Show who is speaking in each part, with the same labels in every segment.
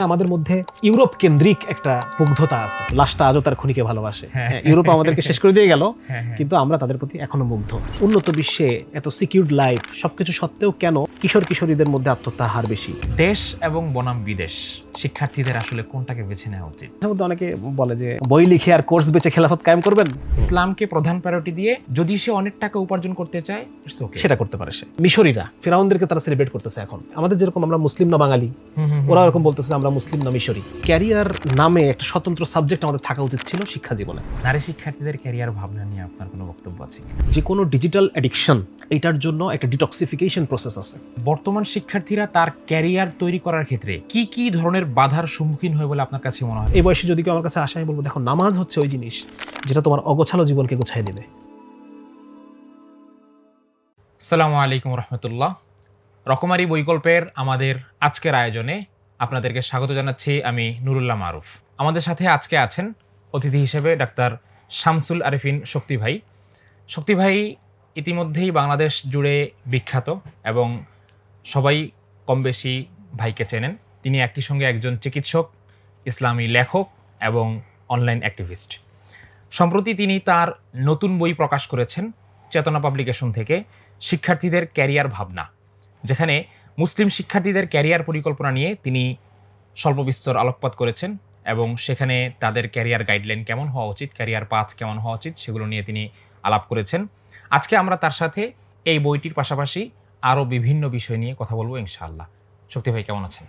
Speaker 1: আমাদের মধ্যে ইউরোপ কেন্দ্রিক একটা মুগ্ধতা আছে। লাশটা আজও তার খুনিকে ভালোবাসে। ইউরোপ আমাদেরকে শেষ করে দিয়ে গেল, কিন্তু আমরা তাদের প্রতি এখনো মুগ্ধ। উন্নত বিশ্বে এত সিকিউরড লাইফ সবকিছু সত্ত্বেও কেন কিশোর কিশোরীদের মধ্যে আত্মহত্যার হার বেশি?
Speaker 2: দেশ এবং বনাম বিদেশ, শিক্ষার্থীদের আসলে কোনটাকে বেছে নেওয়া উচিত?
Speaker 1: এর মধ্যে অনেকে বলে যে বই লিখে আর কোর্স বেচে খেলাফত কায়েম করবেন।
Speaker 2: ইসলামকে প্রধান প্রায়োরিটি দিয়ে যদি সে অনেক টাকা উপার্জন করতে চায়
Speaker 1: সেটা করতে পারে সে। মিশরীরা ফিরাউনদেরকে তারা সেলিব্রেট করতেছে এখন। আমাদের যেরকম আমরা মুসলিম না বাঙালি, ওরা এরকম বলতেছে আমরা মুসলিম না মিশরী। ক্যারিয়ার নামে একটা স্বতন্ত্র সাবজেক্ট আমাদের থাকা উচিত ছিল শিক্ষা জীবনে।
Speaker 2: নারী শিক্ষার্থীদের ক্যারিয়ার ভাবনা নিয়ে আপনার কোনো বক্তব্য আছে কি?
Speaker 1: যে কোনো ডিজিটাল অ্যাডিকশন, এটার জন্য একটা ডিটক্সিফিকেশন প্রসেস আছে।
Speaker 2: বর্তমান শিক্ষার্থীরা তার ক্যারিয়ার তৈরি করার ক্ষেত্রে কি কি ধরনের বাধার সম্মুখীন হয় বলে আপনার কাছে মনে হয়?
Speaker 1: এই বয়সে যদি কেউ আমার কাছে আসে, আমি বলবো দেখো, নামাজ হচ্ছে ওই জিনিস যেটা তোমার অগোছালো জীবনকে গুছিয়ে দেবে।
Speaker 2: আসসালামু আলাইকুম রহমতুল্লাহ। রকমারি বইকল্পের আমাদের আজকের আয়োজনে আপনাদেরকে স্বাগত জানাচ্ছি। আমি নুরুল্লাহ মারুফ। আমাদের সাথে আজকে আছেন অতিথি হিসেবে ডাক্তার শামসুল আরেফিন শক্তি ভাই। শক্তি ভাই ইতিমধ্যেই বাংলাদেশ জুড়ে বিখ্যাত এবং সবাই কম বেশি ভাইকে চেনেন। তিনি একই সঙ্গে একজন চিকিৎসক, ইসলামী লেখক এবং অনলাইন অ্যাক্টিভিস্ট। সম্প্রতি তিনি তার নতুন বই প্রকাশ করেছেন চেতনা পাবলিকেশন থেকে, শিক্ষার্থীদের ক্যারিয়ার ভাবনা, যেখানে মুসলিম শিক্ষার্থীদের ক্যারিয়ার পরিকল্পনা নিয়ে তিনি স্বল্প বিস্তর আলোকপাত করেছেন এবং সেখানে তাদের ক্যারিয়ার গাইডলাইন কেমন হওয়া উচিত, ক্যারিয়ার পাথ কেমন হওয়া উচিত, সেগুলো নিয়ে তিনি আলাপ করেছেন। আজকে আমরা তার সাথে এই বইটির পাশাপাশি আরও বিভিন্ন বিষয় নিয়ে কথা বলবো ইনশাআল্লাহ। শক্তি ভাই কেমন আছেন?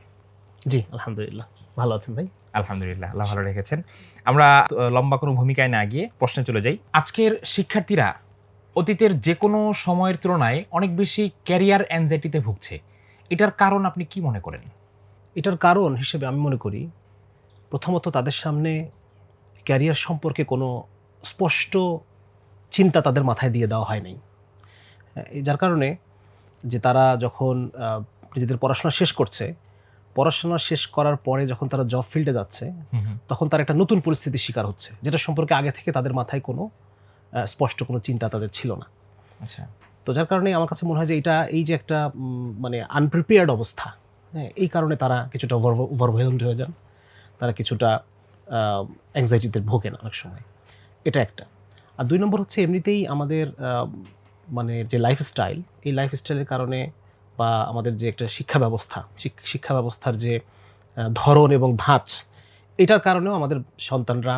Speaker 1: জি আলহামদুলিল্লাহ, ভালো আছেন ভাই?
Speaker 2: আলহামদুলিল্লাহ, আল্লাহ ভালো রেখেছেন। আমরা লম্বা কোনো ভূমিকায় না গিয়ে প্রশ্নে চলে যাই। আজকের শিক্ষার্থীরা অতীতের যে কোনো সময়ের তুলনায় অনেক বেশি ক্যারিয়ার অ্যাংজাইটিতে ভুগছে। এটার কারণ আপনি কি মনে করেন?
Speaker 1: এটার কারণ হিসেবে আমি মনে করি, প্রথমত তাদের সামনে ক্যারিয়ার সম্পর্কে কোনো স্পষ্ট চিন্তা তাদের মাথায় দিয়ে দেওয়া হয় নাই। যার কারণে যে তারা যখন নিজেদের পড়াশোনা শেষ করছে, পড়াশোনা শেষ করার পরে যখন তারা জব ফিল্ডে যাচ্ছে, তখন তারা একটা নতুন পরিস্থিতির শিকার হচ্ছে, যেটা সম্পর্কে আগে থেকে তাদের মাথায় কোনো স্পষ্ট কোনো চিন্তা তাদের ছিল না।
Speaker 2: আচ্ছা,
Speaker 1: তো যার কারণে আমার কাছে মনে হয় যে এই যে একটা মানে আনপ্রিপেয়ার্ড অবস্থা, হ্যাঁ, এই কারণে তারা কিছুটা ওভারওয়েলমড হয়ে যান, তারা কিছুটা অ্যাংজাইটিতে ভোগেন অনেক সময়। এটা একটা। আর দুই নম্বর হচ্ছে এমনিতেই আমাদের মানে যে লাইফস্টাইল, এই লাইফস্টাইলের কারণে বা আমাদের যে একটা শিক্ষা ব্যবস্থার যে ধরন এবং ধাঁচ, এটার কারণেও আমাদের সন্তানরা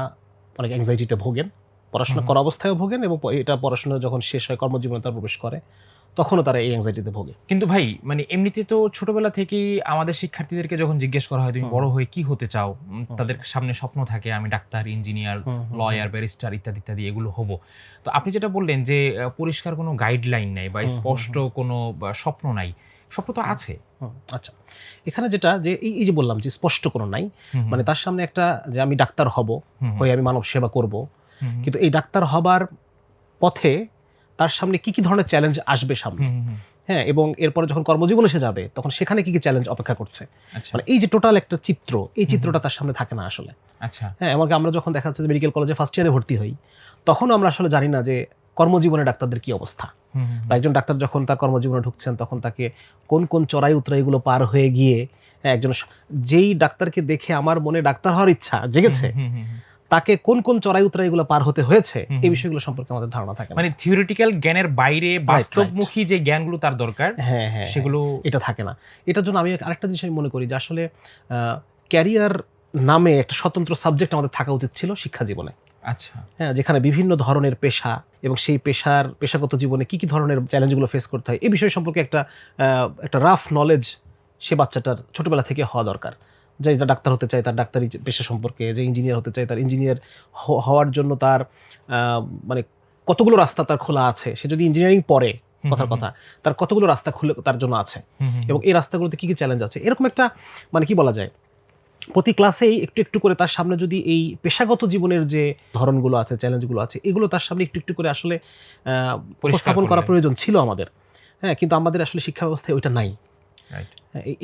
Speaker 1: অনেক অ্যাংজাইটিতে ভোগেন, পড়াশোনা করা অবস্থায়ও ভোগেন, এবং এটা পড়াশোনা যখন শেষ হয়, কর্মজীবনে তারা প্রবেশ করে, তখনও তারা এই অ্যাংজাইটিতে ভোগে।
Speaker 2: কিন্তু ভাই মানে এমনিতে তো ছোটবেলা থেকেই আমাদের শিক্ষার্থীদেরকে যখন জিজ্ঞেস করা হয় তুমি বড় হয়ে কি হতে চাও, তাদের সামনে স্বপ্ন থাকে আমি ডাক্তার, ইঞ্জিনিয়ার, লয়ার, ব্যারিস্টার ইত্যাদি ইত্যাদি এগুলো হব। তো আপনি যেটা বললেন যে পরিষ্কার কোনো গাইডলাইন নাই বা স্পষ্ট কোনো স্বপ্ন নাই, স্বপ্ন তো আছে।
Speaker 1: আচ্ছা, এখানে যেটা যে এই যে বললাম যে স্পষ্ট কোনো নাই, মানে তার সামনে একটা যে আমি ডাক্তার হব, হয়ে আমি মানব সেবা করব, কিন্তু এই ডাক্তার হবার পথে তার সামনে কি কি ধরনের চ্যালেঞ্জ আসবে সামনে, হ্যাঁ, এবং এরপরে যখন কর্মজীবনে সে যাবে তখন সেখানে কি কি চ্যালেঞ্জ অপেক্ষা করছে, মানে এই যে টোটাল একটা চিত্র, এই চিত্রটা তার সামনে থাকে না আসলে।
Speaker 2: আচ্ছা,
Speaker 1: হ্যাঁ, এমনকি আমরা যখন দেখা যাচ্ছে যে মেডিকেল কলেজে ফার্স্ট ইয়ারে ভর্তি হই, তখন আমরা আসলে জানি না যে কর্মজীবনে ডাক্তারদের কি অবস্থা, বা একজন ডাক্তার যখন তার কর্মজীবনে ঢুকছেন তখন তাকে কোন কোন চড়াই উতরাইগুলো পার হয়ে গিয়ে, হ্যাঁ, একজন যেই ডাক্তারকে দেখে আমার মনে ডাক্তার হওয়ার ইচ্ছা জেগেছে, তাকে কোন কোন চড়াই উতরাইগুলো পার হতে হয়েছে, এই বিষয়গুলো সম্পর্কে আমাদের ধারণা থাকে না।
Speaker 2: মানে থিওরিটিক্যাল জ্ঞানের বাইরে বাস্তবমুখী যে জ্ঞানগুলো তার দরকার,
Speaker 1: হ্যাঁ হ্যাঁ,
Speaker 2: সেগুলো
Speaker 1: এটা থাকে না। এটার জন্য আমি আরেকটা জিনিস আমি মনে করি যে আসলে ক্যারিয়ার নামে একটা স্বতন্ত্র সাবজেক্ট আমাদের থাকা উচিত ছিল শিক্ষা জীবনে।
Speaker 2: আচ্ছা,
Speaker 1: হ্যাঁ, যেখানে বিভিন্ন ধরনের পেশা এবং সেই পেশাগত জীবনে কি কি ধরনের চ্যালেঞ্জগুলো ফেস করতে হয়, এই বিষয় সম্পর্কে একটা রাফ নলেজ সে বাচ্চাটার ছোটবেলা থেকে হওয়া দরকার। যে ডাক্তার হতে চায় তার ডাক্তারি পেশা সম্পর্কে, যে ইঞ্জিনিয়ার হতে চায় তার ইঞ্জিনিয়ার হওয়ার জন্য তার মানে কতগুলো রাস্তা তার খোলা আছে, সে যদি ইঞ্জিনিয়ারিং পড়ে, কথার কথা, তার কতগুলো রাস্তা খুলে তার জন্য আছে, এবং এই রাস্তাগুলোতে কি কি চ্যালেঞ্জ আছে, এরকম একটা মানে কি বলা যায়, প্রতি ক্লাসেই একটু একটু করে তার সামনে যদি এই পেশাগত জীবনের যে ধরনগুলো আছে, চ্যালেঞ্জগুলো আছে, এগুলো তার সামনে একটু একটু করে আসলে উপস্থাপন করা প্রয়োজন ছিল আমাদের। হ্যাঁ, কিন্তু আমাদের আসলে শিক্ষা ব্যবস্থায় ওইটা নাই।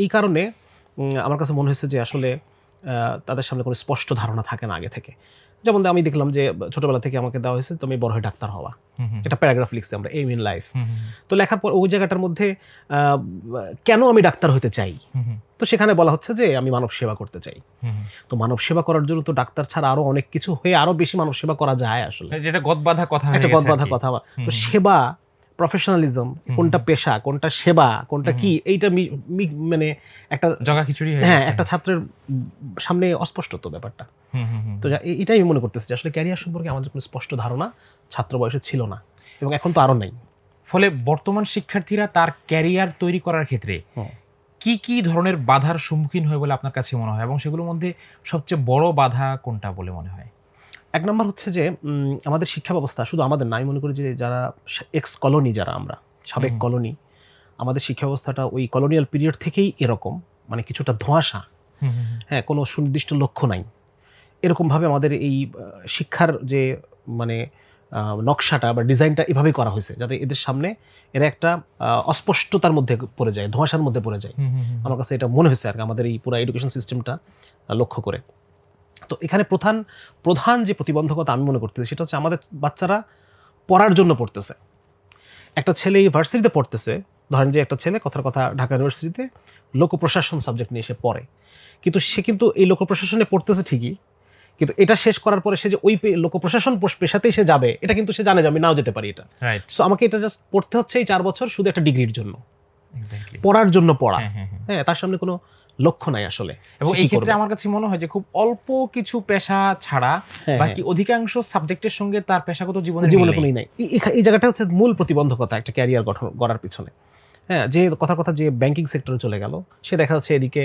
Speaker 1: এই কারণে আমার কাছে মনে হয়েছে যে আসলে তাদের সামনে কোনো স্পষ্ট ধারণা থাকে না আগে থেকে। যেমন আমি দেখলাম যে ছোটবেলা থেকে আমাকে দেওয়া হয়েছে তুমি বড় হয়ে ডাক্তার হওয়া, এটা প্যারাগ্রাফ লিখছি আমরা, এইম ইন লাইফ। তো লেখার পর ওই জায়গাটার মধ্যে কেন আমি ডাক্তার হতে চাই, তো সেখানে বলা হচ্ছে যে আমি মানব সেবা করতে চাই। তো মানব সেবা করার জন্য তো ডাক্তার ছাড়া আরো অনেক কিছু হয়ে আরো বেশি মানব সেবা করা যায় আসলে,
Speaker 2: যেটা গদবাঁধা কথা,
Speaker 1: একটা গদবাঁধা কথা। তো সেবা, প্রফেশনালিজম, কোনটা পেশা কোনটা সেবা কোনটা কি, এইটা মানে একটা
Speaker 2: জগা খিচুড়ি,
Speaker 1: হ্যাঁ একটা ছাত্রের সামনে অস্পষ্ট তো ব্যাপারটা। তো এটাই আমি মনে করতেছি যে আসলে ক্যারিয়ার সম্পর্কে আমাদের কোনো স্পষ্ট ধারণা ছাত্র বয়সে ছিল না, এবং এখন তো আরো নাই।
Speaker 2: ফলে বর্তমান শিক্ষার্থীরা তার ক্যারিয়ার তৈরি করার ক্ষেত্রে কি কি ধরনের বাধার সম্মুখীন হয় বলে আপনার কাছে মনে হয়, এবং সেগুলোর মধ্যে সবচেয়ে বড় বাধা কোনটা বলে মনে হয়?
Speaker 1: এক নম্বর হচ্ছে যে আমাদের শিক্ষা ব্যবস্থা, শুধু আমাদের না, আমি মনে করি যে যারা এক্স কলোনি, যারা আমরা সাবেক কলোনি, আমাদের শিক্ষা ব্যবস্থাটা ওই কলোনিয়াল পিরিয়ড থেকেই এরকম, মানে কিছুটা ধোঁয়াশা, হ্যাঁ কোনো সুনির্দিষ্ট লক্ষ্য নাই, এরকমভাবে আমাদের এই শিক্ষার যে মানে নকশাটা বা ডিজাইনটা এভাবেই করা হয়েছে যাতে এদের সামনে এরা একটা অস্পষ্টতার মধ্যে পড়ে যায়, ধোঁয়াশার মধ্যে পড়ে যায়। আমার কাছে এটা মনে হয়েছে আর কি আমাদের এই পুরো এডুকেশন সিস্টেমটা লক্ষ্য করে। তো এখানে প্রধান যে প্রতিবন্ধকতা আমি মনে করতেছি সেটা হচ্ছে আমাদের বাচ্চারা পড়ার জন্য পড়তেছে। একটা ছেলে ইউনিভার্সিটিতে পড়তেছে, ধরেন যে একটা ছেলে কথার কথা ঢাকা ইউনিভার্সিটিতে লোক প্রশাসন সাবজেক্ট নিয়ে সে পড়ে, কিন্তু সে কিন্তু এই লোক প্রশাসনে পড়তেছে ঠিকই, কিন্তু এটা শেষ করার পরে সে যে ওই লোক প্রশাসন পেশাতেই সে যাবে এটা কিন্তু সে জানে যে আমি নাও যেতে পারি এটা। সো আমাকে এটা জাস্ট পড়তে হচ্ছে এই 4 বছর শুধু একটা ডিগ্রির জন্য, পড়ার জন্য পড়া, হ্যাঁ তার সামনে কোনো লক্ষ্য নাই আসলে। এবং
Speaker 2: এই ক্ষেত্রে আমার কাছে মনে হয় যে খুব অল্প কিছু পেশা ছাড়া বাকি অধিকাংশ সাবজেক্টের সঙ্গে তার পেশাগত জীবনে
Speaker 1: কোনোই নাই। এই জায়গাটা হচ্ছে মূল প্রতিবন্ধকতা একটা ক্যারিয়ার গঠন করার পিছনে। হ্যাঁ যে কথা যে ব্যাংকিং সেক্টরে চলে গেল, সে দেখা যাচ্ছে এদিকে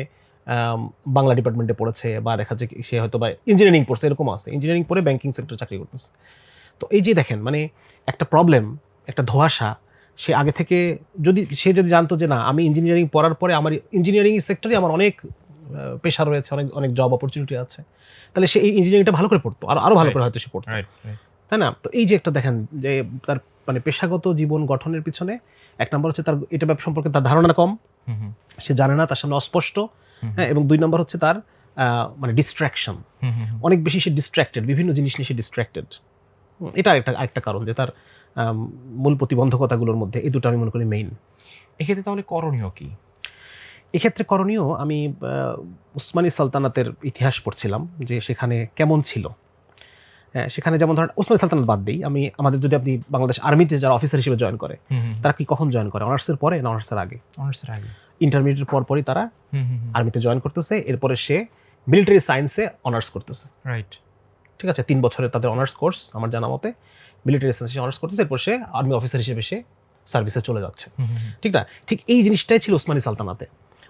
Speaker 1: বাংলা ডিপার্টমেন্টে পড়েছে, বা দেখা যাচ্ছে সে হয়তো বা ইঞ্জিনিয়ারিং পড়ছে, এরকম আছে ইঞ্জিনিয়ারিং পড়ে ব্যাংকিং সেক্টরে চাকরি করতেছে। তো এই যে দেখেন মানে একটা প্রবলেম, একটা ধোঁয়াশা, সে আগে থেকে সে যদি জানতো যে না আমি ইঞ্জিনিয়ারিং পড়ার পরে আমার ইঞ্জিনিয়ারিং সেক্টরে আমার অনেক পেশা রয়েছে, অনেক জব অপরচুনিটি আছে, তাহলে সে এই ইঞ্জিনিয়ারিংটা ভালো করে পড়তো, আরো ভালো করে হয়তো সে পড়তো, তাই না? তো এই যে একটা দেখেন যে তার মানে পেশাগত জীবন গঠনের পিছনে এক নম্বর হচ্ছে তার এটা সম্পর্কে তার ধারণা কম, সে জানে না, তার সামনে অস্পষ্ট, হ্যাঁ, এবং 2 নম্বর হচ্ছে তার মানে ডিস্ট্রাকশন, অনেক বেশি সে ডিস্ট্রাক্টেড, বিভিন্ন জিনিস নিয়ে সে ডিস্ট্রাক্টেড। এটা আরেকটা কারণ যে তার মূল প্রতিবন্ধকতাগুলোর মধ্যে এই দুটো আমি মনে করি মেইন।
Speaker 2: এক্ষেত্রে তাহলে করণীয় কি?
Speaker 1: এক্ষেত্রে করণীয়, আমি উসমানী সালতানাতের ইতিহাস পড়ছিলাম যে সেখানে কেমন ছিল। সেখানে যেমন ধরেন উসমানী সালতানাত বাদ দিই, আমাদের যদি আপনি বাংলাদেশ আর্মিতে যারা অফিসার হিসেবে জয়েন করে তারা কি কখন জয়েন করে? অনার্সের পরে না অনার্সের আগে?
Speaker 2: অনার্সের আগে।
Speaker 1: ইন্টারমিডিয়েটের পরই তারা আর্মিতে জয়েন করতেছে, এরপরে সে মিলিটারি সায়েন্সে অনার্স করতেছে,
Speaker 2: রাইট?
Speaker 1: ঠিক আছে, 3 বছরের তাদের অনার্স কোর্স আমার জানা মতে, মিলিটারি সায়েন্সে অনার্স করতেছে, এরপর সে আর্মি অফিসার হিসেবে সে সার্ভিসে চলে যাচ্ছে, ঠিক না? ঠিক এই জিনিসটাই ছিল উসমানী সালতানাতে।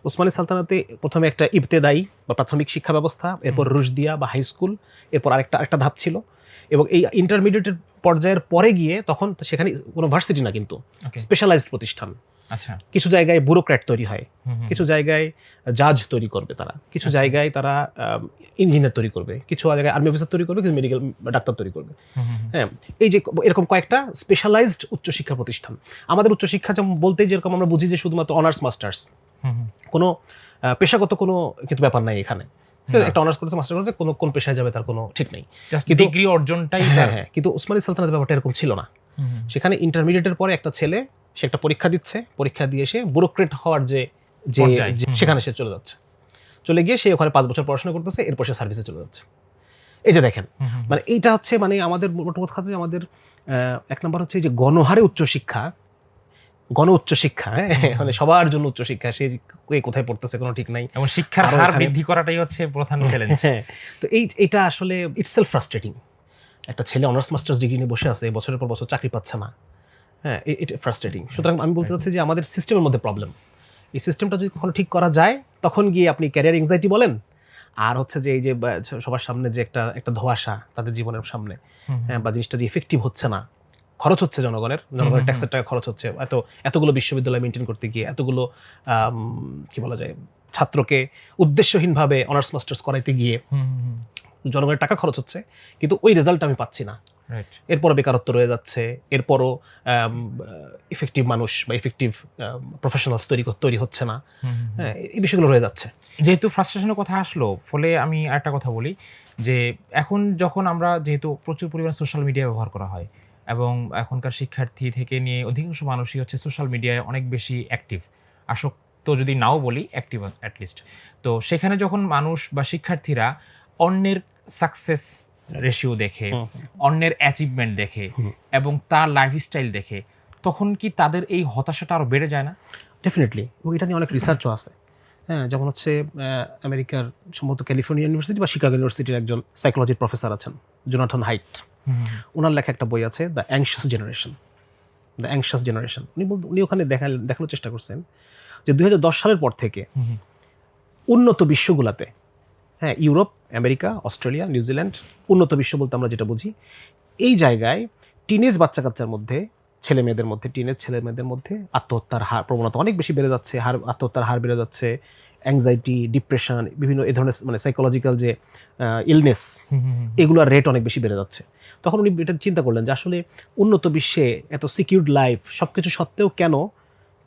Speaker 1: উসমানী সালতানাতে প্রথমে একটা ইবতেদায়ী বা প্রাথমিক শিক্ষা ব্যবস্থা, এরপর রুশদিয়া বা হাই স্কুল, এরপর আরেকটা ধাপ ছিল, এবং এই ইন্টারমিডিয়েটের পর্যায়ের পরে গিয়ে তখন সেখানে কোনো ভার্সিটি না, কিন্তু স্পেশালাইজড প্রতিষ্ঠান।
Speaker 2: আচ্ছা,
Speaker 1: কিছু জায়গায় ব্যুরোক্র্যাট তৈরি হয়, কিছু জায়গায় জাজ তৈরি করবে তারা, কিছু জায়গায় তারা ইঞ্জিনিয়ার তৈরি করবে, কিছু জায়গায় আর্মি অফিসার তৈরি করবে, কিছু মেডিকেল ডাক্তার তৈরি করবে। হ্যাঁ, এই যে এরকম কয়েকটা স্পেশালাইজড উচ্চশিক্ষা প্রতিষ্ঠান। আমাদের উচ্চশিক্ষা বলতে যেরকম আমরা বুঝি যে শুধুমাত্র অনার্স মাস্টার্স, কোনো পেশাগত কোনো কিন্তু ব্যাপার নাই এখানে। একটা অনার্স করেছে, মাস্টার করেছে, কোন পেশায় যাবে তার কোনো ঠিক নেই,
Speaker 2: ডিগ্রি অর্জনটাই।
Speaker 1: হ্যাঁ, কিন্তু উসমানী সালতানাতের ব্যাপারটা এরকম ছিল না। সেখানে ইন্টারমিডিয়েটের পরে একটা ছেলে সে একটা পরীক্ষা দিচ্ছে, পরীক্ষা দিয়ে সে ব্যুরোক্রেট হওয়ার যে সেখানে সে চলে যাচ্ছে, চলে গিয়ে সে ওখানে 5 বছর পড়াশোনা করতেছে, এরপর সে সার্ভিসে চলে যাচ্ছে। এই যে দেখেন মানে এইটা হচ্ছে মানে আমাদের মোট কথা আমাদের এক নম্বর হচ্ছে যে গণহারে উচ্চশিক্ষা, উচ্চশিক্ষা, মানে সবার জন্য উচ্চশিক্ষা, সে কোথায় পড়তেছে কোনো ঠিক নাই,
Speaker 2: এবং শিক্ষার হার বৃদ্ধি করাটাই হচ্ছে প্রধান চ্যালেঞ্জ।
Speaker 1: তো এটা আসলে ইটসেলফ ফ্রাস্ট্রেটিং। একটা ছেলে অনার্স মাস্টার্স ডিগ্রি নিয়ে বসে আছে, বছরের পর বছর চাকরি পাচ্ছে না, হ্যাঁ, এটা ফ্রাস্ট্রেটিং। সুতরাং আমি বলতে চাচ্ছি যে আমাদের সিস্টেমের মধ্যে প্রবলেম। এই সিস্টেমটা যদি কখনো ঠিক করা যায় তখন গিয়ে আপনি ক্যারিয়ার এংজাইটি বলেন, আর হচ্ছে যে এই যে সবার সামনে যে একটা ধোঁয়াশা তাদের জীবনের সামনে, বা জিনিসটা যে ইফেক্টিভ হচ্ছে না, খরচ হচ্ছে জনগণের ট্যাক্সের টাকা খরচ হচ্ছে, এতগুলো বিশ্ববিদ্যালয় মেনটেন করতে গিয়ে, এতগুলো কি বলা যায় ছাত্রকে উদ্দেশ্যহীনভাবে অনার্স মাস্টার্স করাইতে গিয়ে জনগণের টাকা খরচ হচ্ছে, কিন্তু ওই রেজাল্ট আমি পাচ্ছি না,
Speaker 2: রাইট।
Speaker 1: এরপরও বেকারত্ব রয়ে যাচ্ছে, এরপরও ইফেক্টিভ মানুষ বা ইফেক্টিভ প্রফেশনালস তৈরি হচ্ছে না। হ্যাঁ, এই বিষয়গুলো রয়ে যাচ্ছে।
Speaker 2: যেহেতু ফ্রাস্ট্রেশনের কথা আসলো, ফলে আমি আরেকটা কথা বলি যে এখন যখন আমরা যেহেতু প্রচুর পরিমাণে সোশ্যাল মিডিয়া ব্যবহার করা হয় এবং এখনকার শিক্ষার্থী থেকে নিয়ে অধিকাংশ মানুষই হচ্ছে সোশ্যাল মিডিয়ায় অনেক বেশি অ্যাক্টিভ। আসক্ত যদি নাও বলি, অ্যাক্টিভ অ্যাট লিস্ট। তো সেখানে যখন মানুষ বা শিক্ষার্থীরা অন্যের সাকসেস রেশিও দেখে,
Speaker 1: হুম,
Speaker 2: অন্যের অ্যাচিভমেন্ট দেখে
Speaker 1: হুম।
Speaker 2: এবং তার লাইফস্টাইল দেখে, তখন কি তাদের এই হতাশাটা আরো বেড়ে যায় না?
Speaker 1: ডেফিনিটলি, এবং এটা নিয়ে অনেক রিসার্চও আছে। হ্যাঁ, যেমন হচ্ছে আমেরিকার সম্ভবত ক্যালিফোর্নিয়া ইউনিভার্সিটি বা শিকাগো ইউনিভার্সিটির একজন সাইকোলজির প্রফেসর আছেন, জোনাথন হাইট। ওনার লেখা একটা বই আছে, the anxious generation. The anxious generation, উনি ওখানে দেখানোর চেষ্টা করছেন যে 2010 সালের পর থেকে উন্নত বিশ্বগুলাতে, হ্যাঁ, ইউরোপ, আমেরিকা, অস্ট্রেলিয়া, নিউজিল্যান্ড, উন্নত বিশ্ব বলতে আমরা যেটা বুঝি, এই জায়গায় টিনেজ বাচ্চা কাচ্চার মধ্যে, ছেলে মেয়েদের মধ্যে, টিনেজ ছেলে মেয়েদের মধ্যে আত্মহত্যার হার প্রবণতা অনেক বেশি বেড়ে যাচ্ছে, আত্মহত্যার হার বেড়ে যাচ্ছে, অ্যাংজাইটি, ডিপ্রেশন, বিভিন্ন এই ধরনের মানে সাইকোলজিক্যাল যে ইলনেস, এগুলোর রেট অনেক বেশি বেড়ে যাচ্ছে। তখন উনি এটা চিন্তা করলেন যে আসলে উন্নত বিশ্বে এত সিকিউরড লাইফ সব কিছু সত্ত্বেও কেন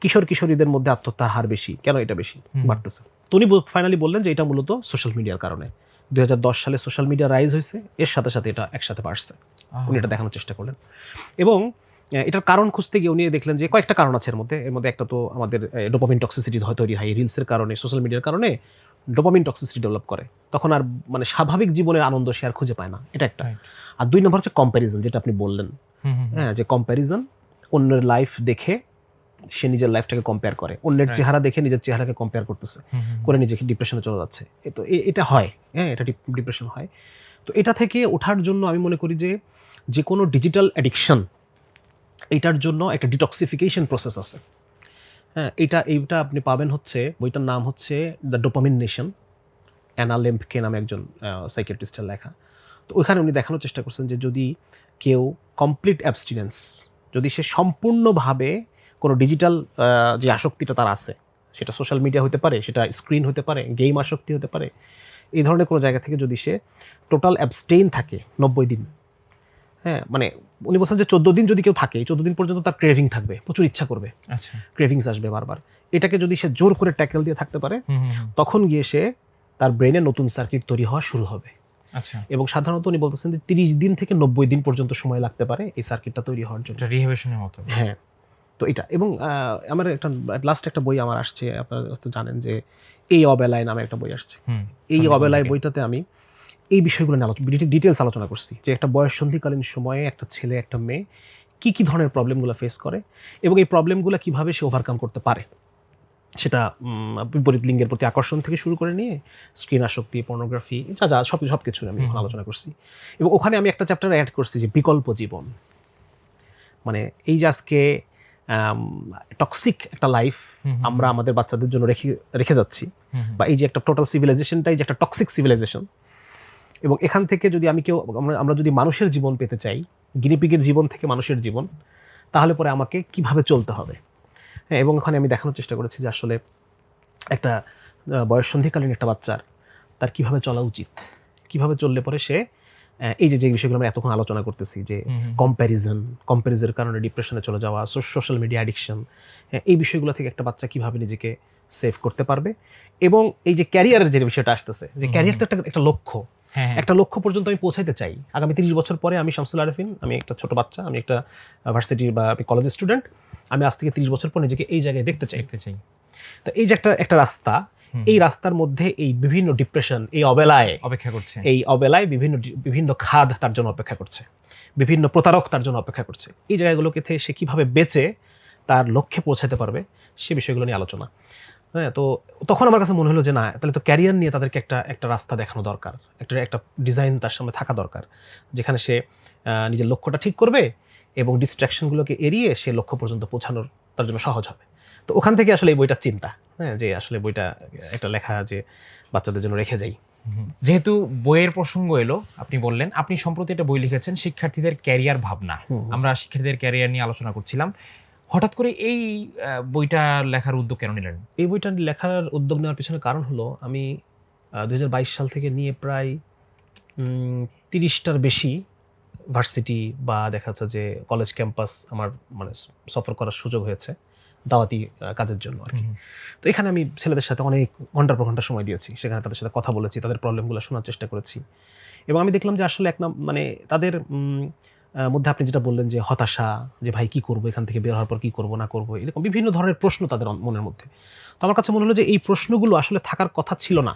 Speaker 1: কিশোরীদের মধ্যে আত্মহত্যার হার বেশি, কেন এটা বেশি বাড়তেছে। তো উনি ফাইনালি বললেন যে এটা মূলত সোশ্যাল মিডিয়ার কারণে। 2010 সালে সোশ্যাল মিডিয়া রাইজ হয়েছে, এর সাথে সাথে এটা একসাথে বাড়ছে। উনি এটা দেখানোর চেষ্টা করলেন এবং এটার কারণ খুঁজতে গিয়ে উনি দেখলেন যে কয়েকটা কারণ আছে এর মধ্যে একটা তো আমাদের ডোপামিন টক্সিসিটি তৈরি হয় রিলসের কারণে, সোশ্যাল মিডিয়ার কারণে ডোপামিন টক্সিসিটি ডেভেলপ করে, তখন আর মানে স্বাভাবিক জীবনের আনন্দ সে আর খুঁজে পায় না, এটা একটা। আর 2 নম্বর হচ্ছে কম্প্যারিজন, যেটা আপনি বললেন, হ্যাঁ, যে কম্প্যারিজন, অন্যের লাইফ দেখে সে নিজের লাইফটাকে কম্পেয়ার করে, অন্যের চেহারা দেখে নিজের চেহারাকে কম্পেয়ার করতেছে, করে নিজেকে ডিপ্রেশনে চলে যাচ্ছে। তো এটা হয়, হ্যাঁ, এটা ডিপ্রেশন হয়। তো এটা থেকে ওঠার জন্য আমি মনে করি যে কোনো ডিজিটাল অ্যাডিকশন, এইটার জন্য একটা ডিটক্সিফিকেশন প্রসেস আছে। হ্যাঁ, এইটা আপনি পাবেন হচ্ছে, বইটার নাম হচ্ছে দ্য ডোপামিন নেশন, অ্যানা লেম্পকে নামে একজন সাইকিয়াট্রিস্টের লেখা। তো ওইখানে উনি দেখানোর চেষ্টা করছেন যে যদি কেউ কমপ্লিট অ্যাবস্টিনেন্স, যদি সে সম্পূর্ণভাবে কোনো ডিজিটাল যে আসক্তিটা তার আছে, সেটা সোশ্যাল মিডিয়া হতে পারে, সেটা স্ক্রিন হতে পারে, গেম আসক্তি হতে পারে, এই ধরনের কোনো জায়গা থেকে যদি সে টোটাল অ্যাবস্টেইন থাকে 90 দিন, হ্যাঁ, মানে উনি বলছেন যে 14 দিন যদি কেউ থাকে, 14 দিন পর্যন্ত তার ক্রেভিং থাকবে, প্রচুর ইচ্ছা করবে,
Speaker 2: আচ্ছা,
Speaker 1: ক্রেভিংস আসবে বারবার। এটাকে যদি সে জোর করে ট্যাকেল দিয়ে থাকতে পারে, তখন গিয়ে সে তার ব্রেনে নতুন সার্কিট তৈরি হওয়া শুরু হবে।
Speaker 2: আচ্ছা,
Speaker 1: এবং সাধারণত উনি বলতেছেন যে 30 দিন থেকে 90 দিন পর্যন্ত সময় লাগতে পারে এই সার্কিটটা তৈরি হওয়ার জন্য।
Speaker 2: এটা রিহ্যাবিলিটেশনের মতো।
Speaker 1: হ্যাঁ, তো এটা। এবং আমার একটা লাস্ট একটা বই আমার আসছে, আপনারা হয়তো জানেন যে এই অবেলায় নামে একটা বই আসছে। এই অবেলায় বইটাতে আমি এই বিষয়গুলো নিয়ে ডিটেলস আলোচনা করছি, যে একটা বয়ঃসন্ধিকালীন সময়ে একটা ছেলে একটা মেয়ে কি ধরনের প্রবলেমগুলো ফেস করে এবং এই প্রবলেমগুলো কিভাবে সে ওভারকাম করতে পারে, সেটা বিপরীত লিঙ্গের প্রতি আকর্ষণ থেকে শুরু করে নিয়ে স্ক্রিন আসক্তি, পর্নোগ্রাফি, যা সব কিছু আমি আলোচনা করছি। এবং ওখানে আমি একটা চ্যাপ্টার অ্যাড করছি যে বিকল্প জীবন, মানে এই যে আজকে টক্সিক একটা লাইফ আমরা আমাদের বাচ্চাদের জন্য রেখে যাচ্ছি, বা এই যে একটা টোটাল সিভিলাইজেশনটাই যে একটা টক্সিক সিভিলাইজেশন, এবং এখান থেকে যদি আমরা যদি মানুষের জীবন পেতে চাই, গিনিপিগের জীবন থেকে মানুষের জীবন, তাহলে পরে আমাকে কিভাবে চলতে হবে। হ্যাঁ, এবং ওখানে আমি দেখানোর চেষ্টা করেছি যে আসলে একটা বয়ঃসন্ধিকালীন একটা বাচ্চার তার কিভাবে চলা উচিত, কিভাবে চললে পরে সে এই যে বিষয়গুলো আমরা এতক্ষণ আলোচনা করতেছি, যে কম্প্যারিজনের কারণে ডিপ্রেশনে চলে যাওয়া, সোশ্যাল মিডিয়া অ্যাডিকশন, এই বিষয়গুলো থেকে একটা বাচ্চা কিভাবে নিজেকে সেভ করতে পারবে। এবং এই যে ক্যারিয়ারের যে বিষয়টা আসতেছে, যে ক্যারিয়ার তো একটা লক্ষ্য, একটা লক্ষ্য পর্যন্ত আমি পৌঁছাইতে চাই। আগামী 30 বছর পরে আমি শামসুল আরেফিন, আমি একটা ছোট বাচ্চা, আমি একটা ভার্সিটির বা কলেজের স্টুডেন্ট, আমি আজ থেকে 30 বছর পর নিজেকে এই জায়গায় দেখতে চাই। তো এই যে একটা রাস্তা, এই রাস্তার মধ্যে এই বিভিন্ন ডিপ্রেশন, এই অবেলায় বিভিন্ন খাদ তার জন্য অপেক্ষা করছে, বিভিন্ন প্রতারক তার জন্য অপেক্ষা করছে। এই জায়গাগুলোকে থেকে সে কিভাবে বেঁচে তার লক্ষ্যে পৌঁছাতে পারবে, সে বিষয়গুলো নিয়ে আলোচনা। হ্যাঁ, তো তখন আমার কাছে মনে হলো যে না, তাহলে তো ক্যারিয়ার নিয়ে তাদেরকে একটা রাস্তা দেখানো দরকার, একটা ডিজাইন তার সামনে থাকা দরকার, যেখানে সে নিজের লক্ষ্যটা ঠিক করবে এবং ডিস্ট্রাকশনগুলোকে এড়িয়ে সে লক্ষ্য পর্যন্ত পৌঁছানোর তার জন্য সহজ হবে। তো ওখান থেকে আসলে এই বইটার চিন্তা, হ্যাঁ, যে আসলে বইটা একটা লেখা যে বাচ্চাদের জন্য রেখে যাই।
Speaker 2: যেহেতু বইয়ের প্রসঙ্গ এলো, আপনি বললেন আপনি সম্প্রতি একটা বই লিখেছেন, শিক্ষার্থীদের ক্যারিয়ার ভাবনা। আমরা শিক্ষার্থীদের ক্যারিয়ার নিয়ে আলোচনা করছিলাম। হঠাৎ করে এই বইটা লেখার উদ্যোগ কেন নিলেন?
Speaker 1: এই বইটা লেখার উদ্যোগ নেওয়ার পিছনে কারণ হলো, আমি 2022 সাল থেকে নিয়ে প্রায় 30টার বেশি ভার্সিটি বা দেখা যাচ্ছে যে কলেজ ক্যাম্পাস আমার মানে সফর করার সুযোগ হয়েছে দাওয়াতি কাজের জন্য আর কি। তো এখানে আমি ছেলেদের সাথে অনেক ঘন্টার পর ঘন্টা সময় দিয়েছি, সেখানে তাদের সাথে কথা বলেছি, তাদের প্রবলেমগুলো শোনার চেষ্টা করেছি এবং আমি দেখলাম যে আসলে মানে তাদের মধ্যে আপনি যেটা বললেন যে হতাশা, যে ভাই কি করবো, এখান থেকে বের হওয়ার পর কি করবো না করবো, এরকম বিভিন্ন ধরনের প্রশ্ন তাদের মনের মধ্যে। তো আমার কাছে মনে হলো যে এই প্রশ্নগুলো আসলে থাকার কথা ছিল না।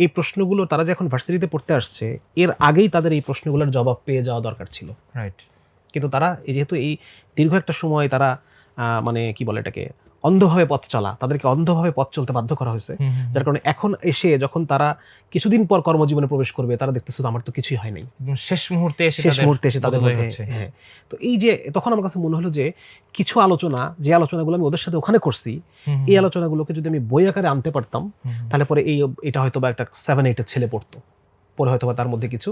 Speaker 1: এই প্রশ্নগুলো তারা যে এখন ভার্সিটিতে পড়তে আসছে, এর আগেই তাদের এই প্রশ্নগুলোর জবাব পেয়ে যাওয়া দরকার ছিল।
Speaker 2: রাইট।
Speaker 1: কিন্তু তারা যেহেতু এই দীর্ঘ একটা সময় তারা মানে কি বলে এটাকে অন্ধভাবে পথ চলা, তাদেরকে অন্ধভাবে পথ চলতে বাধ্য করা হয়েছে, যার কারণে এখন এসে যখন তারা কিছুদিন পর কর্মজীবনে প্রবেশ করবে, তারা দেখতেছে আমার তো কিছুই হয় নাই,
Speaker 2: শেষ মুহূর্তে এসে
Speaker 1: তাদের মধ্যে। হ্যাঁ, তো এই যে তখন আমার কাছে মনে হলো যে কিছু আলোচনা, যে আলোচনাগুলো আমি ওদের সাথে ওখানে করছি, এই আলোচনাগুলোকে যদি আমি বই আকারে আনতে পারতাম, তাহলে পরে এটা হয়তো বা একটা 7-8 ছেলে পড়তো, পরে হয়তো বা তার মধ্যে কিছু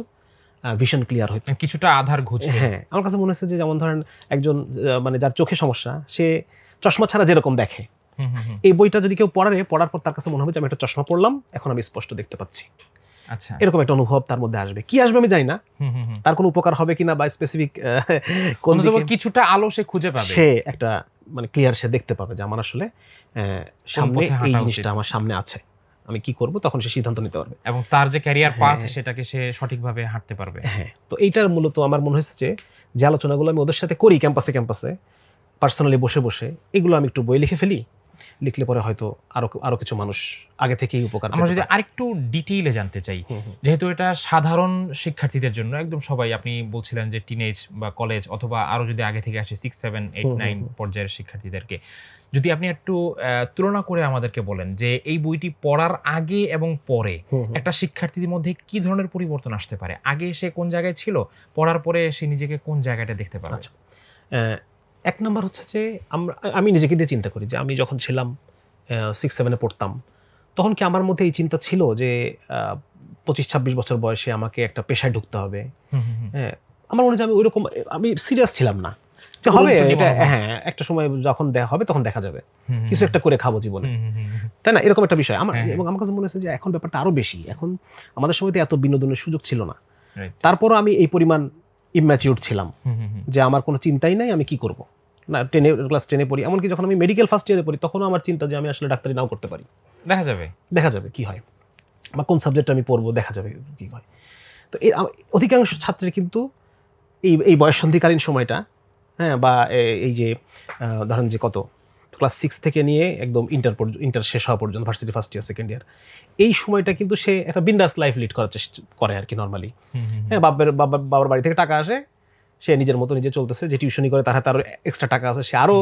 Speaker 1: ভিশন ক্লিয়ার হইতো,
Speaker 2: কিছুটা আধার ঘুচবে।
Speaker 1: হ্যাঁ, আমার কাছে মনে হচ্ছে যে যেমন ধরেন একজন মানে যার চোখে সমস্যা, সে চশমা ছাড়া যেরকম দেখে, এই বইটা যদি কেউ পড়ার পর তার কাছে মনে হবে যে আমি একটা চশমা পড়লাম, এখন আমি স্পষ্ট দেখতে পাচ্ছি।
Speaker 2: আচ্ছা,
Speaker 1: এরকম একটা অনুভব তার মধ্যে আসবে। কি আসবে আমি জানি না, তার কোনো উপকার হবে কিনা বা স্পেসিফিক কোন দিকে
Speaker 2: কিছুটা আলো সে খুঁজে পাবে,
Speaker 1: সে একটা মানে ক্লিয়ার সে দেখতে পাবে যে আমার আসলে সামনে এই জিনিসটা আমার সামনে আছে, আমি কি করব, তখন সে সিদ্ধান্ত নিতে পারবে
Speaker 2: এবং তার যে ক্যারিয়ার পাথ সেটাকে সে সঠিকভাবে হাঁটতে পারবে।
Speaker 1: হ্যাঁ, তো এইটার মূলত আমার মনে হয়েছে যে আলোচনাগুলো আমি ওদের সাথে করি ক্যাম্পাসে পার্সোনালি বসে এগুলো আমি একটু বই লিখে ফেলি, লিখলে পরে হয়তো আরো কিছু মানুষ আগে থেকেই উপকার পেতে
Speaker 2: আমরা যদি
Speaker 1: পারে।
Speaker 2: আরেকটু ডিটেইলে জানতে চাই, যেহেতু এটা সাধারণ শিক্ষার্থীদের জন্য একদম সবাই, আপনি বলছিলেন যে টিনেজ বা কলেজ অথবা আরো যদি আগে থেকে আসে 6, 7, 8, 9 পর্যায়ের শিক্ষার্থীদেরকে, যদি আপনি একটু তুলনা করে আমাদেরকে বলেন যে এই বইটি পড়ার আগে এবং পরে একটা শিক্ষার্থীদের মধ্যে কি ধরনের পরিবর্তন আসতে পারে, আগে সে কোন জায়গায় ছিল, পড়ার পরে সে নিজেকে কোন জায়গাটা দেখতে পারে?
Speaker 1: আচ্ছা, এক নাম্বার হচ্ছে যে আমি নিজেকে দিয়ে চিন্তা করি যে আমি যখন ছিলাম 6-7 পড়তাম, তখন কি আমার মধ্যে এই চিন্তা ছিল যে 25-26 বছর বয়সে আমাকে একটা পেশায় ঢুকতে হবে? হ্যাঁ, আমার মনে হয় আমি ওইরকম আমি সিরিয়াস ছিলাম না যে হবে এটা, হ্যাঁ, একটা সময় যখন হবে তখন দেখা যাবে, কিছু একটা করে খাবো জীবনে, তাই না? এরকম একটা বিষয় আমার, এবং আমার কাছে মনে হচ্ছে যে এখন ব্যাপারটা আরো বেশি। এখন আমাদের সময়তে এত বিনোদনের সুযোগ ছিল না, তারপরও আমি এই পরিমাণ ইম্যাচিউর ছিলাম যে আমার কোনো চিন্তাই নাই আমি কি করব না। ক্লাস 10 পড়ি, এমনকি যখন আমি মেডিকেল ফার্স্ট ইয়ারে পড়ি, তখনও আমার চিন্তা যে আমি আসলে ডাক্তারি নাও করতে পারি, দেখা যাবে কি হয়, বা কোন সাবজেক্ট আমি পড়বো, দেখা যাবে কি হয়। তো অধিকাংশ ছাত্রের কিন্তু এই বয়ঃসন্ধিকালীন সময়টা, হ্যাঁ, বা এই যে ধরেন যে কত ক্লাস 6 থেকে নিয়ে একদম ইন্টার শেষ হওয়া পর্যন্ত, varsity first year second year, এই সময়টা কিন্তু সে একটা বিন্দাস লাইফ লিড করার চেষ্টা করে আর কি নর্মালি। হ্যাঁ, বাবার বাড়ি থেকে টাকা আসে, সে নিজের মতো নিজে চলতেছে, যে টিউশনি করে তার হাতে আরো এক্সট্রা টাকা আছে, সে আরো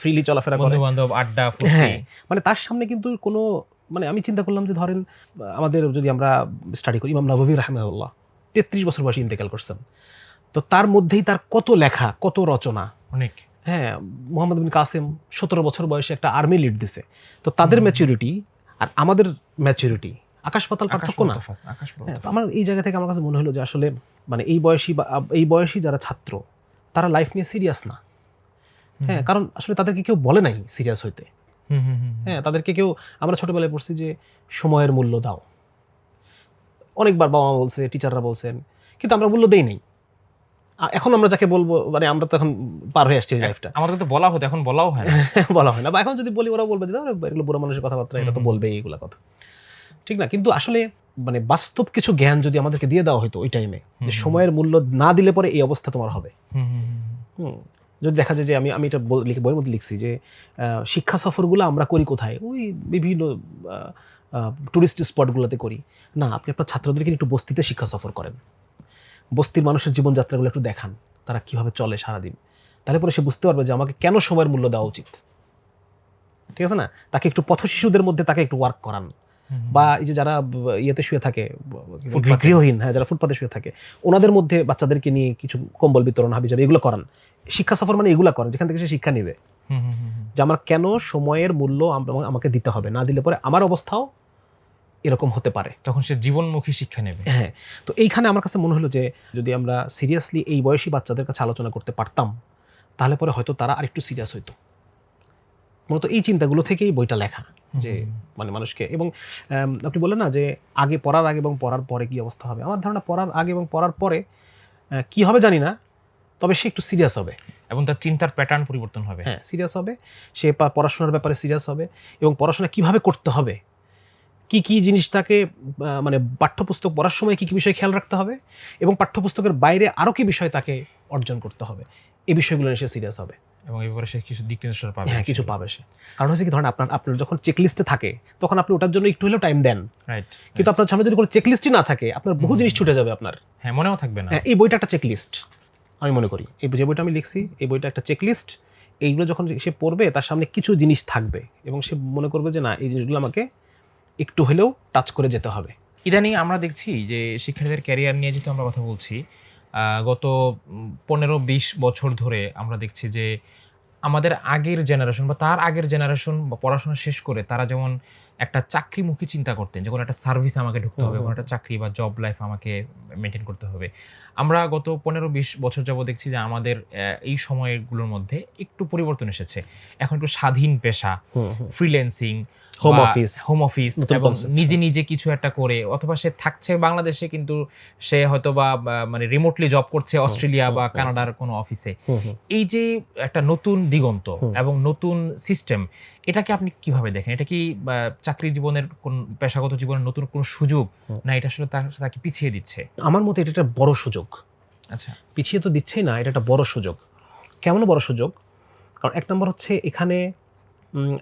Speaker 1: ফ্রিলি চলাফেরা করে,
Speaker 2: বন্ধু-বান্ধব, আড্ডা,
Speaker 1: হ্যাঁ, মানে তার সামনে কিন্তু কোনো মানে আমি চিন্তা করলাম যে ধরেন আমাদের যদি আমরা স্টাডি করি, ইমাম নববী রাহিমাহুল্লাহ 33 বছর বয়সে ইন্তেকাল করছেন, তো তার মধ্যেই তার কত লেখা, কত রচনা,
Speaker 2: অনেক।
Speaker 1: হ্যাঁ, মোহাম্মদ বিন কাসেম 17 বছর বয়সে একটা আর্মি লিড দিছে, তো তাদের ম্যাচুরিটি আর আমাদের ম্যাচুরিটি আকাশ পাতাল পার্থক্য না? হ্যাঁ, তো আমার এই জায়গা থেকে আমার কাছে মনে হলো যে আসলে মানে এই বয়সী যারা ছাত্র, তারা লাইফ নিয়ে সিরিয়াস না। হ্যাঁ, কারণ আসলে তাদেরকে কেউ বলে নাই সিরিয়াস হইতে। হ্যাঁ, তাদেরকে কেউ, আমরা ছোটবেলায় পড়ছি যে সময়ের মূল্য দাও, অনেকবার বাবা মা বলছে, টিচাররা বলছেন, কিন্তু আমরা মূল্য দেই নাই। এখন আমরা যাকে বলবো, মানে আমরা তো এখন পার হয়ে আসছি লাইফটা,
Speaker 2: আমাদের তো বলা হতো, এখন বলাও হয় না।
Speaker 1: বলা হয় না, বা এখন যদি বলি ওরা বলবে যে এগুলো বুড়ো মানুষের কথাবার্তা, এটা তো বলবে এইগুলা কথা, ঠিক না? কিন্তু আসলে মানে বাস্তব কিছু জ্ঞান যদি আমাদেরকে দিয়ে দেওয়া হতো ওই টাইমে, যে সময়ের মূল্য না দিলে পরে এই অবস্থা তোমার হবে। যদি দেখা যায় যে আমি এটা বইয়ের মধ্যে লিখছি যে শিক্ষা সফরগুলো আমরা করি কোথায়, ওই বিভিন্ন টুরিস্ট স্পটগুলোতে করি না। আপনি আপনার ছাত্রদেরকে একটু বস্তিতে শিক্ষা সফর করেন, বস্তির মানুষের জীবনযাত্রাগুলো একটু দেখান, তারা কিভাবে চলে সারাদিন, তাহলে পরে সে বুঝতে পারবে যে আমাকে কেন সময়ের মূল্য দেওয়া উচিত, ঠিক আছে না? তাকে একটু পথ শিশুদের মধ্যে তাকে একটু ওয়ার্ক করান, বা এই যে যারা ইয়েতে শুয়ে থাকে, গৃহহীন, হ্যাঁ, যারা ফুটপাতে শুয়ে থাকে, ওনাদের মধ্যে বাচ্চাদেরকে নিয়ে কিছু কম্বল বিতরণ, হাবিজাবি, এগুলো করান। শিক্ষা সফর মানে এগুলা করেন যেখান থেকে সে শিক্ষা নেবে যে আমার কেন সময়ের মূল্য আমাকে দিতে হবে, না দিলে পরে আমার অবস্থাও এরকম হতে পারে,
Speaker 2: তখন সে জীবনমুখী শিক্ষা নেবে।
Speaker 1: হ্যাঁ, তো এইখানে আমার কাছে মনে হলো যে যদি আমরা সিরিয়াসলি এই বয়সী বাচ্চাদের কাছে আলোচনা করতে পারতাম, তাহলে পরে হয়তো তারা আরেকটু সিরিয়াস হইতো। মূলত এই চিন্তাগুলো থেকেই বইটা লেখা, যে মানে মানুষকে, এবং আপনি বললেন না যে পড়ার আগে এবং পড়ার পরে কি অবস্থা হবে, আমার ধারণা পড়ার আগে এবং পড়ার পরে কি হবে জানি না, তবে সে একটু সিরিয়াস হবে
Speaker 2: এবং তার চিন্তার প্যাটার্ন পরিবর্তন হবে।
Speaker 1: হ্যাঁ, সিরিয়াস হবে, সে পড়াশোনার ব্যাপারে সিরিয়াস হবে, এবং পড়াশোনা কিভাবে করতে হবে, কি কি জিনিস তাকে মানে পাঠ্যপুস্তক পড়ার সময় কি কি বিষয় খেয়াল রাখতে হবে, এবং পাঠ্যপুস্তকের বাইরে আরও কি বিষয় তাকে অর্জন করতে হবে, এই বিষয়গুলো নিয়ে সে সিরিয়াস হবে।
Speaker 2: এবং এই ব্যাপারে সে কিছু দিক নির্দেশনা পাবে।
Speaker 1: হ্যাঁ, কিছু পাবে সে। কারণ হচ্ছে কি, ধরেন আপনার যখন চেকলিস্টে থাকে তখন আপনি ওটার জন্য একটু হলেও টাইম দেন,
Speaker 2: রাইট।
Speaker 1: কিন্তু আপনার সামনে যদি কোনো চেকলিস্টই না থাকে, আপনার বহু জিনিস ছুটে যাবে আপনার।
Speaker 2: হ্যাঁ, মনেও থাকবে না।
Speaker 1: হ্যাঁ, এই বইটা একটা চেকলিস্ট আমি মনে করি। এই যে বইটা আমি লিখছি, এই বইটা একটা চেকলিস্ট। এইগুলো যখন সে পড়বে, তার সামনে কিছু জিনিস থাকবে এবং সে মনে করবে যে না, এই জিনিসগুলো আমাকে একটু হলেও টাচ করে যেতে হবে।
Speaker 2: ইদানিং আমরা দেখছি যে শিক্ষার্থীদের ক্যারিয়ার নিয়ে যেহেতু আমরা কথা বলছি, গত 15-20 বছর ধরে আমরা দেখছি যে আমাদের আগের জেনারেশন বা তার আগের জেনারেশন বা পড়াশোনা শেষ করে তারা যেমন একটা চাকরিমুখী চিন্তা করতেন, যে কোনো একটা সার্ভিস আমাকে ঢুকতে হবে, কোনো একটা চাকরি বা জব লাইফ আমাকে মেনটেন করতে হবে। আমরা গত 15-20 বছর যাবত দেখছি যে আমাদের এই সময়গুলোর মধ্যে একটু পরিবর্তন এসেছে। এখন একটু স্বাধীন পেশা, ফ্রিল্যান্সিং, হোম অফিস এবং নিজে নিজে কিছু একটা করে, অথবা সে থাকছে বাংলাদেশে কিন্তু সে হয়তো বা মানে রিমোটলি জব করছে অস্ট্রেলিয়া বা কানাডার কোনো অফিসে। এই যে একটা নতুন দিগন্ত এবং নতুন সিস্টেম, এটাকে আপনি কিভাবে দেখেন? এটা কি চাকরি জীবনের কোন পেশাগত জীবনের নতুন কোন সুযোগ, না এটা আসলে তাকে পিছিয়ে দিচ্ছে?
Speaker 1: আমার মতে এটা একটা বড় সুযোগ।
Speaker 2: আচ্ছা,
Speaker 1: পিছিয়ে তো দিচ্ছেই না, এটা একটা বড় সুযোগ। কেমন বড় সুযোগ? কারণ এক নম্বর হচ্ছে, এখানে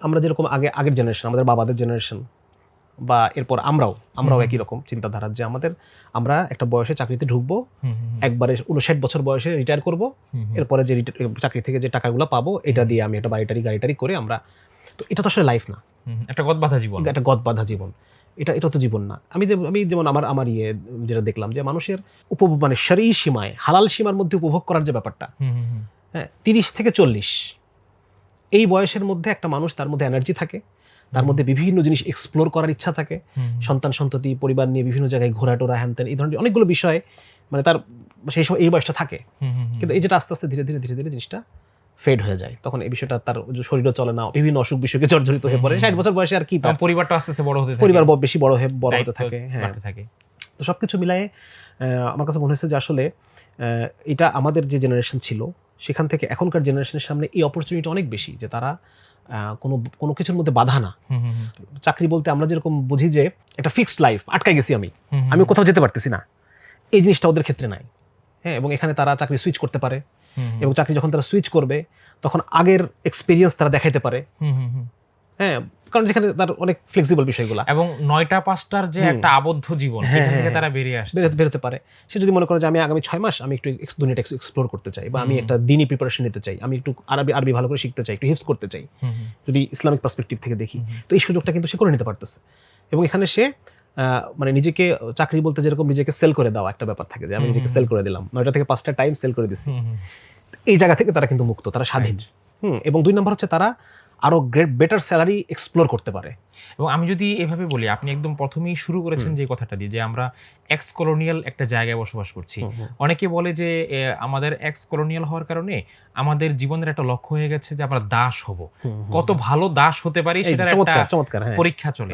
Speaker 1: আমরা যেরকম আগের জেনারেশন, আমাদের বাবাদের জেনারেশন বা এরপর আমরাও একই রকম চিন্তাধারা, যে আমরা একটা বয়সে চাকরিতে ঢুকবো, একবারে 59 বছর বয়সে রিটায়ার করব, এরপরে যে চাকরি থেকে যে টাকাগুলো পাবো এটা দিয়ে আমি একটা গাড়িটারি করে আমরা, তো এটা তো আসলে লাইফ না,
Speaker 2: একটা গদবাঁধা জীবন,
Speaker 1: একটা গদবাঁধা জীবন। এটা তো জীবন না। আমি যেমন আমার যেটা দেখলাম, যে মানুষের মানে শরীর সীমায়, হালাল সীমার মধ্যে উপভোগ করার যে ব্যাপারটা, হ্যাঁ, 30 থেকে 40 এই বয়সের মধ্যে একটা মানুষ, তার মধ্যে এনার্জি থাকে, তার মধ্যে বিভিন্ন জিনিস এক্সপ্লোর করার ইচ্ছা থাকে, সন্তান সন্ততি পরিবার নিয়ে বিভিন্ন জায়গায় ঘোরাটোরা হ্যানত্যান, এই ধরনের অনেকগুলো বিষয় মানে তার সেই সময় এই বয়সটা থাকে। কিন্তু এই যেটা আস্তে আস্তে ধীরে ধীরে জিনিসটা ফেড হয়ে যায়, তখন এই বিষয়টা তার শরীরও চলে না, বিভিন্ন অসুখ বিসুখে জর্জরিত হয়ে পড়ে। 60 বছর বয়সে আর কি,
Speaker 2: পরিবারটা আস্তে আস্তে বড় হতে থাকে,
Speaker 1: পরিবার বেশি বড় হতে থাকে। হ্যাঁ, তো সবকিছু মিলায়ে আমার কাছে মনে হয়েছে যে আসলে এটা আমাদের যে জেনারেশন ছিল, সেখান থেকে এখনকার জেনারেশনের সামনে এই অপরচুনিটি অনেক বেশি, যে তারা কোনো কিছুর মধ্যে বাধা না। চাকরি বলতে আমরা যেরকম বুঝি যে একটা ফিক্সড লাইফ, আটকাই গেছি আমি কোথাও যেতে পারতেছি না, এই জিনিসটা ওদের ক্ষেত্রে নাই। হ্যাঁ, এবং এখানে তারা চাকরি সুইচ করতে পারে, এবং চাকরি যখন তারা সুইচ করবে তখন আগের এক্সপিরিয়েন্স তারা দেখাইতে পারে। হ্যাঁ, কারণ যেখানে তার অনেক ফ্লেক্সিবল বিষয়গুলো,
Speaker 2: এবং 9টা 5টার যে একটা আবদ্ধ জীবন, এখান থেকে তারা
Speaker 1: বেরোতে পারে। সে যদি মনে করে যে আমি আগামী 6 মাস আমি একটু দুনিয়াটা এক্সপ্লোর করতে চাই, বা আমি একটা দিনই প্রিপারেশন নিতে চাই, আমি একটু আরবি ভালো করে শিখতে চাই, একটু হিফজ করতে চাই, যদি ইসলামিক পার্সপেক্টিভ থেকে দেখি, তো এই সুযোগটা কিন্তু সে করে নিতে পারতেছে। এবং এখানে সে মানে নিজেকে, চাকরি বলতে যেরকম নিজেকে সেল করে দেওয়া একটা ব্যাপার থাকে, যে আমি নিজেকে সেল করে দিলাম, 9টা থেকে 5টা টাইম সেল করে দিচ্ছি, এই জায়গা থেকে তারা কিন্তু মুক্ত, তারা স্বাধীন। এবং 2 নম্বর হচ্ছে, তারা আরো বেটার স্যালারি এক্সপ্লোর করতে পারে।
Speaker 2: এবং আমি যদি এভাবে বলি, আপনি একদম প্রথমেই শুরু করেছেন যে কথাটা দিয়ে, যে আমরা এক্স কলোনিয়াল একটা জায়গায় বসবাস করছি। অনেকে বলে যে আমাদের এক্স কলোনিয়াল হওয়ার কারণে আমাদের জীবনের একটা লক্ষ্য হয়ে গেছে যে আমরা দাস হব, কত ভালো দাস হতে পারি সেটার একটা পরীক্ষা চলে।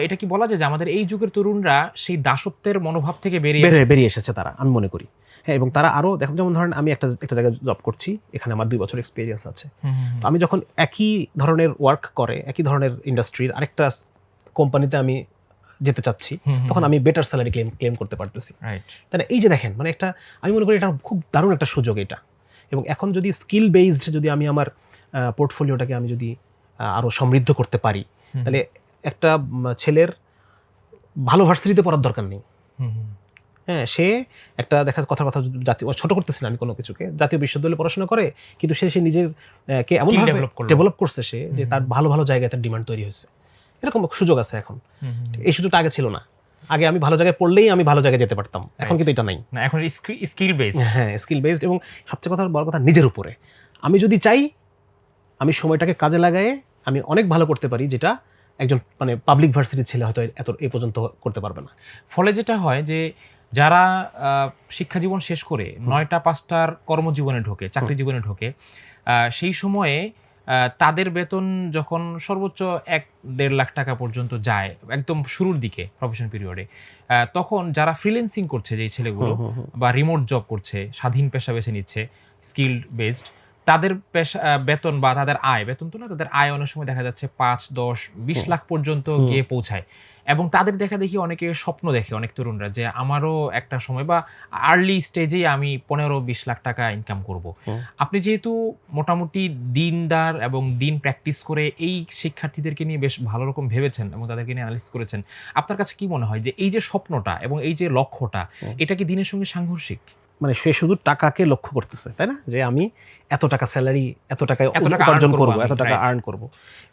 Speaker 2: এটা কি বলা যায় যে আমাদের এই যুগের তরুণরা সেই দাসত্বের মনোভাব থেকে বেরিয়ে এসেছে
Speaker 1: তারা, আমি মনে করি। হ্যাঁ, এবং তারা আরো দেখো, যেমন ধরেন আমি একটা জায়গায় জব করছি, এখানে আমার 2 বছর এক্সপিরিয়েন্স আছে। তো আমি যখন একই ধরনের ওয়ার্ক করে, একই ধরনের ইন্ডাস্ট্রির আরেকটা কোম্পানিতে আমি যেতে চাচ্ছি, তখন আমি বেটার স্যালারি ক্লেম করতে পারতেছি। তাহলে এই যে দেখেন, মানে একটা, আমি মনে করি এটা খুব দারুণ একটা সুযোগ এটা। এবং এখন যদি স্কিল বেসড, যদি আমি আমার পোর্টফোলিওটাকে আমি যদি আরো সমৃদ্ধ করতে পারি, তাহলে একটা ছেলের ভালো ভার্সিটিতে পড়ার দরকার নেই। হ্যাঁ, সে একটা কথা জাতীয়, ছোট করতেছে না আমি কোনো কিছুকে, জাতীয় বিশ্ববিদ্যালয়ে পড়াশোনা করে, কিন্তু সে নিজের কে এমন ডেভেলপ করছে সে, যে তার ভালো জায়গায় তার ডিমান্ড তৈরি হয়েছে। এরকম সুযোগ আছে এখন, এই সুযোগটা আগে ছিল না। আগে আমি ভালো জায়গায় পড়লেই আমি ভালো জায়গায় যেতে পারতাম, এখন কিন্তু এটা নাই।
Speaker 2: এখন স্কিল বেসড।
Speaker 1: হ্যাঁ, স্কিল বেসড। এবং সবচেয়ে বড় কথা নিজের উপরে, আমি যদি চাই, আমি সময়টাকে কাজে লাগায়ে আমি অনেক ভালো করতে পারি, যেটা একজন মানে পাবলিক ভার্সিটির ছেলে হয়তো এ পর্যন্ত করতে পারবে না।
Speaker 2: ফলে যেটা হয় যে যারা শিক্ষা জীবন শেষ করে 9টা 5টার কর্মজীবনে ঢোকে, চাকরি জীবনে ঢোকে, সেই সময়ে তাদের বেতন যখন সর্বোচ্চ 1-1.5 লাখ টাকা পর্যন্ত যায় একদম শুরুর দিকে প্রফেশন পিরিয়ডে, তখন যারা ফ্রিল্যান্সিং করছে যেই ছেলেগুলো বা রিমোট জব করছে, স্বাধীন পেশা বেছে নিচ্ছে, স্কিল বেসড, তাদের পেশা বেতন বা তাদের আয়, বেতন তো না, তাদের আয় অনেক সময় দেখা যাচ্ছে 5, 10, 20 লাখ পর্যন্ত গিয়ে পৌঁছায়। এবং তাদের দেখা দেখি অনেকে স্বপ্ন দেখে, অনেক তরুণরা, যে আমারও একটা সময় বা আর্লি স্টেজেই আমি 15-20 লাখ টাকা ইনকাম করব। আপনি যেহেতু মোটামুটি দিনদার এবং দিন প্র্যাকটিস করে এই শিক্ষার্থীদেরকে নিয়ে বেশ ভালো রকম ভেবেছেন এবং তাদেরকে নিয়ে অ্যানালিসিস করেছেন, আপনার কাছে কি মনে হয় যে এই যে স্বপ্নটা এবং এই যে লক্ষ্যটা, এটা কি দিনের সঙ্গে সাংঘর্ষিক?
Speaker 1: মানে সে শুধু টাকাকে লক্ষ্য করতেছে, তাই না, যে আমি এত টাকা স্যালারি, এত টাকা
Speaker 2: এত টাকা
Speaker 1: উপার্জন
Speaker 2: earn
Speaker 1: করব,
Speaker 2: করবো আমি,
Speaker 1: এত টাকা
Speaker 2: right?
Speaker 1: আর্ন করব,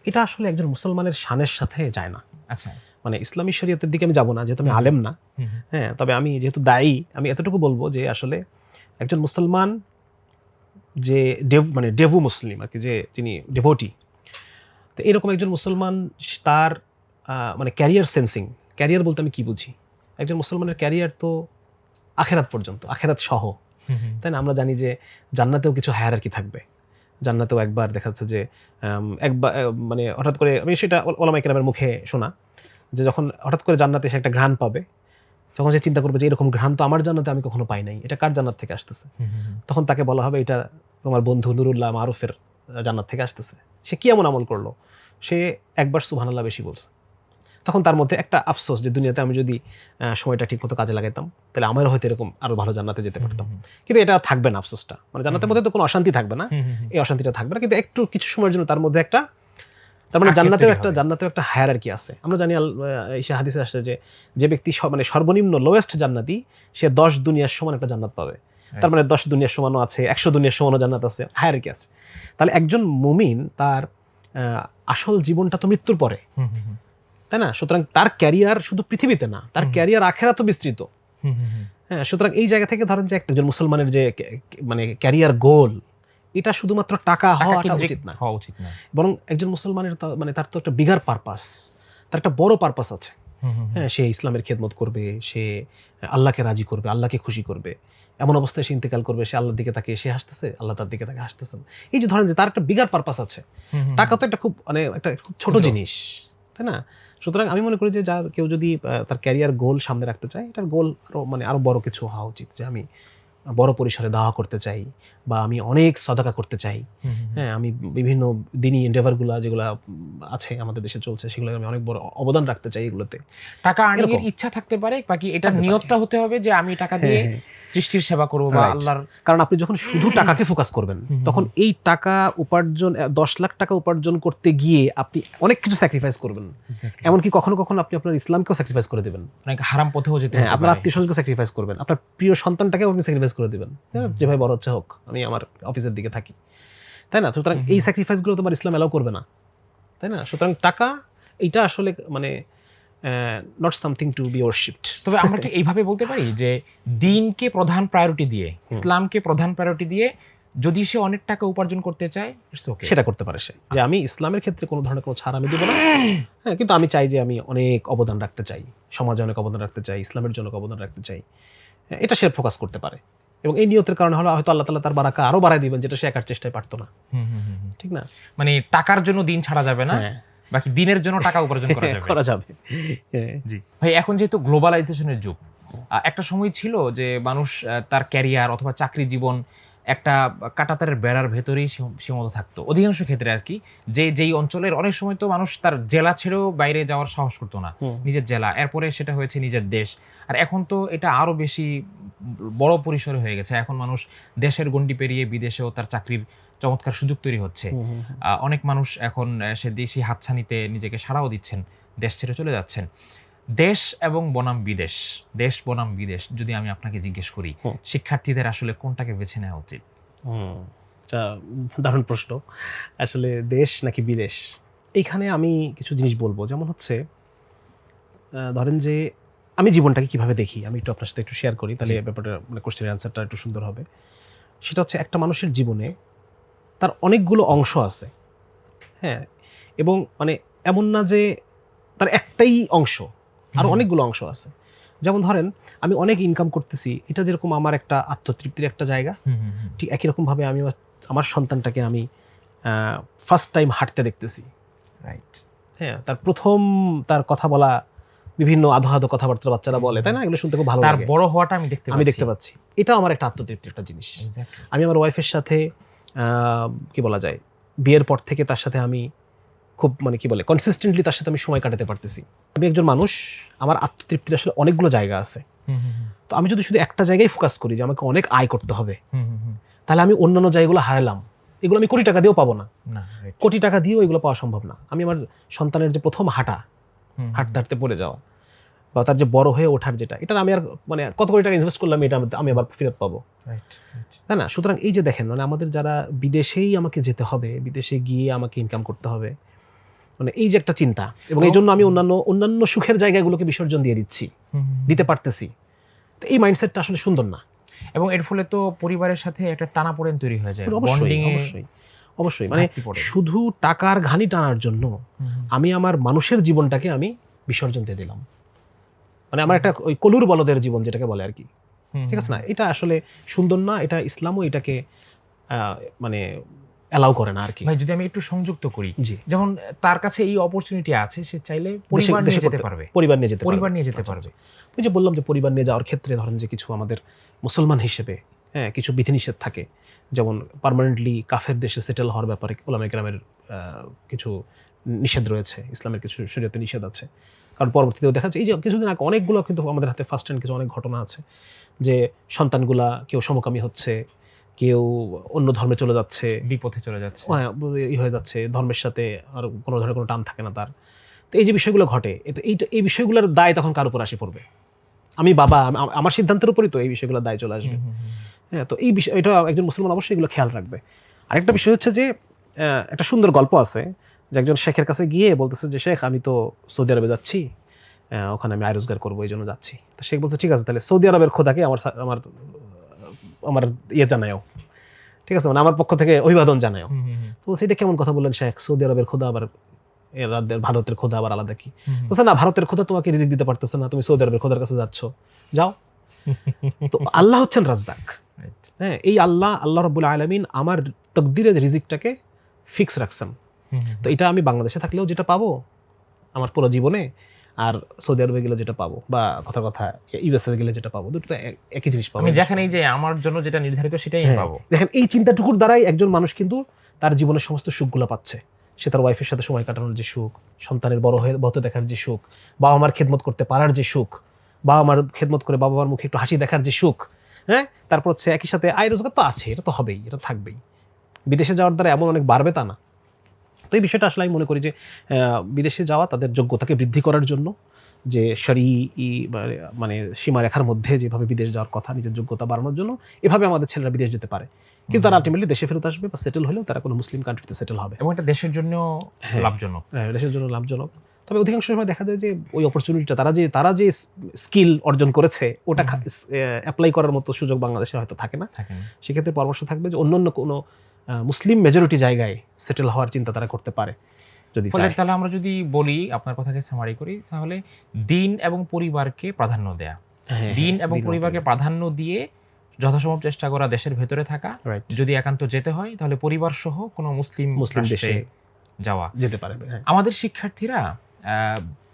Speaker 1: এটা আসলে একজন মুসলমানের শানের সাথে যায় না।
Speaker 2: আচ্ছা।
Speaker 1: মানে ইসলামী শরীয়তের দিকে আমি যাব না, যেহেতু আমি আলেম না। হ্যাঁ, তবে আমি যেহেতু দায়ী, আমি এতটুকু বলবো যে আসলে একজন মুসলমান যে মানে ডেভু মুসলিম আর কি, যে যিনি ডেভোটি, তো এরকম একজন মুসলমান, তার মানে ক্যারিয়ার সেন্সিং, ক্যারিয়ার বলতে আমি কি বুঝি, একজন মুসলমানের ক্যারিয়ার তো আখেরাত পর্যন্ত, আখেরাত সহ, তাই না? আমরা জানি যে জান্নাতেও কিছু হায়ারার্কি থাকবে। জান্নাতেও একবার দেখা যাচ্ছে যে একবার মানে হঠাৎ করে, আমি সেটা ওলামায়ে কেরামের মুখে শোনা, যে যখন হঠাৎ করে জান্নাতে সে একটা ঘ্রাণ পাবে, তখন সে চিন্তা করবে যে এরকম ঘ্রাণ তো আমার জান্নাতে আমি কখনো পাই নাই, এটা কার জান্নাত থেকে আসতেছে? তখন তাকে বলা হবে এটা তোমার বন্ধু নুরুল্লাহ মারুফের জান্নাত থেকে আসতেছে। সে কি এমন আমল করলো? সে একবার সুবহানাল্লাহ বেশি বলছে। তখন তার মধ্যে একটা আফসোস, যে দুনিয়াতে আমি যদি সময়টা ঠিক মতো কাজে লাগাইতাম, তাহলে আমার হয়তো এরকম আরো ভালো জান্নাতে যেতে পারতাম। কিন্তু এটা আর থাকবে না আফসোসটা, মানে জান্নাতের মধ্যে তো কোনো অশান্তি থাকবে না, এই অশান্তিটা থাকবে না, কিন্তু একটু কিছু সময়ের জন্য তার মধ্যে একটা, তার মানে জান্নাতেও একটা হায়ারার্কি আছে। আমরা জানি ঈশা হাদিসে আসছে যে যে ব্যক্তি মানে সর্বনিম্ন লোয়েস্ট জান্নাতি, সে 10 দুনিয়ার সমান একটা জান্নাত পাবে। তার মানে 10 দুনিয়ার সমানও আছে, 100 দুনিয়ার সমানও জান্নাত আছে, হায়ারার্কি আছে। তাহলে একজন মুমিন তার আসল জীবনটা তো মৃত্যুর পরে, তাই না? সুতরাং তার ক্যারিয়ার শুধু পৃথিবীতে না, তার ক্যারিয়ার আখেরাতেও বিস্তৃত। হ্যাঁ, সুতরাং এই জায়গা থেকে ধরেন যে একজন মুসলমানের যে মানে ক্যারিয়ার গোল, এটা শুধুমাত্র টাকা হওয়াটা উচিত না, বরং একজন মুসলমানের মানে তার তো একটা বিগার পারপাস, তার একটা বড় পারপাস আছে। হ্যাঁ, সে ইসলামের খেদমত করবে, সে আল্লাহকে রাজি করবে, আল্লাহকে খুশি করবে। এমন অবস্থায় সে ইন্তেকাল করবে, সে আল্লাহর দিকে তাকিয়ে সে হাসতেছে, আল্লাহ তার দিকে তাকে হাসতেছেন। এই যে ধরেন যে তার একটা বিগার পারপাস আছে। টাকা তো একটা খুব মানে একটা খুব ছোট জিনিস, তাই না? সুতরাং আমি মনে করি যে যার কেউ যদি তার ক্যারিয়ার গোল সামনে রাখতে চায়, এটার গোল আরো মানে আরো বড় কিছু হওয়া উচিত, যে আমি বড় পরিসরে দাওয়া করতে চাই, বা আমি অনেক সাদাকা করতে চাই। হ্যাঁ, আমি বিভিন্ন দিনী এন্ডেভারগুলো যেগুলো আছে আমাদের দেশে চলছে, সেগুলো আমি অনেক বড় অবদান রাখতে চাই এগুলোতে।
Speaker 2: টাকা আর্নিং এর ইচ্ছা থাকতে পারে, বাকি এটার নিয়তটা হতে হবে যে আমি টাকা দিয়ে সৃষ্টির সেবা করব বা আল্লাহর।
Speaker 1: কারণ আপনি যখন শুধু টাকাকে ফোকাস করবেন, তখন এই টাকা উপার্জন 10 লাখ টাকা উপার্জন করতে গিয়ে আপনি অনেক কিছু স্যাক্রিফাইস করবেন। এমনকি কখনো কখনো আপনি আপনার ইসলামকেও স্যাক্রিফাইস করে দেবেন,
Speaker 2: অনেক হারাম পথেও যেতে হবে,
Speaker 1: আপনার আত্মীয়স্বজনকে স্যাক্রিফাইস করবেন, আপনার প্রিয় সন্তানটাকে আপনি স্যাক্রিফাইস করে দিবেন, যেভাবে বড় হচ্ছে হোক, আমি আমার অফিসের দিকে থাকি, তাই না? সুতরাং এই স্যাক্রিফাইসগুলো তোমার ইসলাম অ্যালাউ করবে না, তাই না? সুতরাং টাকা এইটা আসলে মানে নট সামথিং টু বি ওরশিপড।
Speaker 2: তবে আমরা কি এইভাবে বলতে পারি যে দিনকে প্রধান প্রায়োরিটি দিয়ে, ইসলামকে প্রধান প্রায়োরিটি দিয়ে যদি সে অনেক টাকা উপার্জন করতে চায়,
Speaker 1: সেটা করতে পারে সে, যে আমি ইসলামের ক্ষেত্রে কোনো ধরনের কোনো ছাড় আমি দেবো না, হ্যাঁ, কিন্তু আমি চাই যে আমি অনেক অবদান রাখতে চাই, সমাজে অনেক অবদান রাখতে চাই, ইসলামের জন্য অবদান রাখতে চাই, এটা সে ফোকাস করতে পারে। এবং এই নিয়তের কারণে হলো হয়তো আল্লাহ তাআলা তার বারাকা আরো বাড়ায় দিবেন, যেটা সে একার চেষ্টায় পারতো না। ঠিক না?
Speaker 2: মানে টাকার জন্য দিন ছাড়া যাবে না, বাকি দিনের জন্য টাকা উপার্জন করা যাবে। জি ভাই, এখন যেহেতু গ্লোবালাইজেশনের যুগ, একটা সময় ছিল যে মানুষ তার ক্যারিয়ার অথবা চাকরি জীবন একটা কাঁটাতারের বেড়ার ভেতরেই সীমাবদ্ধ থাকতো অধিকাংশ ক্ষেত্রে আর কি। যেই অঞ্চলের অনেক সময় তো মানুষ তার জেলা ছেড়েও বাইরে যাওয়ার সাহস করতো না, নিজের জেলা, এরপরে সেটা হয়েছে নিজের দেশ, আর এখন তো এটা আরো বেশি বড় পরিসরে হয়ে গেছে। এখন মানুষ দেশের গণ্ডি পেরিয়ে বিদেশেও তার চাকরির চমৎকার সুযোগ তৈরি হচ্ছে। অনেক মানুষ এখন সে দেশি হাতছানিতে নিজেকে সাড়াও দিচ্ছেন, দেশ ছেড়ে চলে যাচ্ছেন। দেশ এবং বনাম বিদেশ, দেশ বনাম বিদেশ যদি আমি আপনাকে জিজ্ঞেস করি, শিক্ষার্থীদের আসলে কোনটাকে বেছে নেওয়া উচিত?
Speaker 1: দারুণ প্রশ্ন। আসলে দেশ নাকি বিদেশ, এইখানে আমি কিছু জিনিস বলবো। যেমন হচ্ছে ধরেন যে আমি জীবনটাকে কিভাবে দেখি, আমি একটু আপনার সাথে একটু শেয়ার করি, তাহলে ব্যাপারটা মানে কোশ্চেনের অ্যান্সারটা একটু সুন্দর হবে। সেটা হচ্ছে একটা মানুষের জীবনে তার অনেকগুলো অংশ আছে, হ্যাঁ, এবং মানে এমন না যে তার একটাই অংশ, আর অনেকগুলো অংশ আছে। যেমন ধরেন আমি অনেক ইনকাম করতেছি, এটা যেরকম আমার একটা আত্মতৃপ্তির একটা জায়গা, ঠিক একই রকম ভাবে আমি আমার সন্তানটাকে আমি ফার্স্ট টাইম হাঁটতে দেখতেছি,
Speaker 2: রাইট।
Speaker 1: হ্যাঁ, তার কথা বলা, বিভিন্ন আধো আধো কথাবার্তা বাচ্চারা বলে, তাই না, এগুলো শুনতে খুব ভালো
Speaker 2: তার
Speaker 1: লাগে,
Speaker 2: বড় হওয়াটা আমি দেখতে
Speaker 1: পাচ্ছি। এটাও আমার একটা আত্মতৃপ্তির একটা জিনিস।
Speaker 2: Exactly.
Speaker 1: আমি আমার ওয়াইফের সাথে কি বলা যায়, বিয়ের পর থেকে তার সাথে আমি খুব মানে কি বলে কনসিস্টেন্টলি তার সাথে আমি সময় কাটাতে পারতেছি। আমি একজন মানুষ, আমার আত্মতৃপ্তির আসলে অনেকগুলো জায়গা আছে। তো আমি যদি শুধু একটা জায়গায় ফোকাস করি যে আমাকে অনেক আয় করতে হবে, তাহলে আমি অন্যান্য জায়গাগুলো হারালাম। এগুলো আমি কোটি টাকা দিয়েও পাবো না, কোটি টাকা দিয়েও এগুলো পাওয়া সম্ভব না। আমি আমার সন্তানের যে প্রথম হাঁটতে হাঁটতে পড়ে যাওয়া, বা তার যে বড় হয়ে ওঠার যেটা, এটা আমি আর মানে কত কোটি টাকা ইনভেস্ট করলাম, এটা আমি আবার ফেরত পাবো, তাই না? সুতরাং এই যে দেখেন, মানে আমাদের যারা বিদেশেই আমাকে যেতে হবে, বিদেশে গিয়ে আমাকে ইনকাম করতে হবে, মানে এই যে একটা চিন্তা, এবং এই জন্য আমি অন্যান্য সুখের জায়গাগুলোকে বিসর্জন দিয়ে দিতে পারতেছি, তো এই মাইন্ডসেটটা আসলে সুন্দর না।
Speaker 2: এবং এর ফলে তো পরিবারের সাথে একটা টানাপোড়েন তৈরি হয়ে যায়,
Speaker 1: অবশ্যই মানে শুধু টাকার ঘানি টানার জন্য আমি আমার মানুষের জীবনটাকে আমি বিসর্জন দিয়ে দিলাম, মানে আমার একটা ওই কলুর বলদের জীবন যেটাকে বলে আর কি, ঠিক আছে না? এটা আসলে সুন্দর না, এটা ইসলামও এটাকে মানে অ্যালাউ করে না আর কি।
Speaker 2: ভাই যদি আমি একটু সংযুক্ত করি, যেমন তার কাছে এই অপরচুনিটি আছে, সে চাইলে পরিবার নিয়ে যেতে পারবে, ওই যে বললাম যে পরিবার নিয়ে যাওয়ার ক্ষেত্রে ধরেন যে কিছু আমাদের মুসলমান হিসেবে কিছু বিধিনিষেধ থাকে, যেমন পার্মানেন্টলি কাফের দেশে সেটেল হওয়ার ব্যাপারে উলামায়ে কেরামের কিছু নিষেধ রয়েছে, ইসলামের কিছু শরীয়তে নিষেধ আছে। কারণ পরবর্তীতেও দেখা যাচ্ছে এই যে কিছুদিন আগে অনেকগুলো কিন্তু আমাদের হাতে ফার্স্ট হ্যান্ড কিছু অনেক ঘটনা আছে, যে সন্তানগুলা কেউ সমকামী হচ্ছে, কেউ অন্য ধর্মে চলে যাচ্ছে, বিপথে চলে যাচ্ছে,
Speaker 1: হয়ে যাচ্ছে, ধর্মের সাথে আর কোনো ধরনের কোনো টান থাকে না তার। তো এই যে বিষয়গুলো ঘটে, এই বিষয়গুলোর দায় তখন কার উপর আসে পড়বে? আমি বাবা, আমার সিদ্ধান্তের উপরই তো এই বিষয়গুলোর দায় চলে আসবে। হ্যাঁ, তো এই বিষয়, এটা একজন মুসলমান অবশ্যই এগুলো খেয়াল রাখবে। আরেকটা বিষয় হচ্ছে যে একটা সুন্দর গল্প আছে, যে একজন শেখের কাছে গিয়ে বলতেছে যে শেখ, আমি তো সৌদি আরবে যাচ্ছি, ওখানে আমি আয় রোজগার করবো, এই জন্য যাচ্ছি। তো শেখ বলছে ঠিক আছে, তাহলে সৌদি আরবের খোদাকে আমার জানায়ও, ঠিক আছে, মানে আমার পক্ষ থেকে অভিবাদন জানায়ও। তো সেটা কেমন কথা বললেন শেখ, সৌদি আরবের খোদা আবার ভারতের খোদা আবার আলাদা কি? বলছে না, ভারতের খোদা তোমাকে রিজিক দিতে পারতেছে না, তুমি সৌদি আরবের খোদার কাছে যাচ্ছ, যাও। তো আল্লাহ হচ্ছেন রাজ্জাক, হ্যাঁ, এই আল্লাহ রাব্বুল আলামিন আমার তাকদীরের রিজিকটাকে ফিক্স রাখছেন। তো এটা আমি বাংলাদেশে থাকলেও যেটা পাবো আমার পুরো জীবনে, আর সৌদি আরবে গেলে যেটা পাবো, বা কথা ইউএসএ গেলে যেটা পাবো, দুটো একই জিনিস পাবো।
Speaker 2: আমি যেখানেই যে আমার জন্য যেটা নির্ধারিত সেটাই পাবো।
Speaker 1: দেখেন, এই চিন্তাটুকুর দ্বারাই একজন মানুষ কিন্তু তার জীবনের সমস্ত সুখগুলো পাচ্ছে। সে তার ওয়াইফের সাথে সময় কাটানোর যে সুখ, সন্তানের বড় হতে দেখার যে সুখ, বাবা মার খেদমত করতে পারার যে সুখ, বাবা মার খেদমত করে বাবা মার মুখে একটু হাসি দেখার যে সুখ, হ্যাঁ, তারপর হচ্ছে একই সাথে আয় রোজগার তো আছে, এটা তো হবেই, এটা থাকবেই। বিদেশে যাওয়ার দ্বারা এমন অনেক বাড়বে তা না। তো এই বিষয়টা আসলে আমি মনে করি যে বিদেশে যাওয়া তাদের যোগ্যতাকে বৃদ্ধি করার জন্য, যে মানে সীমারেখার মধ্যে যেভাবে বিদেশ যাওয়ার কথা, নিজের যোগ্যতা বাড়ানোর জন্য, এভাবে আমাদের ছেলেরা বিদেশ যেতে পারে, কিন্তু তারা আলটিমেটলি দেশে ফেরত আসবে বা সেটেল হলেও তারা কোনো মুসলিম কান্ট্রিতে সেটেল হবে,
Speaker 2: এবং এটা দেশের জন্য লাভজনক।
Speaker 1: দেশের জন্য লাভজনক। তবে অধিকাংশ সময় দেখা যায় যে ওই অপরচুনিটিটা তারা যে স্কিল অর্জন করেছে ওটা অ্যাপ্লাই করার মতো সুযোগ বাংলাদেশে হয়তো থাকে না। সেক্ষেত্রে পরামর্শ থাকবে যে অন্য কোনো মুসলিম মেজরিটি জায়গায় সেটেল হওয়ার চিন্তা তারা করতে পারে যদি চায়।
Speaker 2: তাহলে আমরা যদি বলি, আপনার কথাকে সামারি করি, তাহলে দিন এবং পরিবারকে প্রাধান্য দেয়া, দিন এবং পরিবারকে প্রাধান্য দিয়ে যথাসম্ভব চেষ্টা করা, দেশের ভেতরে থাকা, যদি একান্ত যেতে হয় তাহলে পরিবার সহ কোনো মুসলিম দেশে যাওয়া যেতে পারে। আমাদের শিক্ষার্থীরা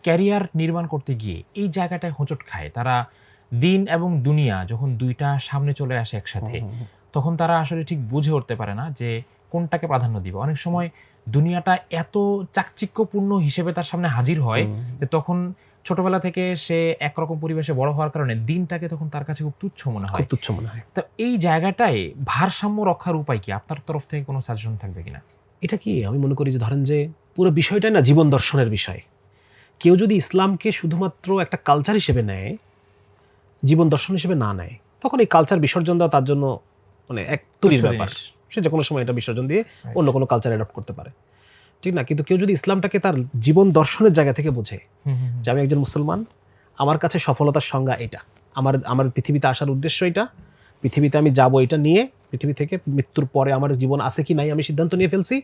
Speaker 2: ক্যারিয়ার নির্মাণ করতে গিয়ে এই জায়গাটায় হোঁচট খায়। তারা দিন এবং দুনিয়া যখন দুইটা সামনে চলে আসে একসাথে, তখন তারা আসলে ঠিক বুঝে উঠতে পারে না যে কোনটাকে প্রাধান্য দিব। অনেক সময় দুনিয়াটা এত চাকচিক্যপূর্ণ হিসেবে তার সামনে হাজির হয় যে তখন ছোটবেলা থেকে সে একরকম পরিবেশে বড় হওয়ার কারণে দিনটাকে তখন তার কাছে খুব তুচ্ছ মনে হয়। তো এই জায়গাটায় ভারসাম্য রক্ষার উপায় কি? আপনার তরফ থেকে কোনো সাজেশন থাকবে কিনা?
Speaker 1: এটা কি, আমি মনে করি যে ধরেন যে পুরো বিষয়টাই না জীবন দর্শনের বিষয়। কেউ যদি ইসলামকে শুধুমাত্র একটা কালচার হিসেবে নেয়, জীবন দর্শন হিসেবে না নেয়, তখন এই কালচার বিসর্জন দেওয়া তার জন্য মানে এক তুলির ব্যাপার। সে যে কোনো সময় এটা বিসর্জন দিয়ে অন্য কোনো কালচার অ্যাডপ্ট করতে পারে, ঠিক না? কিন্তু কেউ যদি ইসলামটাকে তার জীবন দর্শনের জায়গা থেকে বোঝে যে আমি একজন মুসলমান, আমার কাছে সফলতার সংজ্ঞা এটা, আমার পৃথিবীতে আসার উদ্দেশ্য এটা, পৃথিবীতে আমি যাবো এটা নিয়ে, পৃথিবী থেকে মৃত্যুর পরে আমার জীবন আছে কি নাই আমি সিদ্ধান্ত নিয়ে ফেলছি,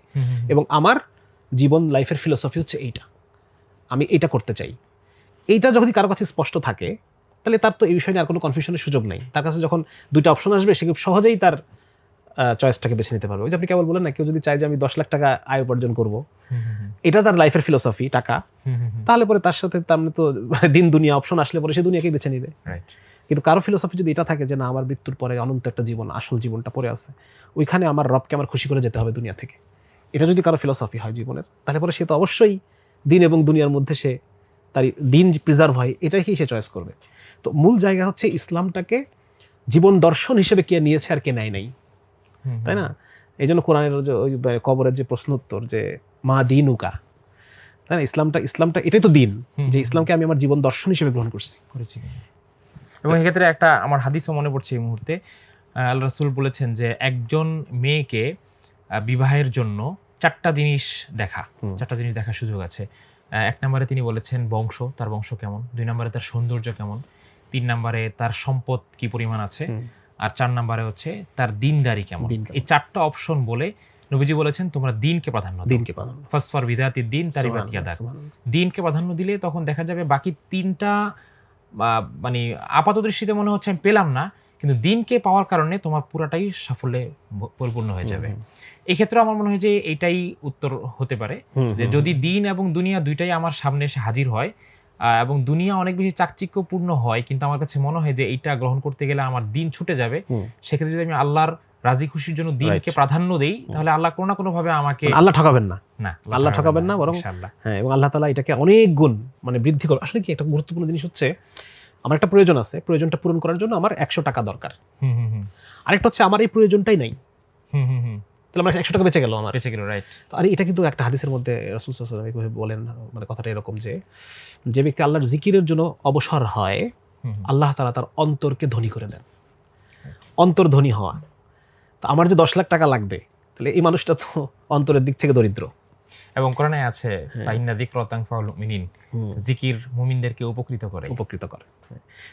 Speaker 1: এবং আমার জীবন লাইফের ফিলোসফি হচ্ছে এইটা, আমি এটা করতে চাই। এইটা যখন কারো কাছে স্পষ্ট থাকে, তাহলে তার তো এই বিষয় নিয়ে আর কোনো কনফিউশনের সুযোগ নেই। তার কাছে যখন দুইটা অপশন আসবে, সে খুব সহজেই তার চয়েসটাকে বেছে নিতে পারবে। ওই যে আপনি কেবল বলেন না, কেউ যদি চায় যে আমি 10 লাখ টাকা আয় উপার্জন করব, এটা তার লাইফের ফিলোসফি টাকা, তাহলে পরে তার সাথে তার তো দিন দুনিয়া অপশন আসলে পরে সে দুনিয়াকেই বেছে নিবে। কিন্তু কারো ফিলোসফি যদি এটা থাকে যে না, আমার মৃত্যুর পরে অনন্ত একটা জীবন, আসল জীবনটা পড়ে আছে, ওইখানে আমার রবকে আমার খুশি করে যেতে হবে দুনিয়া থেকে, এটা যদি কারো ফিলোসফি হয় জীবনের, তাহলে পরে সে তো অবশ্যই দিন এবং দুনিয়ার মধ্যে সে তার দিন প্রিজার্ভ হয় এটাকেই সে চয়েস করবে। তো মূল জায়গা হচ্ছে ইসলামটাকে জীবন দর্শন হিসেবে কে নিয়েছে আর কে নেয় নাই, তাই না? এই জন্য কোরআনের ওই কবরের যে প্রশ্ন উত্তর যে মা দিনুকা, তাই না? ইসলামটা এটাই তো দিন, যে ইসলামকে আমি আমার জীবন দর্শন হিসেবে গ্রহণ করেছি।
Speaker 2: এবং এক্ষেত্রে একটা আমার হাদিসও মনে পড়ছে এই মুহূর্তে। আল্লাহ রাসূল বলেছেন যে একজন মেয়েকে বিবাহের জন্য 4টা জিনিস দেখার সুযোগ আছে। 1 নম্বরে তিনি বলেছেন বংশ, তার বংশ কেমন, 2 নম্বরে তার সৌন্দর্য কেমন, 3 নম্বরে তার সম্পদ কি পরিমাণ আছে, আর 4 নম্বরে হচ্ছে তার দিনদারি কেমন। এই 4টা অপশন বলে নবীজি বলেছেন তোমরা দিনকে প্রাধান্য দাও। ফার্স্ট ফর বিদাতিদ দিন তারিবাত ইয়াদাক। দিনকে প্রাধান্য দিলে তখন দেখা যাবে বাকি 3টা মানে আপাত দৃষ্টিতে মনে হচ্ছে আমি পেলাম না, কিন্তু দিনকে পাওয়ার কারণে তোমার পুরাটাই সাফল্যে পরিপূর্ণ হয়ে যাবে। এই ক্ষেত্রে আমার মনে হয় যে এইটাই উত্তর হতে পারে, যে যদি দিন এবং দুনিয়া দুইটাই আমার সামনে এসে হাজির হয় এবং দুনিয়া অনেক বেশি চাকচিক্যপূর্ণ হয়, কিন্তু আমার কাছে মনে হয় যে এইটা গ্রহণ করতে গেলে আমার দিন ছুটে যাবে, সেক্ষেত্রে যদি আমি আল্লাহর রাজি খুশির জন্য দিনকে প্রাধান্য দেই, তাহলে আল্লাহ কোনো না কোনো ভাবে আমাকে
Speaker 1: আল্লাহ ঠকাবেন না,
Speaker 2: আল্লাহ ঠকাবেন না,
Speaker 1: বরং হ্যাঁ, এবং আল্লাহ তাআলা এটাকে অনেক গুণ মানে বৃদ্ধি করবে। আসলে কি একটা গুরুত্বপূর্ণ জিনিস হচ্ছে, আমার একটা প্রয়োজন আছে, প্রয়োজনটা পূরণ করার জন্য আমার 100 টাকা দরকার, আরেকটা হচ্ছে আমার এই প্রয়োজনটাই নাই, তাহলে আমার 100 টাকা বেঁচে গেল, রাইট। আর এটা কিন্তু একটা হাদিসের মধ্যে রাসূল সাল্লাল্লাহু আলাইহি ওয়াসাল্লাম বলেন, মানে কথাটা এরকম যে ব্যক্তি আল্লাহর জিকিরের জন্য অবসর হয়, আল্লাহ তাআলা তার অন্তরকে ধনী করে দেন। অন্তর ধনী হওয়া, তো আমার যে 10 লাখ টাকা লাগবে, তাহলে এই মানুষটা তো অন্তরের দিক থেকে দরিদ্র।
Speaker 2: এবং কোরআনে আছে ফাইন্না যিকরা তানফাউল মুমিনিন, জিকির মুমিনদেরকে উপকৃত করে।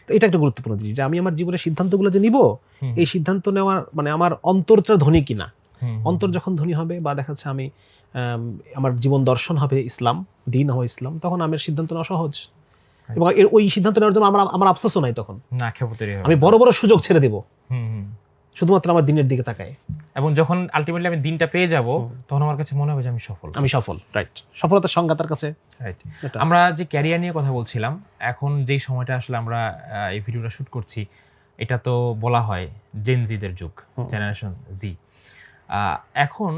Speaker 1: তো এটা একটা গুরুত্বপূর্ণ জিনিস, যে আমি আমার জীবনের সিদ্ধান্তগুলো যে নিব, এই সিদ্ধান্ত নেওয়ার মানে আমার অন্তরটা ধনী কিনা। অন্তর যখন ধনী হবে, বা দেখা যাচ্ছে আমি আমার জীবন দর্শন হবে ইসলাম, দিন হবে ইসলাম, তখন আমার সিদ্ধান্ত নেওয়া সহজ, এবং ওই সিদ্ধান্ত নেওয়ার জন্য আমার আফসোসও নাই, তখন আমি বড় বড় সুযোগ ছেড়ে দেব শুধুমাত্র আমার দিনের দিকে তাকায়।
Speaker 2: এবং যখন আলটিমেটলি আমি দিনটা পেয়ে যাব, তখন আমার কাছে মনে হবে যে আমি সফল।
Speaker 1: রাইট, সফলতার সংজ্ঞা তার কাছে।
Speaker 2: রাইট। আমরা যে ক্যারিয়ার নিয়ে কথা বলছিলাম, এখন যেই সময়টা আসলে আমরা এই ভিডিওটা শুট করছি, এটা তো বলা হয় জেন জিদের যুগ, জেনারেশন জি। এখন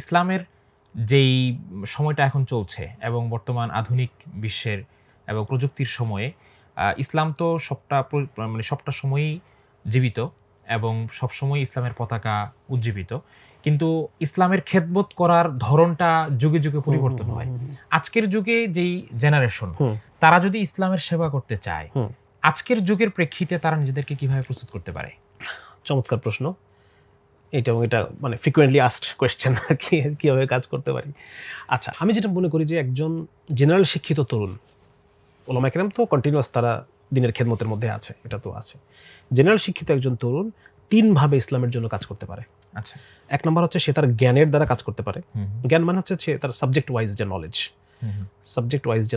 Speaker 2: ইসলামের যেই সময়টা এখন চলছে এবং বর্তমান আধুনিক বিশ্বের এবং প্রযুক্তির সময়ে ইসলাম তো সবটা সময়ই জীবিত এবং সবসময় ইসলামের পতাকা উজ্জীবিত, কিন্তু ইসলামের খেদমত করার ধরনটা যুগে যুগে পরিবর্তন হয়। আজকের যুগে যেই জেনারেশন, তারা যদি ইসলামের সেবা করতে চায়, আজকের যুগের প্রেক্ষিতে তারা নিজেদেরকে কিভাবে প্রস্তুত করতে পারে?
Speaker 1: চমৎকার প্রশ্ন এটা, মানে ফ্রিকোয়েন্টলি আস্কড কোয়েশ্চেন, কিভাবে কাজ করতে পারি। আচ্ছা, আমি যেটা মনে করি যে একজন জেনারেল শিক্ষিত তরুণ, ওলামা কেরাম তো কন্টিনিউয়াস তারা দিনের খেদমতের মধ্যে আছে, এটা তো আছে। জেনারেল শিক্ষিত একজন তরুণ 3 ভাবে ইসলামের জন্য কাজ করতে পারে।
Speaker 2: আচ্ছা,
Speaker 1: 1 নম্বর হচ্ছে সে তার জ্ঞানের দ্বারা কাজ করতে পারে। জ্ঞান মানে হচ্ছে সে তার সাবজেক্ট ওয়াইজ যে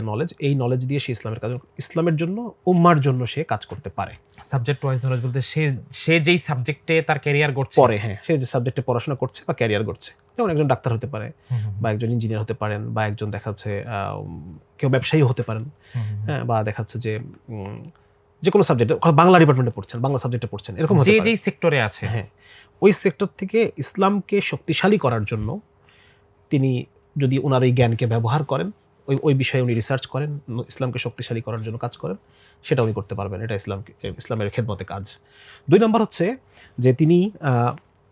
Speaker 1: নলেজ, এই নলেজ দিয়ে সে ইসলামের জন্য, উম্মার জন্য সে কাজ করতে পারে।
Speaker 2: সাবজেক্ট ওয়াইজ নলেজ বলতে সে যেই সাবজেক্টে তার ক্যারিয়ার গড়ছে
Speaker 1: পরে, হ্যাঁ, সে যে সাবজেক্টে পড়াশোনা করছে বা ক্যারিয়ার গড়ছে, যেমন একজন ডাক্তার হতে পারে, বা একজন ইঞ্জিনিয়ার হতে পারেন, বা একজন দেখাচ্ছে কেউ ব্যবসায়ী হতে পারেন, হ্যাঁ, বা দেখাচ্ছে যে কোনো সাবজেক্টে, বাংলা ডিপার্টমেন্টে পড়ছেন, বাংলা সাবজেক্টে পড়ছেন, এরকম হতে পারে।
Speaker 2: যেই সেক্টরে আছে,
Speaker 1: হ্যাঁ, ওই সেক্টর থেকে ইসলামকে শক্তিশালী করার জন্য তিনি যদি ওনার এই জ্ঞানকে ব্যবহার করেন, ওই বিষয়ে উনি রিসার্চ করেন, ইসলামকে শক্তিশালী করার জন্য কাজ করেন, সেটা উনি করতে পারবেন। এটা ইসলামের খেদমতে কাজ। 2 নম্বর হচ্ছে যে তিনি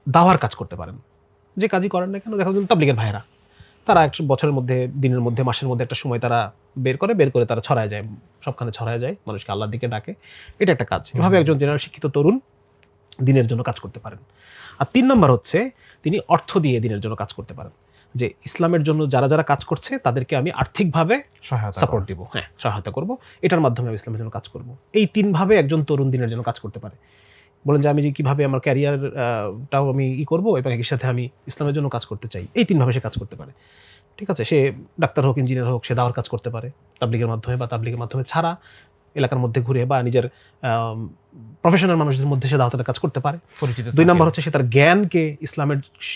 Speaker 1: দাওয়ার কাজ করতে পারেন। যে কাজই করেন না কেন, দেখা যায় তাবলীগের ভাইরা, তারা এক বছরের মধ্যে, দিনের মধ্যে, মাসের মধ্যে একটা সময় তারা বের করে তারা ছড়ায় যায়, সবখানে ছড়ায় যায়, মানুষকে আল্লাহর দিকে ডাকে, এটা একটা কাজ। এভাবে একজন জেনারেল শিক্ষিত তরুণ দিনের জন্য কাজ করতে পারেন। আর 3 নম্বর হচ্ছে তিনি অর্থ দিয়ে দিনের জন্য কাজ করতে পারেন, যে ইসলামের জন্য যারা কাজ করছে তাদেরকে আমি আর্থিকভাবে সাপোর্ট দিব, হ্যাঁ, সহায়তা করব, এটার মাধ্যমে আমি ইসলামের জন্য কাজ করব। এই 3 ভাবে একজন তরুণ দিনের জন্য কাজ করতে পারে। বলেন যে আমি কিভাবে আমার ক্যারিয়ারটাও আমি করব, এবং একই সাথে আমি ইসলামের জন্য কাজ করতে চাই, এই 3 ভাবে সে কাজ করতে পারে। ঠিক আছে, সে ডাক্তার হোক, ইঞ্জিনিয়ার হোক, সে দাওয়ার কাজ করতে পারে তাবলীগের মাধ্যমে, বা তাবলীগের মাধ্যমে ছাড়া এলাকার মধ্যে ঘুরে বা নিজের প্রফেশনাল মানুষদের মধ্যে সে দাওয়াতের কাজ করতে পারে।
Speaker 2: পরিচিত
Speaker 1: 2 নম্বর হচ্ছে সে তার জ্ঞানকে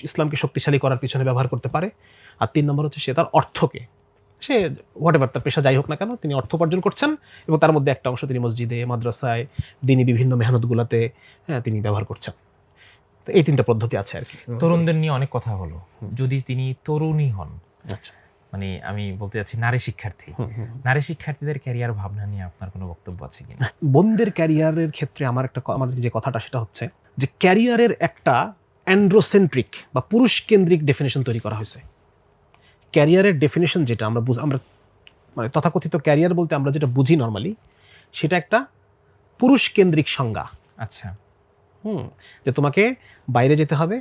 Speaker 1: ইসলামকে শক্তিশালী করার পিছনে ব্যবহার করতে পারে। আর 3 নম্বর হচ্ছে সে তার অর্থকে, সে হোয়াটএভার তার পেশা যাই হোক না কেন, তিনি অর্থ উপার্জন করছেন এবং তার মধ্যে একটা অংশ তিনি মসজিদে, মাদ্রাসায়, দিনী বিভিন্ন মেহনতগুলোতে তিনি ব্যবহার করছেন। তো এই 3টা পদ্ধতি আছে আর কি।
Speaker 2: তরুণদের নিয়ে অনেক কথা হলো, যদি তিনি তরুণী হন,
Speaker 1: আচ্ছা,
Speaker 2: মানে আমি বলতে চাচ্ছি নারী শিক্ষার্থী, নারী শিক্ষার্থীদের ক্যারিয়ার ভাবনা নিয়ে আপনার কোনো বক্তব্য আছে কিনা?
Speaker 1: বোনদের ক্যারিয়ারের ক্ষেত্রে আমার যে কথাটা সেটা হচ্ছে যে ক্যারিয়ারের একটা অ্যান্ড্রোসেন্ট্রিক বা পুরুষ কেন্দ্রিক ডেফিনেশন তৈরি করা হয়েছে। ক্যারিয়ারের ডেফিনেশন যেটা আমরা মানে তথাকথিত ক্যারিয়ার বলতে আমরা যেটা বুঝি নর্মালি, সেটা একটা পুরুষ কেন্দ্রিক সংজ্ঞা।
Speaker 2: আচ্ছা,
Speaker 1: যে তোমাকে বাইরে যেতে হবে,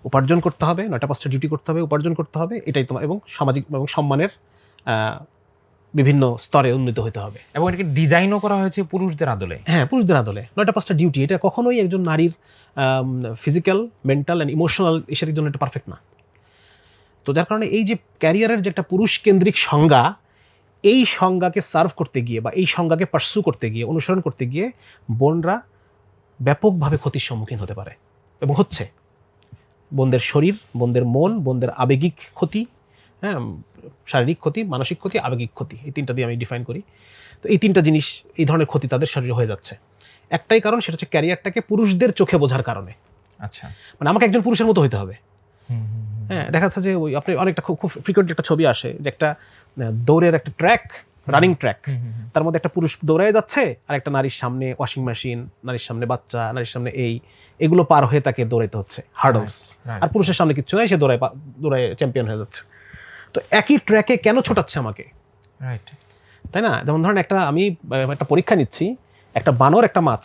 Speaker 1: উপার্জন করতে হবে, 9টা 5টা ডিউটি করতে হবে, উপার্জন করতে হবে, এটাই তোমার, এবং সামাজিক এবং সম্মানের বিভিন্ন স্তরে উন্নীত হতে হবে।
Speaker 2: এবং এটাকে ডিজাইনও করা হয়েছে পুরুষদের আদলে।
Speaker 1: হ্যাঁ, পুরুষদের আদলে 9টা 5টা ডিউটি, এটা কখনোই একজন নারীর ফিজিক্যাল, মেন্টাল অ্যান্ড ইমোশনাল এসের জন্য এটা পারফেক্ট না। তো যার কারণে এই যে ক্যারিয়ারের যে একটা পুরুষ কেন্দ্রিক সংজ্ঞা, এই সংজ্ঞাকে সার্ভ করতে গিয়ে বা এই সংজ্ঞাকে পার্সু করতে গিয়ে, অনুসরণ করতে গিয়ে বোনরা ব্যাপকভাবে ক্ষতির সম্মুখীন হতে পারে এবং হচ্ছে। বোনদের শরীর, বোনদের মন, বোনদের আবেগিক ক্ষতি, হ্যাঁ, শারীরিক ক্ষতি, মানসিক ক্ষতি, আবেগিক ক্ষতি, এই 3টা দিয়ে আমি ডিফাইন করি। তো এই 3টা জিনিস, এই ধরনের ক্ষতি তাদের শরীরে হয়ে যাচ্ছে। একটাই কারণ, সেটা হচ্ছে ক্যারিয়ারটাকে পুরুষদের চোখে বোঝার কারণে।
Speaker 2: আচ্ছা,
Speaker 1: মানে আমাকে একজন পুরুষের মতো হতে হবে। হ্যাঁ, দেখা যাচ্ছে যে ওই আপনি অনেকটা খুব ফ্রিকোয়েন্টলি একটা ছবি আসে যে একটা দৌড়ের একটা ট্র্যাক, রানিং ট্র্যাক, তার মধ্যে একটা পুরুষ দৌড়ায় যাচ্ছে আর একটা নারীর সামনে ওয়াশিং মেশিন, নারীর সামনে বাচ্চা, নারীর সামনে এগুলো পার হয়ে তাকে দৌড়াইতে হচ্ছে, হার্ডলস। আর পুরুষের সামনে কিচ্ছু নাই, সে দৌড়ায় চ্যাম্পিয়ন হয়ে যাচ্ছে। তো একই ট্র্যাকে কেন ছোটাচ্ছে আমাকে?
Speaker 2: রাইট,
Speaker 1: তাই না? যেমন ধরেন আমি একটা পরীক্ষা নিচ্ছি, একটা বানর, একটা মাছ,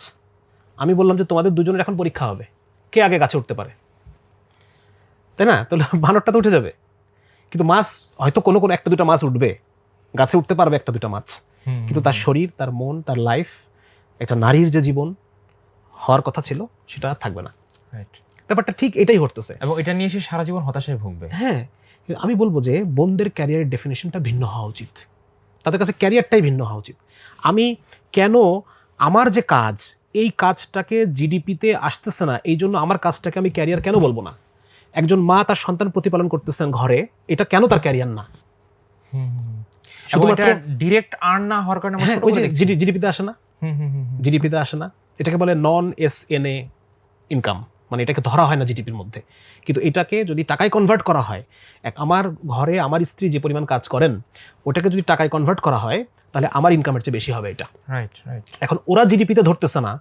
Speaker 1: আমি বললাম যে তোমাদের দুজনের এখন পরীক্ষা হবে, কে আগে গাছে উঠতে পারে, তাই না? তাহলে বানরটা তো উঠে যাবে, কিন্তু মাছ হয়তো কোনো 1-2টা মাছ উঠবে, গাছে উঠতে পারবে 1-2টা মাছ, কিন্তু তার শরীর, তার মন, তার লাইফ, একটা নারীর যে জীবন হওয়ার কথা ছিল সেটা আর থাকবে না। ব্যাপারটা ঠিক এটাই ঘটতেছে,
Speaker 2: এবং এটা নিয়ে সে সারা জীবন হতাশায় ভুগবে।
Speaker 1: হ্যাঁ, আমি বলবো যে বোনদের ক্যারিয়ারের ডেফিনেশনটা ভিন্ন হওয়া উচিত, তাদের কাছে ক্যারিয়ারটাই ভিন্ন হওয়া উচিত। আমি কেন আমার যে কাজ, এই কাজটাকে জিডিপিতে আসতেছে না, এই জন্য আমার কাজটাকে আমি ক্যারিয়ার কেন বলবো না? একজন মা তার সন্তান প্রতিপালন করতেছেন ঘরে, এটা কেন তার ক্যারিয়ার না?
Speaker 2: শুধুমাত্র ডিরেক্ট আর্ন না হওয়ার কারণে আমরা ছোট করে দেখছি।
Speaker 1: জিডিপিতে আসে না, জিডিপিতে আসে না, এটাকে বলে নন এসএনএ ইনকাম, মানে এটাকে ধরা হয় না জিডিপির মধ্যে। কিন্তু এটাকে যদি টাকায় কনভার্ট করা হয়, আমার ঘরে আমার স্ত্রী যে পরিমাণ কাজ করেন, ওটাকে যদি টাকায় কনভার্ট করা হয়, তাহলে আমার ইনকামের চেয়ে বেশি হবে এটা।
Speaker 2: Right, right.
Speaker 1: এখন ওরা জিডিপিতে ধরতেছে না,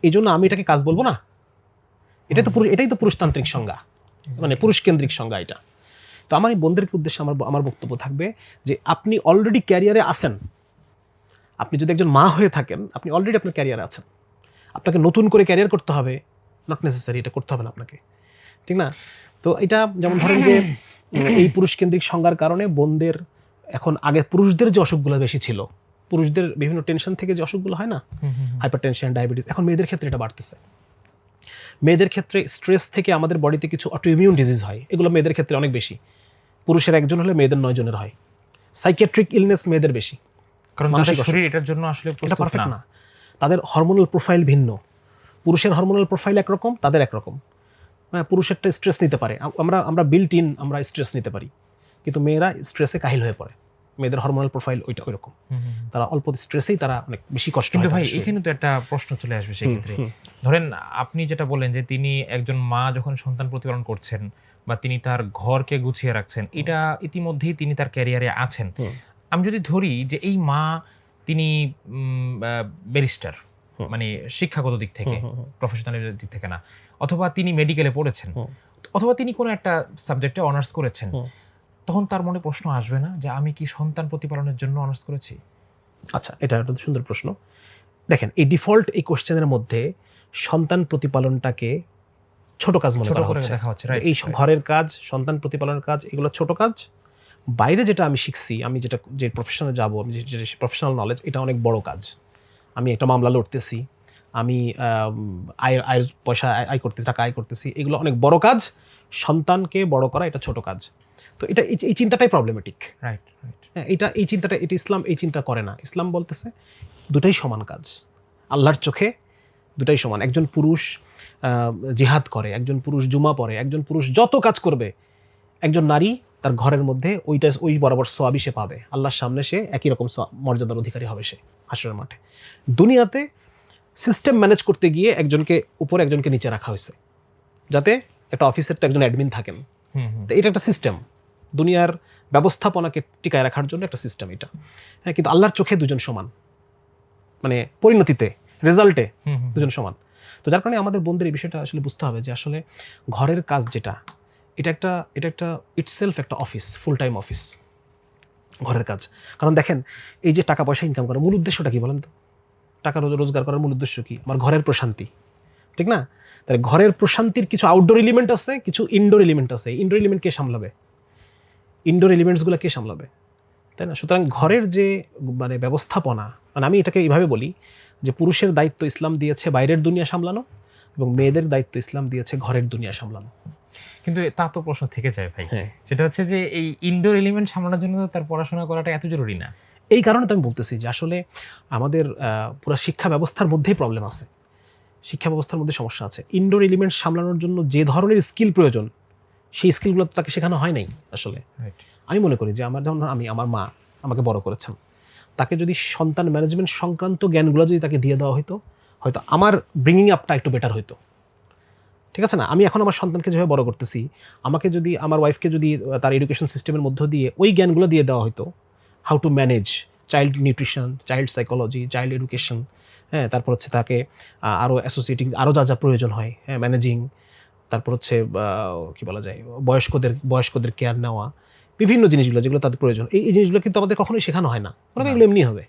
Speaker 1: এই জন্য আমি এটাকে কাজ বলবো না? এটাই তো পুরুষতান্ত্রিক সংজ্ঞা, মানে পুরুষ কেন্দ্রিক সংজ্ঞা এটা। তো আমার এই বন্ধুদের উদ্দেশ্যে আমার বক্তব্য থাকবে যে আপনি অলরেডি ক্যারিয়ারে আছেন। আপনি যদি একজন মা হয়ে থাকেন, আপনি অলরেডি আপনার ক্যারিয়ারে আছেন। আপনাকে নতুন করে ক্যারিয়ার করতে হবে নট নেসেসারি, এটা করতে হবে না আপনাকে, ঠিক না? তো এটা যেমন ধরেন যে এই পুরুষ কেন্দ্রিক সংজ্ঞার কারণে বোনদের এখন, আগে পুরুষদের যে অসুখগুলো বেশি ছিল, পুরুষদের বিভিন্ন টেনশন থেকে যে অসুখগুলো হয় না, হাইপার টেনশন, ডায়াবেটিস, এখন মেয়েদের ক্ষেত্রে এটা বাড়তেছে। মেয়েদের ক্ষেত্রে স্ট্রেস থেকে আমাদের বডিতে কিছু অটোইমিউন ডিজিজ হয়, এগুলো মেয়েদের ক্ষেত্রে অনেক বেশি। পুরুষের 1জন হলে মেয়েদের 9 জনের হয়। সাইকিয়াট্রিক ইলনেস মেয়েদের বেশি,
Speaker 2: কারণ তাদের শরীর এটার জন্য আসলে
Speaker 1: এটা পারফেক্ট না। তাদের হরমোনাল প্রোফাইল ভিন্ন, পুরুষের হরমোনাল প্রোফাইল একরকম, তাদের একরকম। হ্যাঁ, পুরুষেরটা স্ট্রেস নিতে পারে, আমরা বিল্ট ইন আমরা স্ট্রেস নিতে পারি, কিন্তু মেয়েরা স্ট্রেসে কাহিল হয়ে পড়ে। মেয়েদের হরমোনাল প্রোফাইল ওই রকম, তারা অল্প স্ট্রেসেই তারা অনেক বেশি কষ্ট।
Speaker 2: কিন্তু ভাই এখানে তো একটা প্রশ্ন চলে আসবে সেক্ষেত্রে। ধরেন আপনি যেটা বলেন যে তিনি একজন মা যখন সন্তান প্রতিপালন করছেন বা তিনি তার ঘরকে গুছিয়ে রাখছেন, এটা ইতিমধ্যেই তিনি তার ক্যারিয়ারে আছেন। আমি যদি ধরি যে এই মা তিনি ব্যারিস্টার, মানে শিক্ষাগত দিক থেকে, প্রফেশনাল দিক থেকে না, অথবা তিনি মেডিকেলে পড়েছেন, অথবা তিনি কোনো একটা সাবজেক্টে অনার্স করেছেন, তখন তার মনে প্রশ্ন আসবে না যে আমি কি সন্তান প্রতিপালনের জন্য অনার্স করেছি?
Speaker 1: আচ্ছা, এটা একটা সুন্দর প্রশ্ন। দেখেন, এই ডিফল্ট এই কোশ্চেনের মধ্যে সন্তান প্রতিপালনটাকে ছোট কাজ মনে করা হচ্ছে। এই ঘরের কাজ, সন্তান প্রতিপালনের কাজ, এগুলো ছোট কাজ। বাইরে যেটা আমি শিখছি, আমি যে প্রফেশনে যাব, আমি যে প্রফেশনাল নলেজ, এটা অনেক বড় কাজ। আমি একটা মামলা লড়তেছি, আমি আয়ের পয়সা আয় করতেছি, টাকা আয় করতেছি, এগুলো অনেক বড় কাজ। সন্তানকে বড় করা এটা ছোট কাজ। তো এটা এই চিন্তাটাই প্রবলেমেটিক।
Speaker 2: রাইট।
Speaker 1: হ্যাঁ, এই চিন্তাটা, এটা ইসলাম এই চিন্তা করে না। ইসলাম বলতেছে দুটাই সমান কাজ, আল্লাহর চোখে দুটাই সমান। একজন পুরুষ জিহাদ করে, একজন পুরুষ জুমা পড়ে, একজন পুরুষ যত কাজ করবে, একজন নারী তার ঘরের মধ্যে ওই বরাবর সোয়াবি সে পাবে। আল্লাহর সামনে সে একই রকম মর্যাদার অধিকারী হবে সে হাসরের মাঠে। দুনিয়াতে সিস্টেম ম্যানেজ করতে গিয়ে একজনকে উপরে একজনকে নিচে রাখা হয়েছে, যাতে একটা অফিসের তো একজন অ্যাডমিন থাকেন। তো এটা একটা সিস্টেম, দুনিয়ার ব্যবস্থাপনাকে টিকায় রাখার জন্য একটা সিস্টেম এটা। হ্যাঁ, কিন্তু আল্লাহর চোখে দুজন সমান, মানে পরিণতিতে, রেজাল্টে দুজন সমান। তো যার কারণে আমাদের বন্ধুদের এই বিষয়টা আসলে বুঝতে হবে যে আসলে ঘরের কাজ যেটা, এটা একটা ইটসেলফ একটা অফিস, ফুল টাইম অফিস ঘরের কাজ। কারণ দেখেন, এই যে টাকা পয়সা ইনকাম করার মূল উদ্দেশ্যটা কি বলেন তো? টাকা রোজগার করার মূল উদ্দেশ্য কি? আমার ঘরের প্রশান্তি, ঠিক না? তাহলে ঘরের প্রশান্তির কিছু আউটডোর এলিমেন্ট আছে, কিছু ইনডোর এলিমেন্ট আছে। ইনডোর এলিমেন্ট কে সামলাবে? ইনডোর এলিমেন্টসগুলো কে সামলাবে, তাই না? সুতরাং ঘরের যে মানে ব্যবস্থাপনা, মানে আমি এটাকে এইভাবে বলি যে পুরুষের দায়িত্ব ইসলাম দিয়েছে বাইরের দুনিয়া সামলানো, এবং মেয়েদের দায়িত্ব ইসলাম দিয়েছে ঘরের দুনিয়া সামলানো।
Speaker 2: কিন্তু তা তো প্রশ্ন থেকে যায় ভাই,
Speaker 1: হ্যাঁ,
Speaker 2: সেটা হচ্ছে যে এই ইনডোর এলিমেন্ট সামলানোর জন্য তো তার পড়াশোনা করাটা এত জরুরি না।
Speaker 1: এই কারণে তো আমি বলতেছি যে আসলে আমাদের পুরো শিক্ষা ব্যবস্থার মধ্যেই প্রবলেম আছে, শিক্ষা ব্যবস্থার মধ্যে সমস্যা আছে। ইনডোর এলিমেন্ট সামলানোর জন্য যে ধরনের স্কিল প্রয়োজন, সেই স্কিলগুলো তো তাকে শেখানো হয় নাই আসলে। আমি মনে করি যে যেমন আমার মা আমাকে বড় করেছেন, তাকে যদি সন্তান ম্যানেজমেন্ট সংক্রান্ত জ্ঞানগুলো যদি তাকে দিয়ে দেওয়া হতো, হয়তো আমার ব্রিঙ্গিং আপটা একটু বেটার হতো, ঠিক আছে না? আমি এখন আমার সন্তানকে যেভাবে বড় করতেছি, আমাকে যদি, আমার ওয়াইফকে যদি তার এডুকেশন সিস্টেমের মধ্য দিয়ে ওই জ্ঞানগুলো দিয়ে দেওয়া হতো, how to manage child nutrition, child psychology, child education, হ্যাঁ, তারপর হচ্ছে তাকে আরও অ্যাসোসিয়েটিং আরও যা যা প্রয়োজন হয়, হ্যাঁ, ম্যানেজিং, তারপর হচ্ছে কী বলা যায়, বয়স্কদের কেয়ার নেওয়া, বিভিন্ন জিনিসগুলো যেগুলো তাদের প্রয়োজন, এই জিনিসগুলো কিন্তু আমাদের কখনোই শেখানো হয় না, ওরা এগুলো এমনি হবে।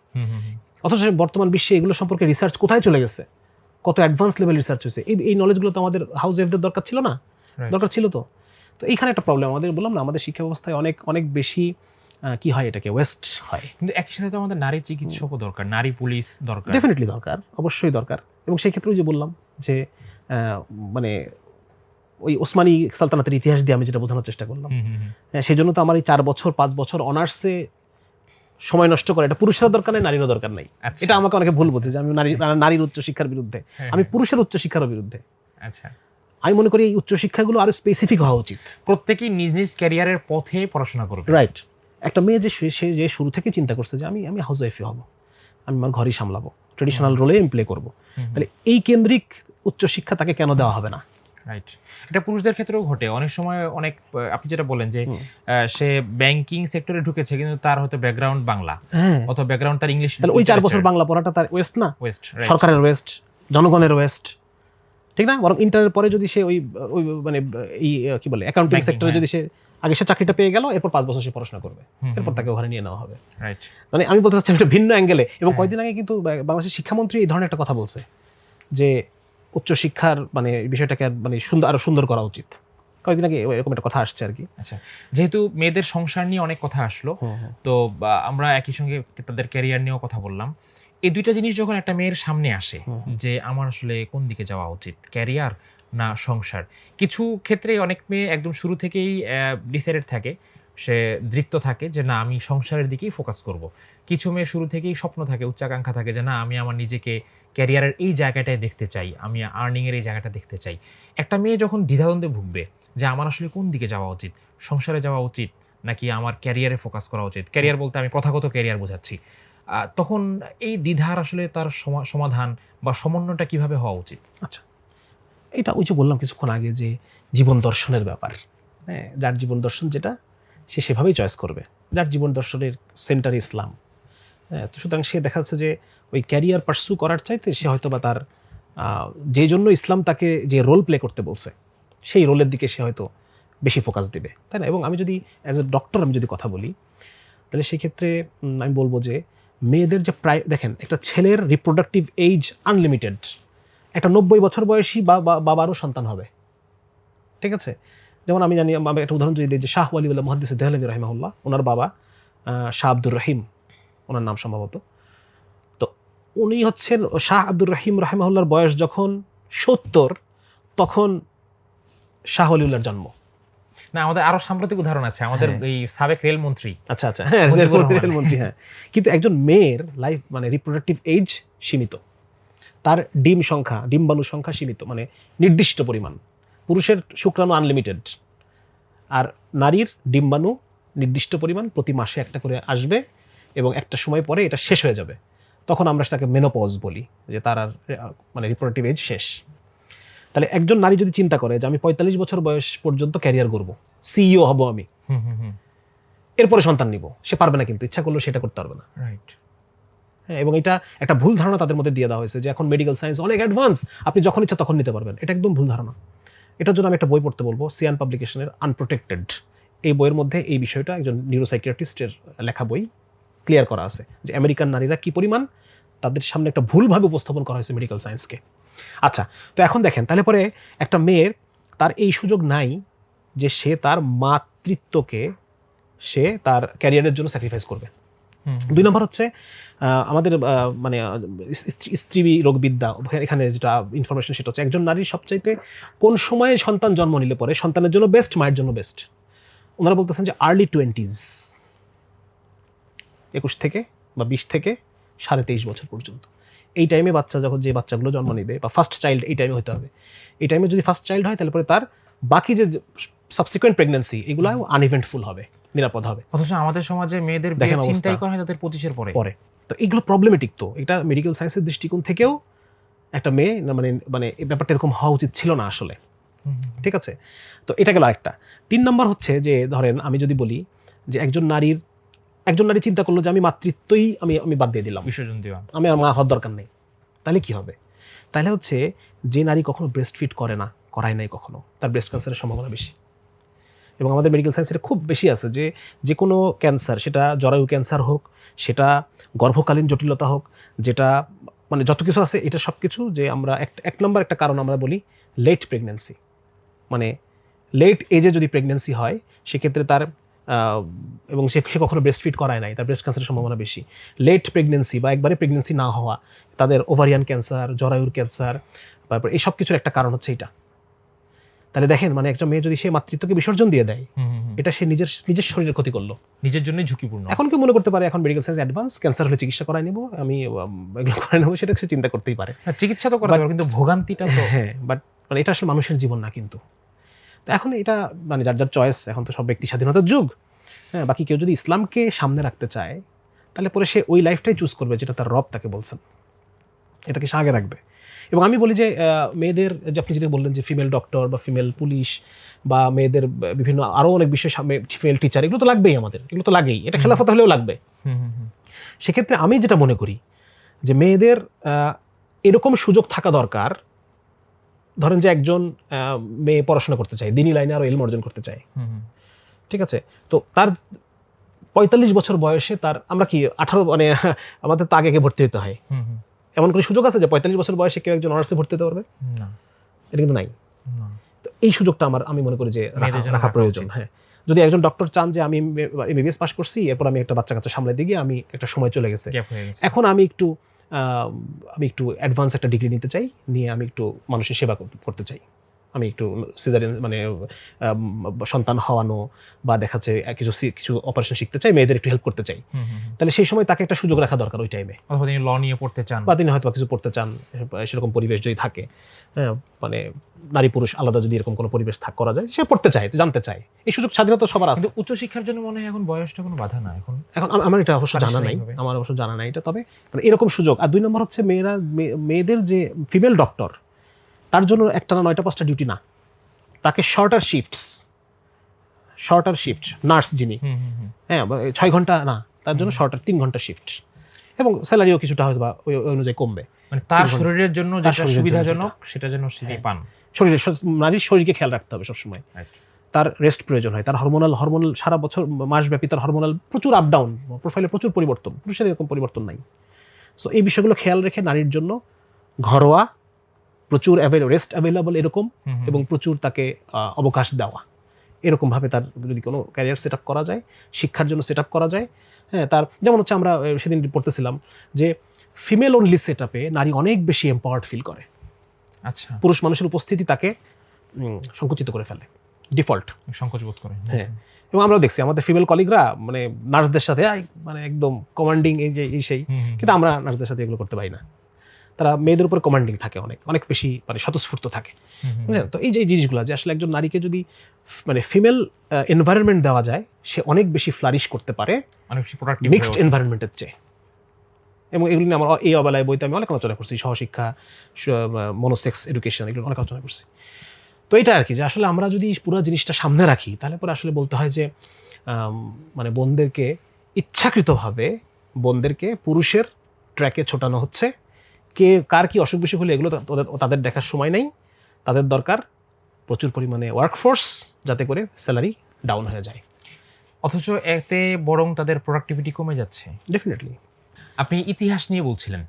Speaker 1: অথচ বর্তমান বিশ্বে এগুলো সম্পর্কে রিসার্চ কোথায় চলে গেছে, কত অ্যাডভান্স লেভেল রিসার্চ হয়েছে। এই নলেজগুলো তো আমাদের হাউস ওয়াইফদের দরকার ছিল না? দরকার ছিল তো। তো এইখানে একটা প্রবলেম আমাদের, বললাম না, আমাদের শিক্ষা ব্যবস্থায় অনেক অনেক বেশি কি হয়, এটাকে ওয়েস্ট হয়।
Speaker 2: কিন্তু একই সাথে তো আমাদের নারী চিকিৎসকও দরকার, নারী পুলিশ দরকার।
Speaker 1: ডেফিনেটলি দরকার, অবশ্যই দরকার। এবং সেই ক্ষেত্রে যে বললাম যে মানে ওই ওসমানী সালতানাতের ইতিহাস দিয়ে আমি যেটা বোঝানোর চেষ্টা করলাম, সেই জন্য তো আমার এই 4 বছর 5 বছর অনার্সে সময় নষ্ট করে, এটা পুরুষেরও দরকার নেই, নারীরও দরকার নেই। এটা আমাকে অনেকে ভুল বোঝে যে আমি নারীর উচ্চশিক্ষার বিরুদ্ধে। আমি পুরুষের উচ্চশিক্ষার বিরুদ্ধে।
Speaker 2: আচ্ছা,
Speaker 1: আমি মনে করি এই উচ্চশিক্ষাগুলো আরো স্পেসিফিক হওয়া উচিত।
Speaker 2: প্রত্যেকেই নিজ নিজ ক্যারিয়ারের পথে পড়াশোনা করবে।
Speaker 1: রাইট। একটা মেয়ে যে শুরু থেকে চিন্তা করছে যে আমি হাউস ওয়াইফই হব, আমি আমার ঘরই সামলাবো, ট্রেডিশনাল রোলে আমি প্লে করবো, তাহলে এই কেন্দ্রিক উচ্চশিক্ষা তাকে কেন দেওয়া হবে না?
Speaker 2: রাইট। এটা পুরুষদের ক্ষেত্রেও ঘটে অনেক সময়। আপনি যেটা বলেন যে সে ব্যাংকিং সেক্টরে ঢুকেছে, কিন্তু তার হয়তো ব্যাকগ্রাউন্ড বাংলা, অথবা ব্যাকগ্রাউন্ড তার ইংলিশ,
Speaker 1: তাহলে ওই 4 বছর বাংলা পড়াটা তার ওয়েস্ট না?
Speaker 2: ওয়েস্ট,
Speaker 1: সরকারের ওয়েস্ট, জনগণের ওয়েস্ট, ঠিক না? বরং ইন্টারের পরে যদি সে ওই মানে এই কি বলে অ্যাকাউন্টিং সেক্টরে যদি সে আগে সে চাকরিটা পেয়ে গেল, এরপর 5 বছর সে পড়াশোনা করবে, এরপর তাকে ওখানে নিয়ে নেওয়া হবে।
Speaker 2: রাইট।
Speaker 1: মানে আমি বলতে চাচ্ছি একটা ভিন্ন অ্যাঙ্গেলে। এবং কয়েকদিন আগে কিন্তু বাংলাদেশের শিক্ষামন্ত্রী এই ধরনের একটা কথা বলছে যে উচ্চশিক্ষার মানে বিষয়টাকে মানে আরো সুন্দর করা উচিত। কয়েকদিন আগে এরকম একটা কথা আসছে আর কি।
Speaker 2: আচ্ছা, যেহেতু মেয়েদের সংসার নিয়ে অনেক কথা আসলো, তো আমরা একই সঙ্গে তাদের ক্যারিয়ার নিয়েও কথা বললাম। এই দুইটা জিনিস যখন একটা মেয়ের সামনে আসে যে আমার আসলে কোন দিকে যাওয়া উচিত, ক্যারিয়ার না সংসার, কিছু ক্ষেত্রে অনেক মেয়ে একদম শুরু থেকেই ডিসাইডেড থাকে, সে দৃপ্ত থাকে যে না আমি সংসারের দিকেই ফোকাস করব। কিছু মেয়ে শুরু থেকেই স্বপ্ন থাকে, উচ্চাকাঙ্ক্ষা থাকে যে না আমি আমার নিজেকে ক্যারিয়ারের এই জায়গাটায় দেখতে চাই, আমি আর্নিংয়ের এই জায়গাটা দেখতে চাই। একটা মেয়ে যখন দ্বিধাদ্বন্দ্বে ভুগবে যে আমার আসলে কোন দিকে যাওয়া উচিত, সংসারে যাওয়া উচিত নাকি আমার ক্যারিয়ারে ফোকাস করা উচিত, ক্যারিয়ার বলতে আমি প্রথাগত ক্যারিয়ার বোঝাচ্ছি, তখন এই দ্বিধার আসলে তার সমাধান বা সমন্বয়টা কিভাবে হওয়া উচিত?
Speaker 1: আচ্ছা, এটা ওই যে বললাম কিছুক্ষণ আগে যে জীবন দর্শনের ব্যাপার। হ্যাঁ, যার জীবন দর্শন যেটা সে সেভাবেই চয়েস করবে, যার জীবন দর্শনের সেন্টার ইসলাম। হ্যাঁ, তো সুতরাং সে দেখা যাচ্ছে যে ওই ক্যারিয়ার পার্সু করার চাইতে সে হয়তো বা তার যে জন্য ইসলাম তাকে যে রোল প্লে করতে বলছে সেই রোলের দিকে সে হয়তো বেশি ফোকাস দেবে, তাই না? এবং আমি যদি অ্যাজ এ ডক্টর আমি যদি কথা বলি, তাহলে সেক্ষেত্রে আমি বলবো যে মেয়েদের যে দেখেন, একটা ছেলের রিপ্রোডাক্টিভ এইজ আনলিমিটেড। একটা 90 বছর বয়সী বাবারও সন্তান হবে, ঠিক আছে? যেমন আমি জানি, আমি একটা উদাহরণ যদি দিই যে শাহ ওয়ালিউল্লাহ মুহাদ্দিস দেহলভী রাহিমাহুল্লাহ, ওনার বাবা শাহ আব্দুর রহিম ওনার নাম সম্ভবত। তো উনি হচ্ছেন শাহ আব্দুর রহিম রাহিমাহুল্লাহর বয়স যখন 70, তখন শাহ অলিউল্লাহর জন্ম।
Speaker 2: না, আমাদের আরো সাম্প্রতিক উদাহরণ আছে, আমাদের
Speaker 1: হ্যাঁ।
Speaker 2: এই সাবেক রেলমন্ত্রী।
Speaker 1: আচ্ছা আচ্ছা, হ্যাঁ,
Speaker 2: মুজিবুর রহমান।
Speaker 1: রেলমন্ত্রী, হ্যাঁ। কিন্তু একজন মেয়ের লাইফ মানে রিপ্রোডাক্টিভ এজ সীমিত, তার ডিম্বাণু সংখ্যা সীমিত, মানে নির্দিষ্ট পরিমাণ। পুরুষের শুক্রাণু আনলিমিটেড, আর নারীর ডিম্বাণু নির্দিষ্ট পরিমাণ, প্রতি মাসে একটা করে আসবে এবং একটা সময় পরে এটা শেষ হয়ে যাবে। তখন আমরা সেটাকে মেনোপজ বলি, যে তার আর মানে রিপ্রোডাক্টিভ এজ শেষ। তাহলে একজন নারী যদি চিন্তা করে যে আমি 45 বছর বয়স পর্যন্ত ক্যারিয়ার করব, সিইও হব আমি, এরপরে সন্তান নিব, সে পারবে না, কিন্তু ইচ্ছা করলেও সেটা করতে পারবে না।
Speaker 2: রাইট।
Speaker 1: হ্যাঁ, এবং এটা একটা ভুল ধারণা তাদের মধ্যে দিয়ে দেওয়া হয়েছে যে এখন মেডিকেল সায়েন্স অনেক অ্যাডভান্স, আপনি যখন ইচ্ছা তখন নিতে পারবেন। এটা একদম ভুল ধারণা। এটার জন্য আমি একটা বই পড়তে বলবো, সিয়ান পাবলিকেশনের আনপ্রোটেক্টেড। এই বইয়ের মধ্যে এই বিষয়টা একজন নিউরোসাইকিয়াট্রিস্টের লেখা বই, ক্লিয়ার করা আছে যে আমেরিকান নারীরা কি পরিমাণ তাদের সামনে একটা ভুলভাবে উপস্থাপন করা হয়েছে মেডিকেল সায়েন্সকে। আচ্ছা, তো এখন দেখেন, তাহলে পরে একটা মেয়ের তার এই সুযোগ নাই যে সে তার মাতৃত্বকে সে তার ক্যারিয়ারের জন্য স্যাক্রিফাইস করবে। 2 নম্বর হচ্ছে আমাদের মানে স্ত্রী রোগবিদ্যা, এখানে যেটা ইনফরমেশন সেটা হচ্ছে একজন নারীর সবচাইতে কোন সময়ে সন্তান জন্ম নিলে পরে সন্তানের জন্য বেস্ট, মায়ের জন্য বেস্ট। ওনারা বলতেছেন যে আর্লি 20s, 21 থেকে বা 20 থেকে 23.5 বছর পর্যন্ত। এই টাইমে বাচ্চা যখন, যে বাচ্চাগুলো জন্ম নেবে বা ফার্স্ট চাইল্ড এই টাইমে হতে হবে। এই টাইমে যদি ফার্স্ট চাইল্ড হয় তাহলে পরে তার বাকি যে সাবসিকুয়েন্ট প্রেগন্যান্সি এগুলো আনইভেন্টফুল হবে, নিরাপদ হবে।
Speaker 2: অথচ আমাদের সমাজে মেয়েদের বিয়ে
Speaker 1: দেখেন অবস্থা।
Speaker 2: চিন্তাই করা হয় তাদের 25-এর পরে।
Speaker 1: তো এগুলো প্রবলেমেটিক। তো এটা মেডিকেল সায়েন্সের দৃষ্টিকোণ থেকেও একটা মেয়ে মানে মানে এই ব্যাপারটা এরকম হওয়া উচিত ছিল না আসলে। ঠিক আছে, তো এটা গেল একটা। 3 নম্বর হচ্ছে যে ধরেন আমি যদি বলি যে একজন নারী চিন্তা করলো যে আমি মাতৃত্বই আমি বাদ দিয়ে দিলাম,
Speaker 2: বিসর্জন দেওয়া,
Speaker 1: আমি আর মা হওয়ার দরকার নেই, তাহলে কি হবে? তাহলে হচ্ছে যে নারী কখনো ব্রেস্ট ফিড করে না, করায় নাই কখনো, তার ব্রেস্ট ক্যান্সারের সম্ভাবনা বেশি। এবং আমাদের মেডিকেল সায়েন্সের খুব বেশি আছে যে যে কোনো ক্যান্সার, সেটা জরায়ু ক্যান্সার হোক, সেটা গর্ভকালীন জটিলতা হোক, যেটা মানে যত কিছু আছে, এটা সব কিছু যে আমরা এক নম্বর একটা কারণ আমরা বলি লেট প্রেগন্যান্সি। মানে লেট এজে যদি প্রেগন্যান্সি হয় সেক্ষেত্রে তার এবং সে কখনো ব্রেস্ট ফিড করায় নাই, তার ব্রেস্ট ক্যান্সারের সম্ভাবনা বেশি। লেট প্রেগন্যান্সি বা একবারে প্রেগন্যান্সি না হওয়া, তাদের ওভারিয়ান ক্যান্সার, জরায়ুর ক্যান্সার, তারপর এই সব কিছুর একটা কারণ হচ্ছে এটা। তাহলে দেখেন, মানে একটা মেয়ে যদি সে মাতৃত্বকে বিসর্জন দিয়ে দেয়, এটা সে নিজের শরীরের ক্ষতি করলো,
Speaker 2: নিজের জন্যই ঝুঁকিপূর্ণ।
Speaker 1: এখন কেউ মনে করতে পারে এখন মেডিকেল সায়েন্স অ্যাডভান্স, ক্যান্সার হলে চিকিৎসা করাই নেবো, আমি এগুলো করাই নেবো, সেটা সে চিন্তা করতেই পারে।
Speaker 2: চিকিৎসা তো করা যাবে, কিন্তু ভোগান্তিটা তো।
Speaker 1: হ্যাঁ, বাট মানে এটা আসলে মানুষের জীবন না কিন্তু। তো এখন এটা মানে যার যার চয়েস, এখন তো সব ব্যক্তি স্বাধীনতার যুগ। হ্যাঁ, বাকি কেউ যদি ইসলামকে সামনে রাখতে চায় তাহলে পরে সে ওই লাইফটাই চুজ করবে যেটা তার রব তাকে বলছেন, এটাকে সে আগে রাখবে। এবং আমি বলি যে মেয়েদের, যে আপনি যেটা বললেন যে ফিমেল ডক্টর বা ফিমেল পুলিশ বা মেয়েদের বিভিন্ন আরও অনেক বিষয়, ফিমেল টিচার, এগুলো তো লাগবেই আমাদের, এগুলো তো লাগেই, এটা খেলাফত হলেও লাগবে। সেক্ষেত্রে আমি যেটা মনে করি যে মেয়েদের এরকম সুযোগ থাকা দরকার। ধরেন যে একজন মেয়ে পড়াশোনা করতে চায়, দিনী লাইনে আরও ইলম অর্জন করতে চায়, ঠিক আছে, তো তার 45 বছর বয়সে তার, আমরা কি 18 মানে আমাদের তো আগে ভর্তি হতে হয়, এমন কোনো সুযোগ আছে যে 45 বছর বয়সে কেউ একজন অনার্সে ভর্তি হতে পারবে? না, এটা কিন্তু নাই। তো এই সুযোগটা আমি মনে করি যে রাখা প্রয়োজন। হ্যাঁ, যদি একজন ডক্টর চান যে আমি এমবিবিএস পাস করছি, এরপর আমি একটা বাচ্চা কাচ্চা সামলাই দিয়ে আমি একটা সময় চলে গেছে, এখন আমি একটু অ্যাডভান্স একটা ডিগ্রি নিতে চাই, নিয়ে আমি একটু মানুষের সেবা করতে চাই, আমি একটু সিজারিয়ান মানে সন্তান হওয়ানো বা দেখাচ্ছে কিছু অপারেশন শিখতে চাই, মেয়েদের একটু হেল্প করতে চাই, তাহলে সেই সময় তাকে একটা সুযোগ রাখা দরকার ওই টাইমে।
Speaker 2: অথবা তিনি ল নিয়ে পড়তে চান,
Speaker 1: বা তিনি হয়তো কিছু পড়তে চান, সেরকম পরিবেশ যদি থাকে, হ্যাঁ, মানে নারী পুরুষ আলাদা যদি এরকম কোনো পরিবেশ করা যায়, সে পড়তে চায়, জানতে চায়, এই সুযোগ স্বাধীনতা সবার আছে।
Speaker 2: উচ্চশিক্ষার জন্য মনে হয় এখন বয়সটা কোনো বাধা না। এখন
Speaker 1: আমার এটা অবশ্য জানা নাই এটা, তবে মানে এরকম সুযোগ। আর 2 নম্বর হচ্ছে মেয়েদের যে ফিমেল ডক্টর, তার জন্য একটা না 9টা 5টা ডিউটি না, তাকে শর্টার শিফট নার্স যিনি, হ্যাঁ 6 ঘন্টা না, তার জন্য শর্টার 3 ঘন্টা শিফট, এবং স্যালারিও কিছুটা হয়তো বা ওই অনুযায়ী কমবে।
Speaker 2: মানে তার শরীরের জন্য যেটা সুবিধাজনক সেটা যেন তিনি পান।
Speaker 1: নারীর শরীরকে খেয়াল রাখতে হবে সবসময়, তার রেস্ট প্রয়োজন হয়, তার হরমোনাল সারা বছর মাসব্যাপী তার হরমোনাল প্রচুর আপ ডাউন, প্রোফাইলে প্রচুর পরিবর্তন, পুরুষের এরকম পরিবর্তন নাই। সো এই বিষয়গুলো খেয়াল রেখে নারীর জন্য ঘরোয়া প্রচুর রেস্ট অ্যাভেলেবল এরকম, এবং প্রচুর তাকে অবকাশ দেওয়া, এরকমভাবে তার যদি কোনো ক্যারিয়ার সেট আপ করা যায়, শিক্ষার জন্য সেট আপ করা যায়। হ্যাঁ, তার যেমন হচ্ছে আমরা সেদিন পড়তেছিলাম যে ফিমেল অনলি সেট আপে নারী অনেক বেশি এম্পাওয়ার্ড ফিল করে।
Speaker 2: আচ্ছা,
Speaker 1: পুরুষ মানুষের উপস্থিতি তাকে সংকুচিত করে ফেলে, ডিফল্ট।
Speaker 2: সংকোচ বোধ করে।
Speaker 1: হ্যাঁ, এবং আমরাও দেখছি আমাদের ফিমেল কলিগরা মানে নার্সদের সাথে মানে একদম কমান্ডিং, এই যে এই সেই, কিন্তু আমরা নার্সদের সাথে এগুলো করতে পারি না। তারা মেয়েদের উপর কমান্ডিং থাকে, অনেক অনেক বেশি মানে স্বতঃস্ফূর্ত থাকে, বুঝলেন? তো এই যে জিনিসগুলো যে আসলে একজন নারীকে যদি মানে ফিমেল এনভায়রনমেন্ট দেওয়া যায়, সে অনেক বেশি ফ্লারিশ করতে পারে
Speaker 2: অনেক বেশি প্রোডাক্টিভ
Speaker 1: মিক্সড এনভায়রনমেন্টের চেয়ে। এবং এগুলি নিয়ে আমার এই অবেলায় বইতে আমি অনেক আলোচনা করছি, সহশিক্ষা, মনোসেক্স এডুকেশন, এগুলো অনেক আলোচনা করছি। তো এটা আর কি, যে আসলে আমরা যদি পুরো জিনিসটা সামনে রাখি, তাহলে পরে আসলে বলতে হয় যে মানে বোনদেরকে ইচ্ছাকৃতভাবে বোনদেরকে পুরুষের ট্র্যাকে ছোটানো হচ্ছে। কে কার কি অসুখ বিসুখ হলে এগুলো তাদের দেখার সময় নেই। তাদের দরকার প্রচুর পরিমাণে ওয়ার্কফোর্স, যাতে করে স্যালারি ডাউন হয়ে যায়।
Speaker 2: অথচ এতে বরং তাদের প্রোডাক্টিভিটি কমে যাচ্ছে।
Speaker 1: ডেফিনেটলি।
Speaker 2: আপনি ইতিহাস নিয়ে বলছিলেন,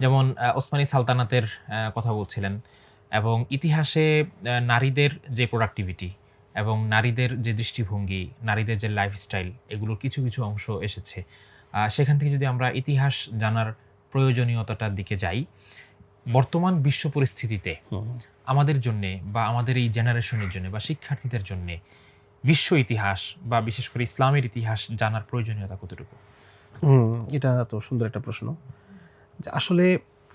Speaker 2: যেমন ওসমানী সালতানাতের কথা বলছিলেন, এবং ইতিহাসে নারীদের যে প্রোডাক্টিভিটি এবং নারীদের যে দৃষ্টিভঙ্গি, নারীদের যে লাইফস্টাইল, এগুলোর কিছু কিছু অংশ এসেছে। সেখান থেকে যদি আমরা ইতিহাস জানার প্রয়োজনীয়তাটার দিকে যাই, বর্তমান বিশ্ব পরিস্থিতিতে আমাদের জন্যে বা আমাদের এই জেনারেশনের জন্য বা শিক্ষার্থীদের জন্যে বিশ্ব ইতিহাস বা বিশেষ করে ইসলামের ইতিহাস জানার প্রয়োজনীয়তা কতটুকু?
Speaker 1: এটা তো সুন্দর একটা প্রশ্ন, যে আসলে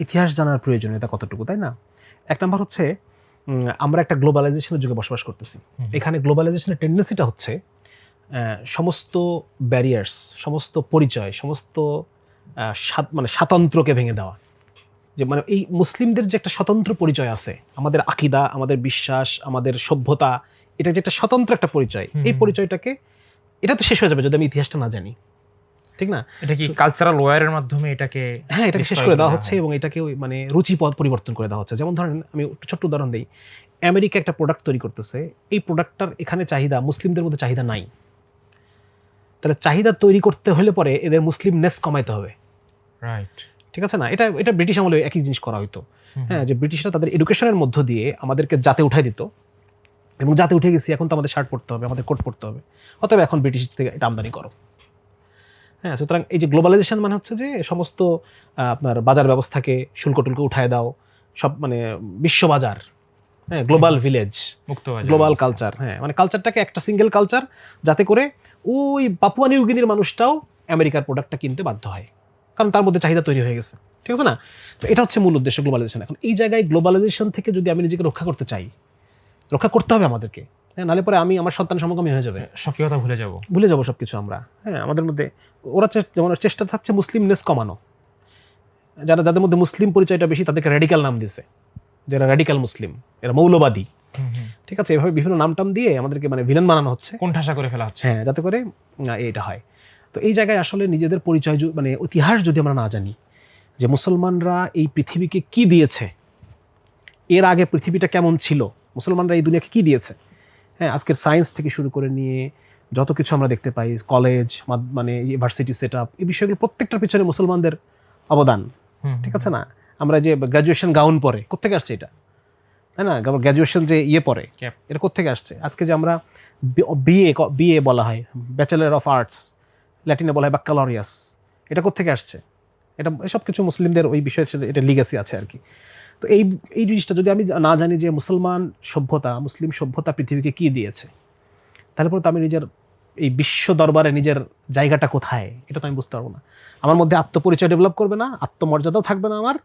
Speaker 1: ইতিহাস জানার প্রয়োজনীয়তা কতটুকু, তাই না? এক নম্বর হচ্ছে আমরা একটা গ্লোবালাইজেশনের যুগে বসবাস করতেছি। এখানে গ্লোবালাইজেশনের টেন্ডেন্সিটা হচ্ছে সমস্ত ব্যারিয়ার্স, সমস্ত পরিচয়, সমস্ত মানে স্বাতন্ত্র্যকে ভেঙে দেওয়া। যে মানে এই মুসলিমদের যে একটা স্বতন্ত্র পরিচয় আছে, আমাদের আকিদা, আমাদের বিশ্বাস, আমাদের সভ্যতা, এটা যে একটা স্বতন্ত্র একটা পরিচয়, এই পরিচয়টাকে, এটা তো শেষ হয়ে যাবে যদি আমি ইতিহাসটা না জানি, ঠিক না?
Speaker 2: এটা কি কালচারাল ওয়্যারের মাধ্যমে এটাকে
Speaker 1: শেষ করে দেওয়া হচ্ছে, এবং এটাকে মানে রুচিপথ পরিবর্তন করে দেওয়া হচ্ছে। যেমন ধরেন, আমি ছোট্ট উদাহরণ দিই, আমেরিকা একটা প্রোডাক্ট তৈরি করতেছে, এই প্রোডাক্টটার এখানে চাহিদা, মুসলিমদের মধ্যে চাহিদা নাই। তাহলে চাহিদা তৈরি করতে হলে পরে এদের মুসলিমনেস কমাইতে হবে,
Speaker 2: রাইট?
Speaker 1: ঠিক আছে না? এটা ব্রিটিশ আমলে একই জিনিস করা হইতো। হ্যাঁ, যে ব্রিটিশরা তাদের এডুকেশনের মধ্য দিয়ে আমাদেরকে জাতে উঠাই দিত, এবং জাতে উঠে গেছি, এখন তো আমাদের শার্ট পরতে হবে, আমাদের কোট পরতে হবে, অতএব এখন ব্রিটিশ থেকে এটা আমদানি করো। হ্যাঁ, সুতরাং এই যে গ্লোবালাইজেশন মানে হচ্ছে যে সমস্ত আপনার বাজার ব্যবস্থাকে, শুল্ক টুল্ক উঠায় দাও, সব মানে বিশ্ববাজার, হ্যাঁ, গ্লোবাল ভিলেজ, গ্লোবাল কালচার। হ্যাঁ, মানে কালচারটাকে একটা সিঙ্গেল কালচার, যাতে করে ওই পাপুয়া নিউ গিনির মানুষটাও আমেরিকার প্রোডাক্টটা কিনতে বাধ্য হয়, কারণ তার মধ্যে চাহিদা তৈরি হয়ে গেছে, ঠিক আছে না? তো এটা হচ্ছে মূল উদ্দেশ্য গ্লোবালাইজেশন। এখন এই জায়গায় গ্লোবালাইজেশন থেকে যদি আমি নিজেকে রক্ষা করতে চাই, রক্ষা করতে হবে আমাদেরকে, হ্যাঁ, নাহলে পরে আমি আমার সন্তান সমকামী হয়ে যাবে,
Speaker 2: স্বকীয়তা ভুলে যাবো সবকিছু আমরা।
Speaker 1: হ্যাঁ, আমাদের মধ্যে ওরা যেমন চেষ্টা থাকছে মুসলিমনেস কমানো, যাদের মধ্যে মুসলিম পরিচয়টা বেশি তাদেরকে র্যাডিক্যাল নাম দিছে, যারা র্যাডিক্যাল মুসলিম, এরা মৌলবাদী, ঠিক আছে? এভাবে বিভিন্ন নাম টাম দিয়ে আমাদেরকে মানে ভিলেন বানানো হচ্ছে,
Speaker 2: কোণঠাসা করে ফেলা হচ্ছে,
Speaker 1: হ্যাঁ, যাতে করে এটা হয়। তো এই জায়গায় আসলে নিজেদের পরিচয়, মানে ইতিহাস যদি আমরা না জানি, যে মুসলমানরা এই পৃথিবীকে কি দিয়েছে, এর আগে পৃথিবীটা কেমন ছিল, মুসলমানরা এই দুনিয়াকে কি দিয়েছে, হ্যাঁ, আজকের সায়েন্স থেকে শুরু করে নিয়ে যত কিছু আমরা দেখতে পাই, কলেজ, মানে ইউনিভার্সিটি সেট আপ, এই বিষয়গুলো প্রত্যেকটার পিছনে মুসলমানদের অবদান, ঠিক আছে না? আমরা যে গ্র্যাজুয়েশন গাউন পরে, কোথেকে আসছে এটা, তাই না? গ্র্যাজুয়েশন যে পরে, এটা কোথেকে আসছে? আজকে যে আমরা বিএ বলা হয়, ব্যাচেলর অফ আর্টস, ল্যাটিনে বলা হয় বাক্যালরিয়াস, এটা কোথেকে আসছে? এটা সব কিছু মুসলিমদের ওই বিষয়ে এটা লিগেসি আছে আর কি। তো এই জিনিসটা যদি আমি না জানি যে মুসলমান সভ্যতা, মুসলিম সভ্যতা পৃথিবীকে কি দিয়েছে, তাহলে পরে তো আমি নিজের এই বিশ্ব দরবারে নিজের জায়গাটা কোথায়, এটা তো আমি বুঝতে পারবো না। আমার মধ্যে আত্মপরিচয় ডেভেলপ করবে না, আত্মমর্যাদাও থাকবে না আমার,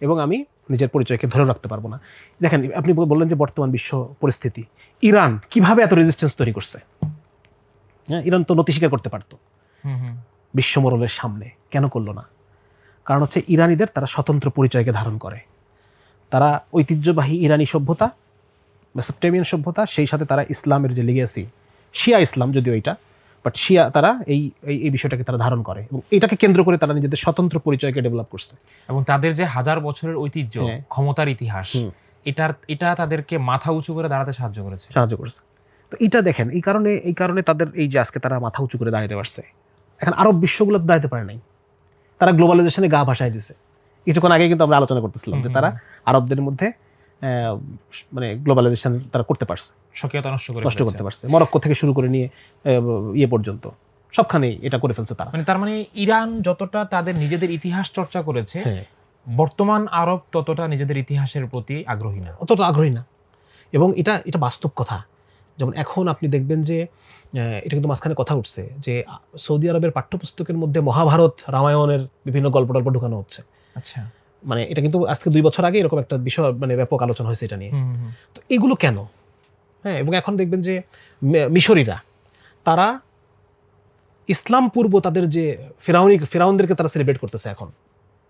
Speaker 1: এবং আমি নিজের পরিচয়কে ধরে রাখতে পারবো না। দেখেন, আপনি বললেন যে বর্তমান বিশ্ব পরিস্থিতি, ইরান কিভাবে এত রেজিস্ট্যান্স তৈরি করছে? হ্যাঁ, ইরান তো নতি স্বীকার করতে পারতো বিশ্ব মোড়লের সামনে, কেন করলো না? কারণ হচ্ছে ইরানিদের, তারা স্বতন্ত্র পরিচয়কে ধারণ করে, তারা ঐতিহ্যবাহী ইরানি সভ্যতা, মেসোপটেমিয়ান সভ্যতা, সেই সাথে তারা ইসলামের যে লিগেসি, শিয়া ইসলাম যদিও এটা, বাট শিয়া, তারা এই বিষয়টাকে তারা ধারণ করে, এবং এটাকে কেন্দ্র করে তারা নিজেদের স্বতন্ত্র পরিচয়কে ডেভেলপ করছে।
Speaker 2: এবং তাদের যে হাজার বছরের ঐতিহ্য, ক্ষমতার ইতিহাস, এটা তাদেরকে মাথা উঁচু করে দাঁড়াতে সাহায্য করেছে।
Speaker 1: তো এটা দেখেন, এই কারণে তাদের এই যে আজকে তারা মাথা উঁচু করে দাঁড়াতে পারছে। এখন আরব বিশ্বগুলো দাঁড়াতে পারে নাই, তারা গ্লোবালাইজেশনে গা ভাসায় দিছে। কিছুক্ষণ আগে কিন্তু আমরা আলোচনা করতেছিলাম যে তারা আরবদের মধ্যে মানে গ্লোবালাইজেশন তারা করতে পারছে,
Speaker 2: স্বকীয়তা নষ্ট করতে পারছে,
Speaker 1: মরক্কো থেকে শুরু করে নিয়ে পর্যন্ত, সবখানেই এটা করে ফেলছে তারা।
Speaker 2: মানে তার মানে ইরান যতটা তাদের নিজেদের ইতিহাস চর্চা করেছে,
Speaker 1: হ্যাঁ,
Speaker 2: বর্তমান আরব ততটা নিজেদের ইতিহাসের প্রতি আগ্রহী না।
Speaker 1: অতটা আগ্রহী না। এবং এটা এটা বাস্তব কথা। যেমন এখন আপনি দেখবেন যে এটা কিন্তু মাঝখানে কথা উঠছে যে সৌদি আরবের পাঠ্যপুস্তকের মধ্যে মহাভারত, রামায়ণের বিভিন্ন গল্প টল্প ঢুকানো হচ্ছে।
Speaker 2: আচ্ছা।
Speaker 1: মানে এটা কিন্তু আজকে 2 বছর আগে এরকম একটা বিষয় মানে ব্যাপক আলোচনা হয়েছে এটা নিয়ে। তো এগুলো কেন? হ্যাঁ, এবং এখন দেখবেন যে মিশরীরা তারা ইসলাম পূর্ব তাদের যে ফেরাউনদেরকে তারা সেলিব্রেট করতেছে এখন।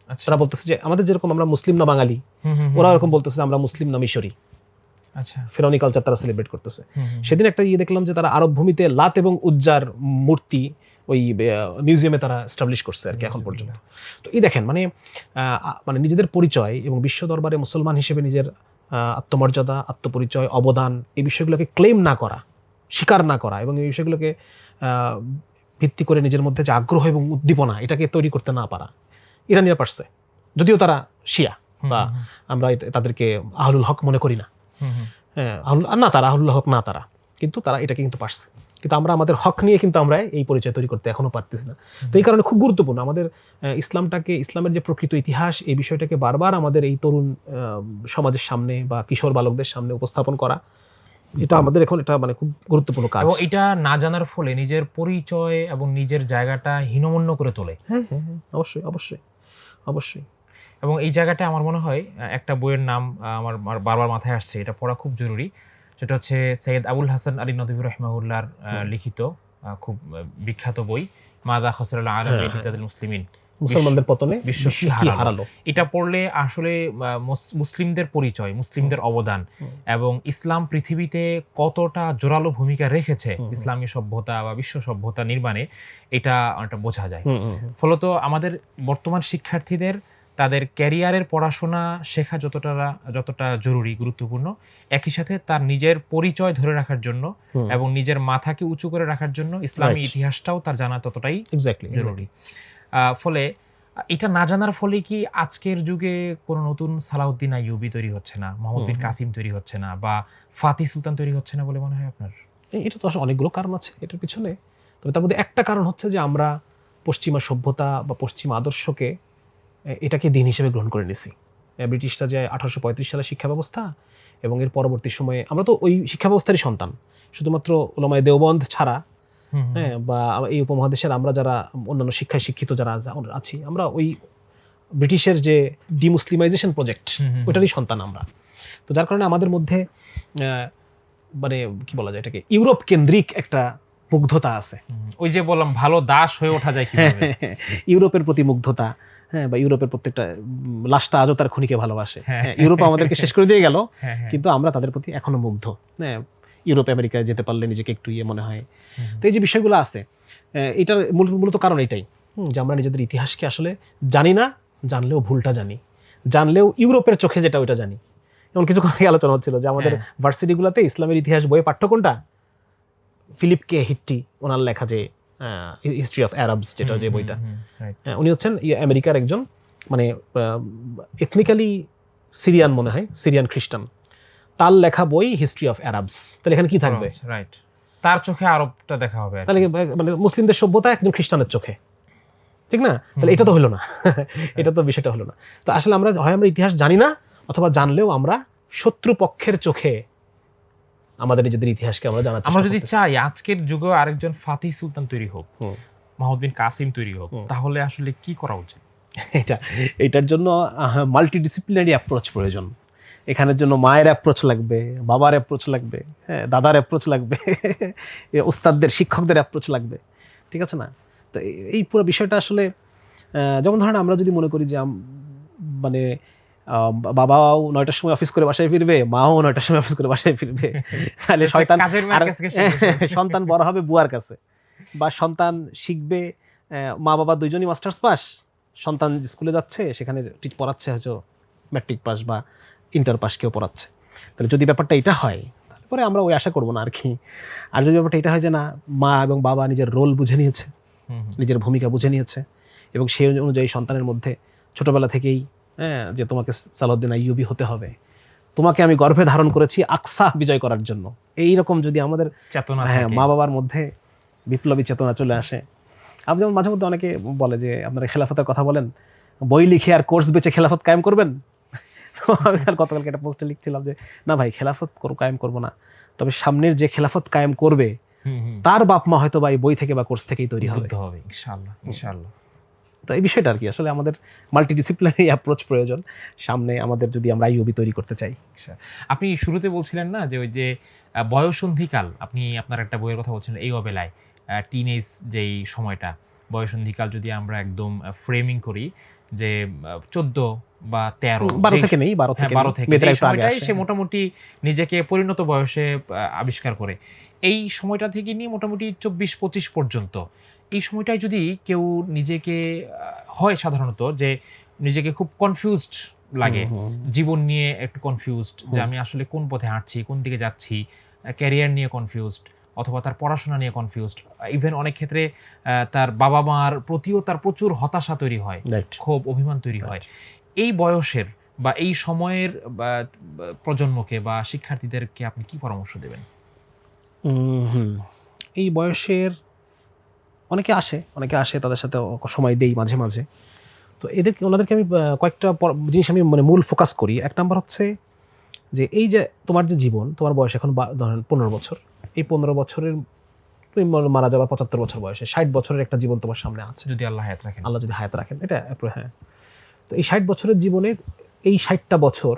Speaker 2: আচ্ছা।
Speaker 1: তারা বলতেছে যে আমাদের যেরকম আমরা মুসলিম না বাঙালি, ওরা এরকম বলতেছে যে আমরা মুসলিম না মিশরি।
Speaker 2: আচ্ছা।
Speaker 1: ফেরাউনি কালচার তারা সেলিব্রেট করতেছে। সেদিন একটা দেখলাম যে তারা আরব ভূমিতে লাত এবং উজ্জার মূর্তি ওই মিউজিয়ামে তারা এস্টাবলিশ করছে আর কি এখন পর্যন্ত। তো এই দেখেন মানে মানে নিজেদের পরিচয় এবং বিশ্ব দরবারে মুসলমান হিসেবে নিজের আত্মমর্যাদা, আত্মপরিচয়, অবদান এই বিষয়গুলোকে ক্লেম না করা, স্বীকার না করা এবং এই বিষয়গুলোকে ভিত্তি করে নিজের মধ্যে যে আগ্রহ এবং উদ্দীপনা এটাকে তৈরি করতে না পারা ইরানিরা পারছে। যদিও তারা শিয়া বা আমরা তাদেরকে আহলুল হক মনে করি না, হ্যাঁ না তারা আহলুল হক না তারা, কিন্তু তারা এটাকে কিন্তু পারছে। কিন্তু আমরা আমাদের হক নিয়ে কিন্তু আমরা এই পরিচয় তৈরি করতে এখনো পারতেছি না। তো এই কারণে খুব গুরুত্বপূর্ণ আমাদের ইসলামটাকে, ইসলামের যে প্রকৃত ইতিহাস এই বিষয়টাকে বারবার আমাদের এই তরুণ সমাজের সামনে বা কিশোর বালকদের সামনে উপস্থাপন করা, এটা আমাদের এখন এটা মানে খুব গুরুত্বপূর্ণ কাজ।
Speaker 2: এবং এটা না জানার ফলে নিজের পরিচয় এবং নিজের জায়গাটা হীনমন্য করে তোলে।
Speaker 1: হ্যাঁ হ্যাঁ হ্যাঁ, অবশ্যই অবশ্যই অবশ্যই।
Speaker 2: এবং এই জায়গাটা আমার মনে হয় একটা বইয়ের নাম আমার বারবার মাথায় আসছে, এটা পড়া খুব জরুরি। সেটা হচ্ছে সৈয়দ আবুল হাসান আলী নদভী রাহিমাহুল্লাহর লিখিত খুব বিখ্যাত বই মাযা খাসারাল আলাম ফি ইতিহাদিল মুসলিমিন,
Speaker 1: মুসলমানদের পতনে
Speaker 2: বিশ্ব কি হারালো। এটা পড়লে আসলে মুসলিমদের পরিচয়, মুসলিমদের অবদান এবং ইসলাম পৃথিবীতে কতটা জোরালো ভূমিকা রেখেছে ইসলামী সভ্যতা বা বিশ্ব সভ্যতা নির্মাণে, এটা অনেকটা বোঝা যায়। ফলত আমাদের বর্তমান শিক্ষার্থীদের তাদের ক্যারিয়ারের পড়াশোনা শেখা যতটা জরুরি, গুরুত্বপূর্ণ, একই সাথে তার নিজের পরিচয় ধরে রাখার জন্য এবং নিজের মাথাকে উঁচু করে রাখার জন্য ইসলামী ইতিহাসটাও তার জানা ততটাই জরুরি। ফলে এটা না জানার ফলে কি আজকের যুগে কোনো নতুন সালাউদ্দিন আইয়ুবী তৈরি হচ্ছে না, মোহাম্মদ বিন কাসিম তৈরি হচ্ছে না, বা ফাতিহ সুলতান তৈরি হচ্ছে না বলে মনে হয় আপনার?
Speaker 1: এটা তো আসলে অনেকগুলো কারণ আছে এটার পিছনে। তবে তার মধ্যে একটা কারণ হচ্ছে যে আমরা পশ্চিমা সভ্যতা বা পশ্চিমা আদর্শকে এটাকে দিন হিসেবে গ্রহণ করে নিছি। ব্রিটিশরা যে 1835 সালের শিক্ষা ব্যবস্থা এবং এর পরবর্তী সময়ে আমরা তো ওই শিক্ষা ব্যবস্থারই সন্তান, শুধুমাত্র উলামায়ে দেওবন্দ ছাড়া, হ্যাঁ, বা এই উপমহাদেশের আমরা যারা অন্যান্য শিক্ষায় শিক্ষিত যারা আছি, আমরা ওই ব্রিটিশের যে ডিমুসলিমাইজেশন প্রজেক্ট ওইটারই সন্তান আমরা। তো যার কারণে আমাদের মধ্যে মানে কি বলা যায় এটাকে, ইউরোপ কেন্দ্রিক একটা মুগ্ধতা আছে।
Speaker 2: ওই যে বললাম ভালো দাস হয়ে ওঠা যায় কিভাবে,
Speaker 1: ইউরোপের প্রতি মুগ্ধতা, হ্যাঁ, বা ইউরোপের প্রত্যেকটা লাশটা আজও তার খুনিকে ভালোবাসে। ইউরোপ আমাদেরকে শেষ করে দিয়ে গেল, কিন্তু আমরা তাদের প্রতি এখনো মুগ্ধ। হ্যাঁ, ইউরোপ আমেরিকায় যেতে পারলে নিজেকে একটু ইয়ে মনে হয়। তো এই যে বিষয়গুলো আছে, এটার মূলত কারণ এটাই যে আমরা নিজেদের ইতিহাসকে আসলে জানি না, জানলেও ভুলটা জানি, জানলেও ইউরোপের চোখে যেটা ওইটা জানি। এমন কিছুক্ষণ আগে আলোচনা হচ্ছিল যে আমাদের ভার্সিটিগুলোতে ইসলামের ইতিহাস বইয়ে পাঠ্য কোনটা, ফিলিপ কে হিট্টি ওনার লেখা যে হিস্ট্রি অফ আরবস, যেটা যে বইটা, উনি হচ্ছেন আমেরিকার একজন মানে এথনিক্যালি সিরিয়ান, মনে হয় সিরিয়ান খ্রিস্টান, তার লেখা বই হিস্ট্রি অফ আরবস। তাহলে এখানে কি থাকবে?
Speaker 2: রাইট, তার চোখে আরবটা দেখা হবে,
Speaker 1: তাহলে মানে মুসলিমদের সভ্যতা একজন খ্রিস্টানের চোখে, ঠিক না? তাহলে এটা তো হলো না, এটা তো বিষয়টা হলো না। তো আসলে আমরা হয় আমরা ইতিহাস জানি না, অথবা জানলেও আমরা শত্রুপক্ষের চোখে আমাদের নিজেদের ইতিহাসকে আমরা জানার চেষ্টা করতেছি।
Speaker 2: আমরা যদি চাই আজকের যুগে আরেকজন ফাতিহ সুলতান তৈরি হোক, মোহাম্মদ বিন কাসিম তৈরি হোক, তাহলে আসলে কি করা উচিত?
Speaker 1: এটার জন্য মাল্টিডিসিপ্লিনারি অ্যাপ্রোচ প্রয়োজন। এখানের জন্য মায়ের অ্যাপ্রোচ লাগবে, বাবার অ্যাপ্রোচ লাগবে, হ্যাঁ, দাদার অ্যাপ্রোচ লাগবে, ওস্তাদদের শিক্ষকদের অ্যাপ্রোচ লাগবে, ঠিক আছে না? তো এই পুরো বিষয়টা আসলে যেমন ধরেন আমরা যদি মনে করি যে মানে বাবাও 9টার সময় অফিস করে বাসায় ফিরবে, মাও 9টার সময় অফিস করে বাসায় ফিরবে, তাহলে সন্তান বড় হবে বুয়ার কাছে, বা সন্তান শিখবে মা বাবা দুইজনই মাস্টার্স পাস, সন্তান স্কুলে যাচ্ছে, সেখানে পড়াচ্ছে হয়তো ম্যাট্রিক পাস বা ইন্টার পাস কেউ পড়াচ্ছে। তাহলে যদি ব্যাপারটা এটা হয়, তারপরে আমরা ওই আশা করবো না আর কি। আর যদি ব্যাপারটা এটা হয় যে না, মা এবং বাবা নিজের রোল বুঝে নিয়েছে, নিজের ভূমিকা বুঝে নিয়েছে, এবং সেই অনুযায়ী সন্তানের মধ্যে ছোটবেলা থেকেই, হ্যাঁ, যে তোমাকে সালাউদ্দিন আইয়ুবী হতে হবে, তোমাকে আমি গর্ভে ধারণ করেছি আকসা বিজয় করার জন্য, এইরকম যদি আমাদের
Speaker 2: চেতনা,
Speaker 1: হ্যাঁ, মা বাবার মধ্যে বিপ্লবী চেতনা চলে আসে। আমি যেমন মাঝে মধ্যে অনেকে বলে যে আপনারা খেলাফতের কথা বলেন, বই লিখে আর কোর্স বেচে খেলাফত কায়েম করবেন। আমি গতকালকে একটা পোস্টে লিখছিলাম যে না ভাই, খেলাফত কায়েম করবো না, তবে সামনের যে খেলাফত কায়েম করবে তার বাপ মা হয়তো বা এই বই থেকে বা কোর্স থেকেই তৈরি হবে।
Speaker 2: ইনশাআল্লাহ ইনশাআল্লাহ।
Speaker 1: তো এই বিষয়টা আর কি, আসলে আমাদের মাল্টিডিসিপ্লিনারি অ্যাপ্রোচ প্রয়োজন সামনে আমাদের, যদি আমরা আইওবি তৈরি করতে চাই।
Speaker 2: আপনি শুরুতে বলছিলেন না যে ওই যে বয়ঃসন্ধিকাল, আপনি আপনার একটা বইয়ের কথা বলছিলেন এই অবেলায় টিনেজ যেই সময়টা, বয়ঃসন্ধিকাল যদি আমরা একদম ফ্রেমিং করি যে 14 বা 13,
Speaker 1: 12 থেকে নেই, 12 থেকে
Speaker 2: 12 থেকে
Speaker 1: মেয়েদের
Speaker 2: এই
Speaker 1: একটু আগে
Speaker 2: সময়টাই
Speaker 1: আসে।
Speaker 2: সে মোটামুটি নিজেকে পরিণত বয়সে আবিষ্কার করে। এই সময়টা থেকে নিয়ে মোটামুটি 24-25 পর্যন্ত এই সময়টায় যদি কেউ নিজেকে হয় সাধারণত যে নিজেকে খুব কনফিউজড লাগে, জীবন নিয়ে একটু কনফিউজড যে আমি আসলে কোন পথে হাঁটছি, কোন দিকে যাচ্ছি, ক্যারিয়ার নিয়ে কনফিউজড অথবা তার পড়াশোনা নিয়ে কনফিউজড, ইভেন অনেক ক্ষেত্রে তার বাবা মার প্রতিও তার প্রচুর হতাশা তৈরি হয়, ক্ষোভ অভিমান তৈরি হয়। এই বয়সের বা এই সময়ের প্রজন্মকে বা শিক্ষার্থীদেরকে আপনি কি পরামর্শ দেবেন?
Speaker 1: এই বয়সের অনেকে আসে, তাদের সাথে সময় দেই মাঝে মাঝে। তো ওনাদেরকে আমি কয়েকটা জিনিস আমি মানে মূল ফোকাস করি। এক নাম্বার হচ্ছে যে এই যে তোমার যে জীবন, তোমার বয়স এখন ধরেন 15 বছর, এই 15 বছরের তুমি মারা যাবা 75 বছর বয়সে, 60 বছরের একটা জীবন তোমার সামনে আছে,
Speaker 2: যদি আল্লাহ হায়াত রাখেন।
Speaker 1: আল্লাহ যদি হায়াত রাখেন, এটা হ্যাঁ। তো এই 60 বছরের জীবনে এই 60টা বছর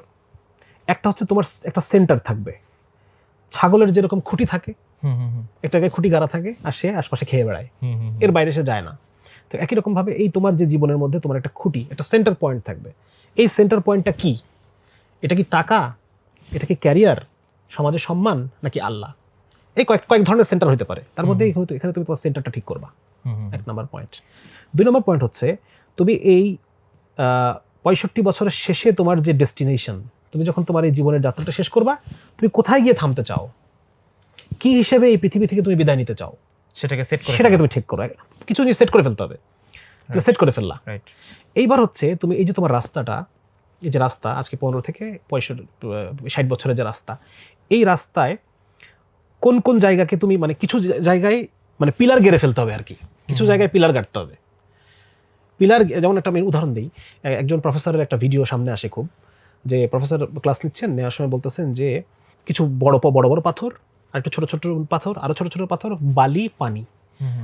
Speaker 1: একটা হচ্ছে তোমার একটা সেন্টার থাকবে, ছাগলের যেরকম খুঁটি থাকে, একটা জায়গায় খুঁটি গাড়া থাকে আর সে আশপাশে খেয়ে বেড়ায়, এর বাইরে সে যায় না। তো একই রকম ভাবে এই তোমার যে জীবনের মধ্যে তোমার একটা খুঁটি, একটা সেন্টার পয়েন্ট থাকবে। এই সেন্টার পয়েন্টটা কি? এটা কি টাকা, এটা কি ক্যারিয়ার, সমাজের সম্মান, নাকি আল্লাহ? এই কয়েক ধরনের সেন্টার হতে পারে, তার মধ্যে এখানে তুমি তোমার সেন্টারটা ঠিক করবা, এক নম্বর পয়েন্ট। 2 নম্বর পয়েন্ট হচ্ছে তুমি এই 65 বছরের শেষে তোমার যে ডেস্টিনেশন, তুমি যখন তোমার এই জীবনের যাত্রাটা শেষ করবা, তুমি কোথায় গিয়ে থামতে চাও, কি হিসেবে এই পৃথিবী থেকে তুমি বিদায় নিতে চাও, সেটাকে তুমি ঠিক করো। কিছু জিনিস সেট করে ফেলতে হবে, সেট করে ফেললা। এইবার হচ্ছে তুমি এই যে তোমার রাস্তাটা, এই যে রাস্তা আজকে 15 থেকে 60 বছরের যে রাস্তা, এই রাস্তায় কোন কোন জায়গাকে তুমি মানে কিছু জায়গায় মানে পিলার গেড়ে ফেলতে হবে আর কি, কিছু জায়গায় পিলার গাড়তে হবে। পিলার যেমন একটা আমি উদাহরণ দিই, একজন প্রফেসরের একটা ভিডিও সামনে আসে খুব, যে প্রফেসর ক্লাস নিচ্ছেন, নেওয়ার সময় বলতেছেন যে কিছু বড় বড় পাথর, আর একটু ছোট ছোট পাথর, আরো ছোট ছোট পাথর, বালি, পানি,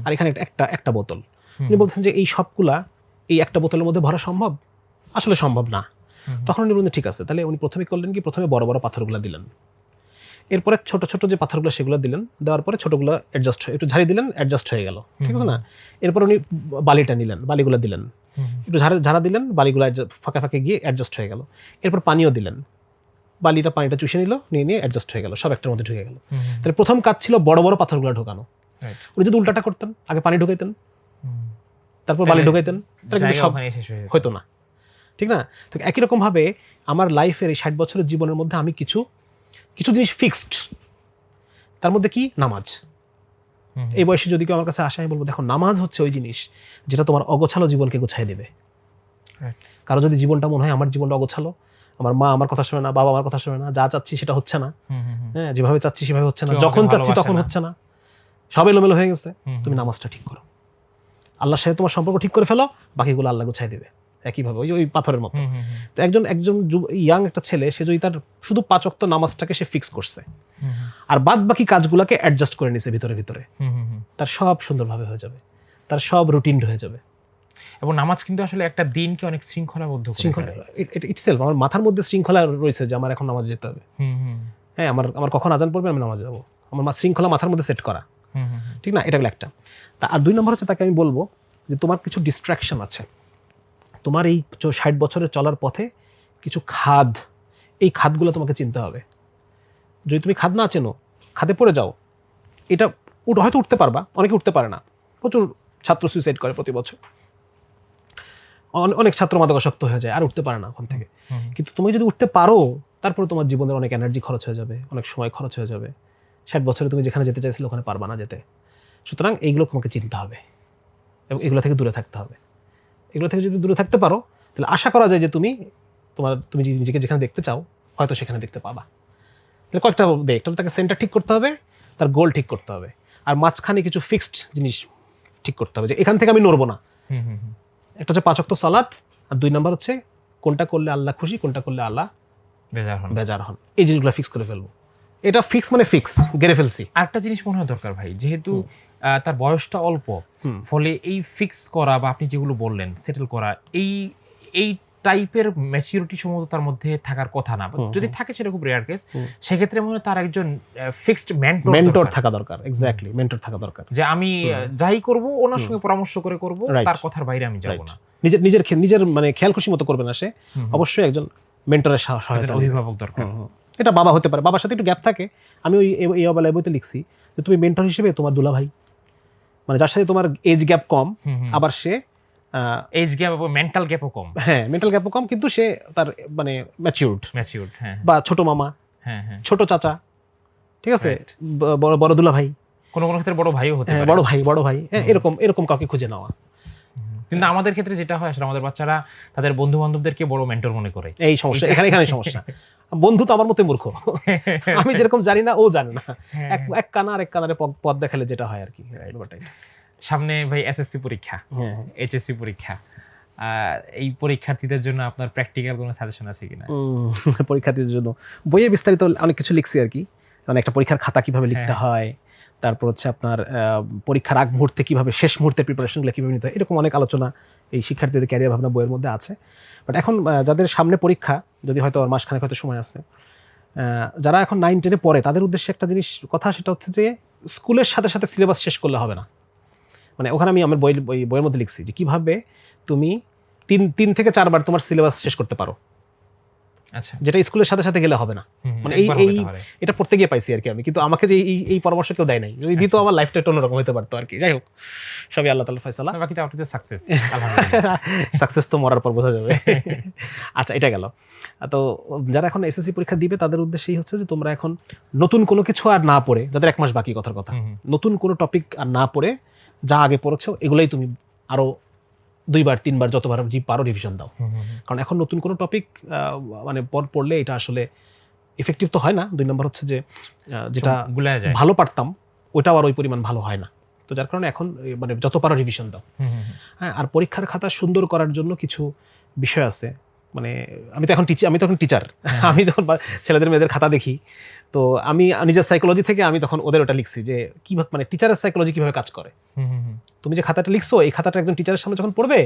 Speaker 1: আর এখানে একটা বোতল। উনি বলতেছেন যে এই সবগুলা এই একটা বোতলের মধ্যে ভরা সম্ভব? আসলে সম্ভব না। তখন উনি বললেন ঠিক আছে, তাহলে উনি প্রথমে করলেন কি, প্রথমে বড় বড় পাথরগুলো দিলেন, এরপরে ছোট ছোট যে পাথরগুলো সেগুলো দিলেন, দেওয়ার পরে ছোটগুলো অ্যাডজাস্ট একটু ঝাড়ি দিলেন, অ্যাডজাস্ট হয়ে গেল, ঠিক আছে না? এরপর উনি বালিটা নিলেন, বালিগুলো দিলেন, একটু ঝাড়া দিলেন, বালিগুলো ফাঁকে ফাঁকে গিয়ে অ্যাডজাস্ট হয়ে গেল। এরপর পানিও দিলেন, পানিটা চুষে নিয়ে অ্যাডজাস্ট হয়ে গেল, সব একটার মধ্যে ঢুকে গেল। তাহলে প্রথম কাজ ছিল বড় বড় পাথরগুলো ঢোকানো। উনি যদি উল্টাটা করতেন, আগে পানি ঢুকাইতেন, তারপর বালি ঢুকাইতেন, তাহলে কিন্তু সব হয়তো না, ঠিক না? তো একই রকম ভাবে আমার লাইফের এই 60 বছরের জীবনের মধ্যে আমি কিছু জিনিস ফিক্সড, তার মধ্যে কি নামাজ। এই বয়সে যদি কেউ আমার কাছে আসে, আমি বলবো দেখো নামাজ হচ্ছে ওই জিনিস যেটা তোমার অগোছালো জীবনকে গুছাই দেবে। কারো যদি জীবনটা মনে হয় আমার জীবনটা অগোছালো, আমার মা আমার কথা শোনে না, বাবা আমার কথা শোনে না, যা চাচ্ছি সেটা হচ্ছে না, হ্যাঁ যেভাবে চাচ্ছি সেভাবে হচ্ছে না, যখন চাচ্ছি তখন হচ্ছে না, সব এলোমেলো হয়ে গেছে, তুমি নামাজটা ঠিক করো, আল্লাহর সাথে তোমার সম্পর্ক ঠিক করে ফেলো, বাকিগুলো আল্লাহ গুছাই দেবে। একইভাবে ওই পাথরের মতো। তো একজন ইয়াং একটা ছেলে, সে যদি তার শুধু 5 ওয়াক্ত নামাজটাকে সে ফিক্স করছে, আর বাদ বাকি কাজগুলোকে অ্যাডজাস্ট করে নিছে ভিতরে, তার সব সুন্দরভাবে হয়ে যাবে, তার সব রুটিন হয়ে যাবে।
Speaker 2: এবং নামাজ কিন্তু আসলে একটা দিনকে অনেক শৃঙ্খলাবদ্ধ করে।
Speaker 1: ইটসেলফ আমার মাথার মধ্যে শৃঙ্খলা রয়েছে যে আমার এখন নামাজ যেতে হবে, হ্যাঁ আমার কখন আজান পড়বে আমি নামাজ যাবো, আমার শৃঙ্খলা মাথার মধ্যে সেট করা, ঠিক না? এটা হলো একটা। আর 2 নম্বর হচ্ছে তাকে আমি বলবো যে তোমার কিছু ডিস্ট্রাকশন আছে, তোমার এই 60 বছরের চলার পথে কিছু খাদ, এই খাদগুলো তোমাকে চিনতে হবে। যদি তুমি খাদ না চেনো, খাদে পড়ে যাও, এটা হয়তো উঠতে পারবা, অনেকে উঠতে পারে না, প্রচুর ছাত্র সুইসাইড করে প্রতি বছর, অনেক ছাত্র মাদকাসক্ত হয়ে যায় আর উঠতে পারে না ওখান থেকে। কিন্তু তুমি যদি উঠতে পারো, তারপরে তোমার জীবনের অনেক এনার্জি খরচ হয়ে যাবে, অনেক সময় খরচ হয়ে যাবে, 60 বছরে তুমি যেখানে যেতে চাইছিলে ওখানে পারবা না যেতে। সুতরাং এইগুলো তোমাকে চিনতে হবে এবং এগুলো থেকে দূরে থাকতে হবে। এগুলো থেকে যদি দূরে থাকতে পারো, তাহলে আশা করা যায় যে তুমি নিজেকে যেখানে দেখতে চাও হয়তো সেখানে দেখতে পাবা। তাহলে কয়েকটা একটা তাকে সেন্টার ঠিক করতে হবে, তার গোল ঠিক করতে হবে, আর মাঝখানে কিছু ফিক্সড জিনিস ঠিক করতে হবে যে এখান থেকে আমি নড়বো না। একটা হচ্ছে 5 ওয়াক্ত সালাত, আর 2 নম্বর হচ্ছে কোনটা করলে আল্লাহ খুশি, কোনটা করলে আল্লাহ বেজার হন, এই জিনিসগুলো ফিক্স করে ফেলবো। এটা ফিক্স মানে ফিক্স, গেড়ে ফেলছি।
Speaker 2: আরেকটা জিনিস মনে হয় দরকার ভাই, যেহেতু তার বয়সটা অল্প, ফলে এই ফিক্স করা বা আপনি যেগুলো বললেন সেটেল করা, এই টাইপের ম্যাচিউরিটি সম্ভবত তার মধ্যে থাকার কথা না, যদি থাকে সেটা খুব রেয়ার কেস। সেক্ষেত্রে মনে হয় তার একজন ফিক্সড মেন্টর
Speaker 1: থাকা দরকার। এক্স্যাক্টলি, মেন্টর থাকা দরকার,
Speaker 2: যে আমি যাই করব ওনার সঙ্গে পরামর্শ করে করব, তার কথার বাইরে আমি যাব না।
Speaker 1: নিজের মানে খেয়াল খুশি মতো করবে না সে, অবশ্যই একজন মেন্টরের সহায়তা,
Speaker 2: অভিভাবক দরকার।
Speaker 1: এটা বাবা হতে পারে, বাবার সাথে একটু গ্যাপ থাকে। আমি ওই এই অবলায় বইতে লিখছি যে তুমি মেন্টর হিসেবে তোমার দুলাভাই, মানে যার সাথে তোমার এজ গ্যাপ কম, আবার সে
Speaker 2: এজ গ্যাপ এবং মেন্টাল গ্যাপও কম,
Speaker 1: হ্যাঁ মেন্টাল গ্যাপও কম, কিন্তু সে তার মানে ম্যাচিউরড,
Speaker 2: হ্যাঁ,
Speaker 1: বা ছোট মামা,
Speaker 2: হ্যাঁ,
Speaker 1: ছোট চাচা, ঠিক আছে, বড় দুলাভাই,
Speaker 2: কোনো ক্ষেত্রে বড় ভাইও হতে পারে,
Speaker 1: বড় ভাই, এরকম কাউকে খুঁজে নেওয়া।
Speaker 2: কিন্তু আমাদের ক্ষেত্রে যেটা হয় আসলে আমাদের বাচ্চারা তাদের বন্ধু বান্ধবদেরকে বড় মেন্টর মনে করে।
Speaker 1: এই সমস্যা, এখানে সমস্যা। বন্ধু তো আমার মতোই মূর্খ, আমি যেরকম জানি না ও জানে না, এক কানারে পথ দেখালে যেটা হয় আর কি।
Speaker 2: সামনে ভাই এসএসসি পরীক্ষা, এইচএসসি পরীক্ষা, এই পরীক্ষার্থীদের জন্য আপনার প্র্যাকটিক্যাল কোনো সাজেশন আছে কিনা?
Speaker 1: পরীক্ষার্থীদের জন্য বইয়ে বিস্তারিত অনেক কিছু লিখছি আর কি, মানে একটা পরীক্ষার খাতা কিভাবে লিখতে হয়, তারপর হচ্ছে আপনার পরীক্ষার আগ মুহূর্তে কিভাবে, শেষ মুহূর্তে প্রিপারেশনগুলো কিভাবে নিতে হয়, এরকম অনেক আলোচনা এই শিক্ষার্থীদের ক্যারিয়ার ভাবনা বইয়ের মধ্যে আছে। বাট এখন যাদের সামনে পরীক্ষা, যদি হয়তো মাসখানেক হয়তো সময় আছে, যারা এখন 9-10-এ পড়ে, তাদের উদ্দেশ্যে একটা জিনিস কথা, সেটা হচ্ছে যে স্কুলের সাথে সাথে সিলেবাস শেষ করলে হবে না। মানে ওখানে আমি আমার বইয়ের মধ্যে লিখছি যে কিভাবে তুমি 3 থেকে 4 বার তোমার সিলেবাস শেষ করতে পারো,
Speaker 2: আচ্ছা,
Speaker 1: যেটা স্কুলের সাথে সাথে গেলে হবে না। মানে এটা পড়তে গিয়ে পাইছি আর কি আমি, কিন্তু আমাকে যে এই পরামর্শ কেউ দেয় নাই, যদি দিত আমার লাইফটা একটু অন্যরকম হতে পারতো আর কি। যাই হোক, সবই আল্লাহ তাআলার ফয়সালা,
Speaker 2: বাকিটা আপনি তো সাকসেস, আলহামদুলিল্লাহ।
Speaker 1: সাকসেস তো মরার পর বোঝা যাবে। আচ্ছা, এটা গেল। তো যারা এখন এসএসসি পরীক্ষা দিবে তাদের উদ্দেশ্যই হচ্ছে যে তোমরা এখন নতুন কোনো কিছু আর না পড়ে, যাদের 1 মাস বাকি, কথার কথা, নতুন কোনো টপিক আর না পড়ে যা আগে পড়েছো এগুলোই তুমি আরো 2 বার 3 বার যতবার পারো রিভিশন দাও। কারণ এখন নতুন কোনো টপিক মানে পড়লে এটা আসলে এফেক্টিভ তো হয় না। 2 নম্বর হচ্ছে যে যেটা ভালো পারতাম ওটাও আর ওই পরিমাণ ভালো হয় না। তো যার কারণে এখন মানে যত পারো রিভিশন দাও। হ্যাঁ, আর পরীক্ষার খাতা সুন্দর করার জন্য কিছু বিষয় আছে। মানে আমি তো এখন টিচার, আমি যখন ছেলেদের মেয়েদের খাতা দেখি, তো আমি নিজের সাইকোলজি থেকে আমি তখন ওদের ওটা লিখছি যে কিভাবে, মানে টিচারের সাইকোলজি কিভাবে কাজ করে। তুমি যে খাতাটা লিখছো, এই খাতাটা একজন টিচারের সামনে যখন পড়বে,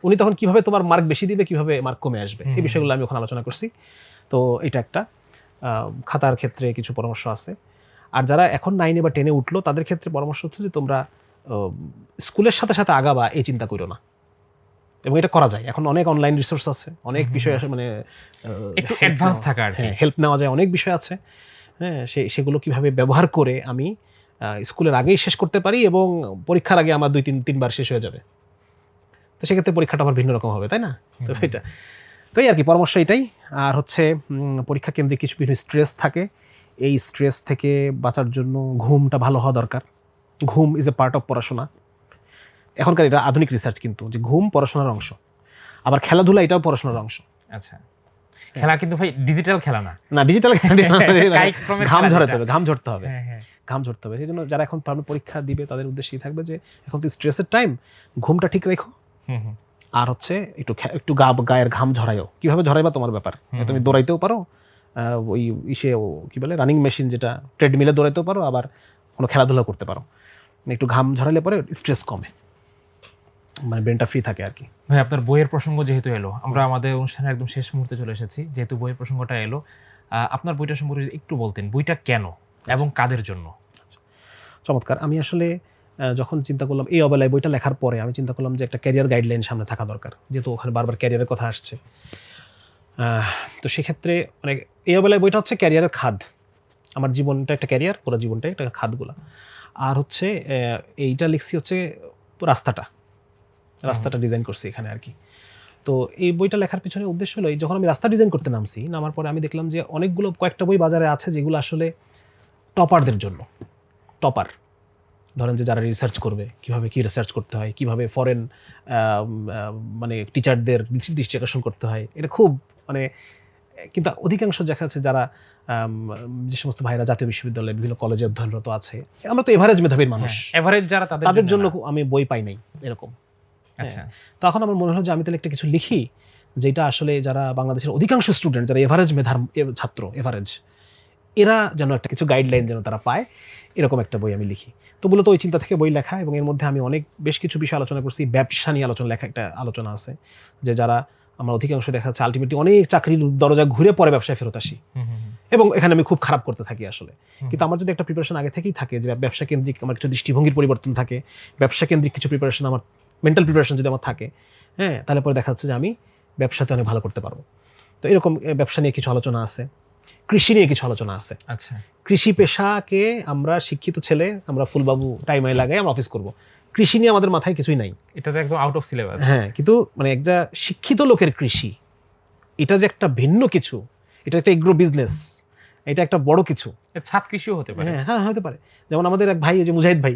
Speaker 1: উনি তখন কিভাবে তোমার মার্ক বেশি দিবে, কিভাবে মার্ক কমে আসবে, এই বিষয়গুলো আমি ওখানে আলোচনা করছি। তো এটা একটা খাতার ক্ষেত্রে কিছু পরামর্শ আছে। আর যারা এখন 9-এ বা 10-এ উঠলো, তাদের ক্ষেত্রে পরামর্শ হচ্ছে যে তোমরা স্কুলের সাথে সাথে আগাবা, এই চিন্তা করো না। এবং এটা করা যায়, এখন অনেক অনলাইন রিসোর্স আছে, অনেক বিষয় আছে, মানে
Speaker 2: একটু অ্যাডভান্স থাকা আর কি,
Speaker 1: হেল্প নেওয়া যায়, অনেক বিষয় আছে। হ্যাঁ, সেগুলো কিভাবে ব্যবহার করে আমি স্কুলের আগেই শেষ করতে পারি এবং পরীক্ষার আগে আমার 2-3 বার শেষ হয়ে যাবে। তো সেক্ষেত্রে পরীক্ষাটা আবার ভিন্ন রকম হবে, তাই না? তো এটা তাই আর কি, পরামর্শ এটাই। আর হচ্ছে পরীক্ষা কেন্দ্রে কিছু বিভিন্ন স্ট্রেস থাকে, এই স্ট্রেস থেকে বাঁচার জন্য ঘুমটা ভালো হওয়া দরকার। ঘুম ইজ এ পার্ট অফ পড়াশোনা। এখনকার এটা আধুনিক রিসার্চ কিন্তু, যে ঘুম পড়াশোনার অংশ, আবার খেলাধুলা এটাও পড়াশোনার অংশ।
Speaker 2: আচ্ছা, খেলা কিন্তু ভাই ডিজিটাল খেলা না,
Speaker 1: ডিজিটাল ঘাম ঝরতে হবে। সেই জন্য যারা এখন পরীক্ষা দিবে তাদের উদ্দেশ্যই থাকবে যে এখন তো স্ট্রেসের টাইম, ঘুমটা ঠিক রেখো। আর হচ্ছে একটু গায়ের ঘাম ঝরাইও। কিভাবে ঝরাইবা তোমার ব্যাপার, তুমি দৌড়াইতেও পারো, ওই কি বলে রানিং মেশিন, যেটা ট্রেডমিলে দৌড়াইতেও পারো, আবার কোনো খেলাধুলা করতে পারো। একটু ঘাম ঝরাইলে পরে স্ট্রেস কমে, মানে ব্রেনটা ফ্রি থাকে আর কি।
Speaker 2: ভাই, আপনার বইয়ের প্রসঙ্গ যেহেতু এলো, আমরা আমাদের অনুষ্ঠানের একদম শেষ মুহূর্তে চলে এসেছি, যেহেতু বইয়ের প্রসঙ্গটা এলো, আপনার বইটা সম্পর্কে একটু বলতেন, বইটা কেন এবং কাদের জন্য?
Speaker 1: চমৎকার। আমি আসলে যখন চিন্তা করলাম এই অবেলায় বইটা লেখার পরে, আমি চিন্তা করলাম যে একটা ক্যারিয়ার গাইডলাইন সামনে থাকা দরকার, যেহেতু ওখানে বারবার ক্যারিয়ারের কথা আসছে। তো সেক্ষেত্রে মানে এই অবেলায় বইটা হচ্ছে ক্যারিয়ারের খাদ। আমার জীবনটা একটা ক্যারিয়ার, পুরো জীবনটাই একটা খাদগুলা। আর হচ্ছে এইটা লিখছি হচ্ছে রাস্তাটা ডিজাইন করছি এখানে আর কি। তো এই বইটা লেখার পিছনে উদ্দেশ্য হলো, যখন আমি রাস্তা ডিজাইন করতে নামার পরে আমি দেখলাম যে কয়েকটা বই বাজারে আছে যেগুলো আসলে টপারদের জন্য। টপার ধরেন যে যারা রিসার্চ করবে, কিভাবে কি রিসার্চ করতে হয়, কিভাবে ফরেন মানে টিচারদের দৃষ্টি আকর্ষণ করতে হয়, এটা খুব মানে কিন্তু অধিকাংশ দেখা যাচ্ছে যারা যে সমস্ত ভাইরা জাতীয় বিশ্ববিদ্যালয়ে বিভিন্ন কলেজে অধ্যয়নরত আছে, আমরা তো এভারেজ মেধাবীর মানুষ,
Speaker 2: এভারেজ যারা
Speaker 1: তাদের জন্য
Speaker 2: না।
Speaker 1: আমি বই পাই নাই এরকম।
Speaker 2: আচ্ছা,
Speaker 1: তখন আমার মনে হলো যে আমি তাহলে একটা কিছু লিখি যেটা আসলে যারা বাংলাদেশের অধিকাংশ স্টুডেন্ট যারা এভারেজ মেধার ছাত্র, এভারেজ, এরা যেন একটা কিছু গাইডলাইন যেন তারা পায়, এরকম একটা বই আমি লিখি। তো মূলত ওই চিন্তা থেকে বই লেখা, এবং এর মধ্যে আমি বেশ কিছু বিষয় আলোচনা করছি। ব্যবসা নিয়ে লেখা একটা আলোচনা আছে, যে যারা আমরা অধিকাংশ দেখা যাচ্ছে আলটিমেটলি অনেক চাকরির দরজা ঘুরে পরে ব্যবসায় ফেরত আসি, এবং এখানে আমি খুব খারাপ করতে থাকি আসলে। কিন্তু আমার যদি একটা প্রিপারেশন আগে থেকেই থাকে, যে ব্যবসা কেন্দ্রিক আমার কিছু দৃষ্টিভঙ্গির পরিবর্তন থাকে, ব্যবসা কেন্দ্রিক কিছু প্রিপারেশন, আমার মেন্টাল প্রিপারেশন যদি আমার থাকে, তাহলে পরে দেখা যাচ্ছে যে আমি ব্যবসাতে অনেক ভালো করতে পারবো। তো এরকম ব্যবসা নিয়ে কিছু আলোচনা আছে, কৃষি নিয়ে কিছু আলোচনা আছে।
Speaker 2: আচ্ছা,
Speaker 1: কৃষি পেশাকে আমরা শিক্ষিত ছেলে, আমরা ফুলবাবু টাইমাই লাগাই আমরা অফিস করব, কৃষি নিয়ে আমাদের মাথায় কিছুই নাই।
Speaker 2: এটা তো একদম আউট অফ সিলেবাস।
Speaker 1: কিন্তু মানে একটা শিক্ষিত লোকের কৃষি, এটা যে একটা ভিন্ন কিছু, এটা একটা এগ্রো বিজনেস, এটা একটা বড় কিছু।
Speaker 2: ছাদ কৃষিও হতে পারে।
Speaker 1: হ্যাঁ, হতে পারে। যেমন আমাদের এক ভাই, যে মুজাহিদ ভাই,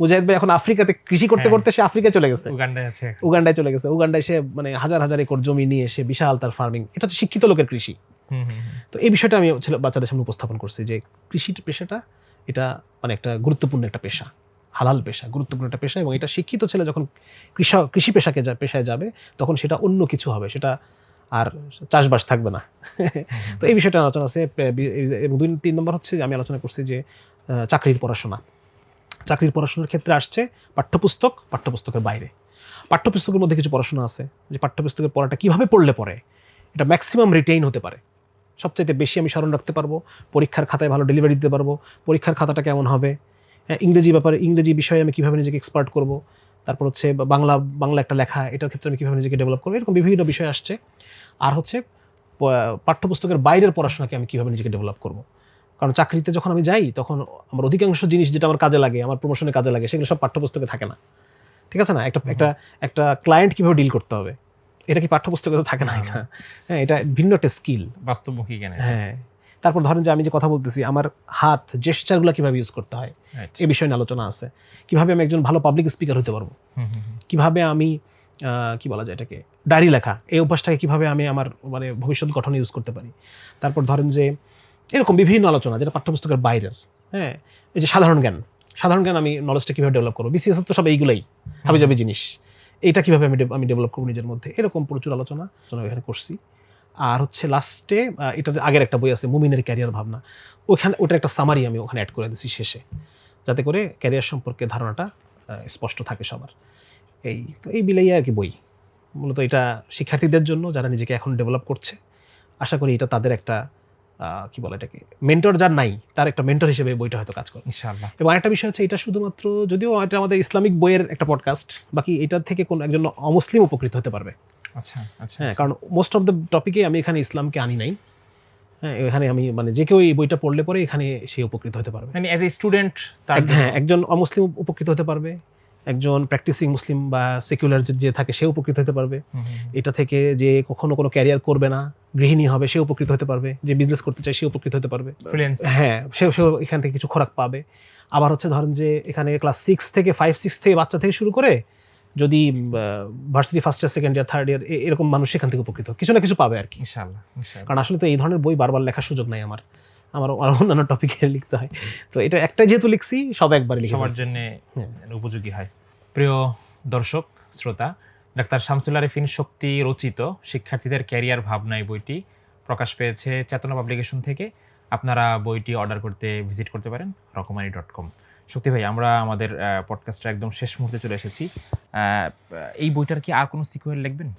Speaker 1: মুজাহিদ ভাই এখন আফ্রিকাতে কৃষি করতে করতে সে আফ্রিকায় চলে গেছে, উগান্ডায় চলে গেছে। উগান্ডায় সে মানে হাজার হাজার একর জমি নিয়ে সে বিশাল তার ফার্মিং। এটা হচ্ছে শিক্ষিত লোকের কৃষি। তো এই বিষয়টা আমি বাচ্চাদের সামনে উপস্থাপন করছি, যে কৃষি পেশাটা এটা মানে একটা গুরুত্বপূর্ণ একটা পেশা, হালাল পেশা, গুরুত্বপূর্ণ একটা পেশা, এবং এটা শিক্ষিত ছেলে যখন কৃষি পেশায় যাবে, তখন সেটা অন্য কিছু হবে, সেটা আর চাষবাস থাকবে না। তো এই বিষয়টা আলোচনা আছে। এবং 2-3 নম্বর হচ্ছে আমি আলোচনা করছি যে চাকরির পড়াশোনার ক্ষেত্রে আসছে পাঠ্যপুস্তকের বাইরে। পাঠ্যপুস্তকের মধ্যে কিছু পড়াশোনা আছে, যে পাঠ্যপুস্তকের পড়াটা কিভাবে পড়লে পরে এটা ম্যাক্সিমাম রিটেইন হতে পারে, সবচাইতে বেশি আমি স্মরণ রাখতে পারবো, পরীক্ষার খাতায় ভালো ডেলিভারি দিতে পারবো, পরীক্ষার খাতাটা কেমন হবে, ইংরেজি বিষয়ে আমি কীভাবে নিজেকে এক্সপার্ট করব, তারপর হচ্ছে বাংলা একটা লেখা, এটার ক্ষেত্রে আমি কীভাবে নিজেকে ডেভেলপ করবো, এরকম বিভিন্ন বিষয় আসছে। আর হচ্ছে পাঠ্যপুস্তকের বাইরের পড়াশোনাকে আমি কীভাবে নিজেকে ডেভেলপ করব। কারণ চাকরিতে যখন আমি যাই, তখন আমার অধিকাংশ জিনিস যেটা আমার কাজে লাগে, আমার প্রমোশনে কাজে লাগে, সেগুলো সব পাঠ্যপুস্তকে থাকে না। ঠিক আছে না? একটা ক্লায়েন্ট কীভাবে ডিল করতে হবে, এটা কি পাঠ্যপুস্তকে তো থাকে না। এটা ভিন্ন একটা স্কিল,
Speaker 2: বাস্তবমুখী জ্ঞান।
Speaker 1: তারপর ধরেন যে আমি যে কথা বলতেছি, আমার হাত জেস্চারগুলো কিভাবে ইউজ করতে হয়, এই বিষয়ে নিয়ে আলোচনা আছে। কিভাবে আমি একজন ভালো পাবলিক স্পিকার হতে পারবো, কিভাবে আমি কি বলা যায় এটাকে, ডায়েরি লেখা, এই অভ্যাসটাকে কিভাবে আমি আমার মানে ভবিষ্যৎ গঠনে ইউজ করতে পারি। তারপর ধরেন যে এরকম বিভিন্ন আলোচনা যেটা পাঠ্যপুস্তকের বাইরের। এই যে সাধারণ জ্ঞান আমি নলেজটা কিভাবে ডেভেলপ করবো, বিসিএস তো সব এইগুলাই হাবিজাবি জিনিস, এইটা কিভাবে আমি ডেভেলপ করবো নিজের মধ্যে, এরকম প্রচুর আলোচনা এখানে করছি। আর হচ্ছে লাস্টে এটা আগের একটা বই আছে মুমিনের ক্যারিয়ার ভাবনা, ওটার একটা সামারি আমি ওখানে অ্যাড করে দিচ্ছি শেষে, যাতে করে ক্যারিয়ার সম্পর্কে ধারণাটা স্পষ্ট থাকে সবার। এই বিলাই আর কি বই মূলত। এটা শিক্ষার্থীদের জন্য যারা নিজেকে এখন ডেভেলপ করছে, আশা করি এটা তাদের একটা কি বলে এটাকে, মেন্টর যার নাই তার একটা মেন্টর হিসেবে বইটা হয়তো কাজ করে ইনশাআল্লাহ। এবং আরেকটা বিষয় হচ্ছে, এটা শুধুমাত্র, যদিও এটা আমাদের ইসলামিক বইয়ের একটা পডকাস্ট, বাকি এটার থেকে কোন একজন অমুসলিম উপকৃত হতে পারবে।
Speaker 2: আচ্ছা,
Speaker 1: কারণ মোস্ট অফ দ্য টপিকে আমি এখানে ইসলামকে আনি নাই। এখানে আমি মানে যে কেউ এই বইটা পড়লে পরে এখানে সে উপকৃত হতে পারবে,
Speaker 2: মানে অ্যাজ এ স্টুডেন্ট।
Speaker 1: একজন অমুসলিম উপকৃত হতে পারবে, একজন প্র্যাকটিসিং মুসলিম বা সেকুলার যে থাকে সে উপকৃত হতে পারবে। এটা থেকে যে কখনো কোনো ক্যারিয়ার করবে না, গৃহিণী হবে, সে উপকৃত হতে পারবে। যে বিজনেস করতে চায় সে উপকৃত হতে পারবে। সে এখান থেকে কিছু খোরাক পাবে। আবার হচ্ছে ধরেন যে এখানে ক্লাস 5-6 থেকে বাচ্চা থেকে শুরু করে যদি varsity first year, second year, third year, এরকম মানুষ এখান থেকে উপকৃত কিছু না কিছু পাবে আর কি ইনশাআল্লাহ। কারণ আসলে তো এই ধরনের বই বারবার লেখার সুযোগ নাই আমার অন্যান্য টপিকে লিখতে হয়। তো এটা একটা যেহেতু লিখছি, সব একবার লিখে
Speaker 2: সবার জন্য উপযোগী হয়। প্রিয় দর্শক শ্রোতা, ডাক্তার শামসুল আরেফিন শক্তি রচিত শিক্ষার্থীদের ক্যারিয়ার ভাবনা এই বইটি প্রকাশ পেয়েছে চেতনা পাবলিকেশন থেকে। আপনারা বইটি অর্ডার করতে ভিজিট করতে পারেন রকমারি.com। শক্তি ভাই, আমরা আমাদের পডকাস্টের একদম শেষ মুহূর্তে চলে এসেছি। এই বইটার কি আর কোনো সিকুয়েল লিখবেন?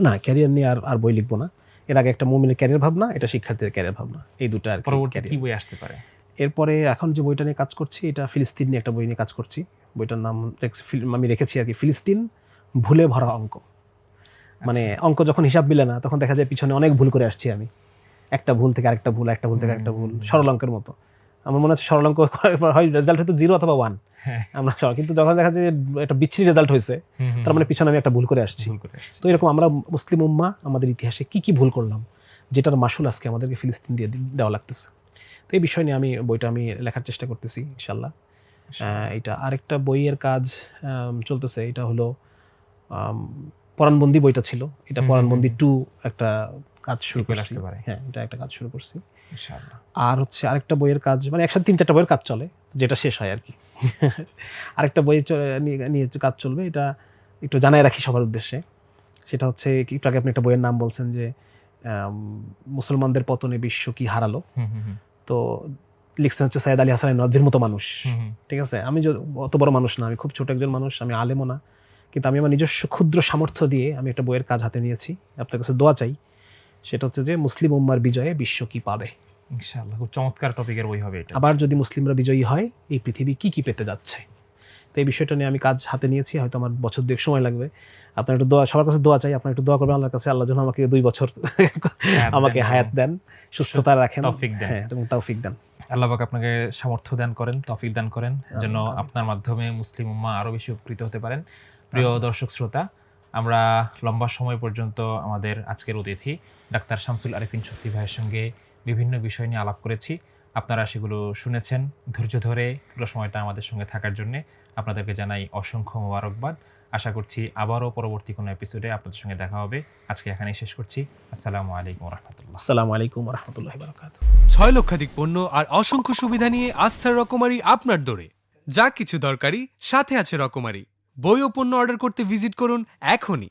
Speaker 1: না, ক্যারিয়ার নিয়ে আর বই লিখবো না। এর আগে একটা মুমিনের ক্যারিয়ার ভাবনা, এটা শিক্ষার্থীদের ক্যারিয়ার ভাবনা, এই দুটো আর
Speaker 2: পরবর্তী কি বই আসতে পারে?
Speaker 1: এরপরে এখন যে বইটা নিয়ে কাজ করছি, এটা ফিলিস্তিন নিয়ে একটা বই নিয়ে কাজ করছি। বইটার নাম আমি রেখেছি আর কি, ফিলিস্তিন ভুলে ভরা অঙ্ক। মানে অঙ্ক যখন হিসাব মিলে না, তখন দেখা যায় পিছনে অনেক ভুল করে আসছি আমি, একটা ভুল থেকে আরেকটা ভুল, একটা ভুল থেকে আরেকটা ভুল, সরল অঙ্কের মতো। আমার মনে হচ্ছে সরল অঙ্ক হয় রেজাল্ট হয়তো 0 অথবা 1, আমরা কিন্তু যখন দেখা যায় একটা বিচ্ছিরি রেজাল্ট হয়েছে, তার মানে পিছনে আমি একটা ভুল করে আসছি। তো এরকম আমরা মুসলিম উম্মাহ আমাদের ইতিহাসে কি কি ভুল করলাম, যেটার মাসুল আজকে আমাদেরকে ফিলিস্তিন দিয়ে দেওয়া লাগতেছে। তো এই বিষয় নিয়ে বইটা আমি লেখার চেষ্টা করতেছি ইনশাল্লাহ। এটা আরেকটা বইয়ের কাজ চলতেছে, এটা হলো পরাণবন্দি বইটা ছিল, এটা পরাণবন্দি 2 একটা কাজ শুরু
Speaker 2: Sequel
Speaker 1: করছি।
Speaker 2: আসতে পারে।
Speaker 1: হ্যাঁ, এটা একটা কাজ শুরু করছি।
Speaker 2: ইনশাআল্লাহ।
Speaker 1: আর হচ্ছে আরেকটা বইয়ের কাজ, মানে একসাথে ৩-৪টা বইয়ের কাজ চলে, যেটা শেষ হয় আরকি। আরেকটা বই নিয়ে কাজ চলবে, এটা একটু জানায় রাখি সবার উদ্দেশ্যে। সেটা হচ্ছে একটু আগে আপনি একটা বইয়ের নাম বলছেন যে আম মুসলমানদের পতনে বিশ্ব কি হারালো।
Speaker 2: হুম, হুম, হুম।
Speaker 1: তো লিখছেন হচ্ছে সৈয়দ আলী হাসান নদভীর মতো মানুষ।
Speaker 2: হুম, হুম।
Speaker 1: ঠিক আছে? আমি অত বড় মানুষ না, আমি খুব ছোট একজন মানুষ, আমি আলেমও না। কিন্তু আমি আমার নিজস্ব ক্ষুদ্র সামর্থ্য দিয়ে আমি একটা বইয়ের কাজ হাতে নিয়েছি। আপনার কাছে দোয়া চাই। সেটা হচ্ছে যে মুসলিম উম্মার বিজয়ে বিশ্ব কি পাবে?
Speaker 2: ইনশাআল্লাহ খুব চমৎকার টপিকের বই হবে এটা।
Speaker 1: আবার যদি মুসলিমরা বিজয়ী হয়, এই পৃথিবী কি, কি পেতে যাচ্ছে? তো এই বিষয়টা নিয়ে আমি কাজ হাতে নিয়েছি। হয়তো আমার বছর ২ এক সময় লাগবে। আপনার একটু দোয়া, সবার কাছে দোয়া চাই। আপনারা একটু দোয়া করবেন আল্লাহর কাছে, আল্লাহ যেন আমাকে ২ বছর আমাকে হায়াত দেন, সুস্থতা রাখেন।
Speaker 2: তৌফিক দেন।
Speaker 1: হ্যাঁ, এবং তৌফিক দেন।
Speaker 2: আল্লাহ পাক আপনাকে সামর্থ্য দান করেন, তৌফিক দান করেন, যেন
Speaker 1: আমিন, আমিন।
Speaker 2: আপনার মাধ্যমে মুসলিম উম্মাহ আরো বেশি উপকৃত হতে পারেন। প্রিয় দর্শক শ্রোতা, আমরা লম্বা সময় পর্যন্ত আমাদের আজকের অতিথি ডাক্তার শামসুল আরেফিন শক্তি ভাইয়ের সঙ্গে বিভিন্ন বিষয় নিয়ে আলাপ করেছি। আপনারা সেগুলো শুনেছেন। ধৈর্য ধরে পুরো সময়টা আমাদের সঙ্গে থাকার জন্যে আপনাদেরকে জানাই অসংখ্য মোবারকবাদ। আশা করছি আবারও পরবর্তী কোনো এপিসোডে আপনাদের সঙ্গে দেখা হবে। আজকে এখানেই শেষ করছি। আসসালামু আলাইকুম ওয়া রাহমাতুল্লাহ।
Speaker 1: আসসালামু আলাইকুম ওয়া রাহমাতুল্লাহি ওয়া বারাকাতুহু।
Speaker 3: 6 লক্ষাধিক পণ্য আর অসংখ্য সুবিধা নিয়ে আস্থার রকমারি আপনার দৌড়ে। যা কিছু দরকারি সাথে আছে রকমারি। বই ও পণ্য অর্ডার করতে ভিজিট করুন এখনই।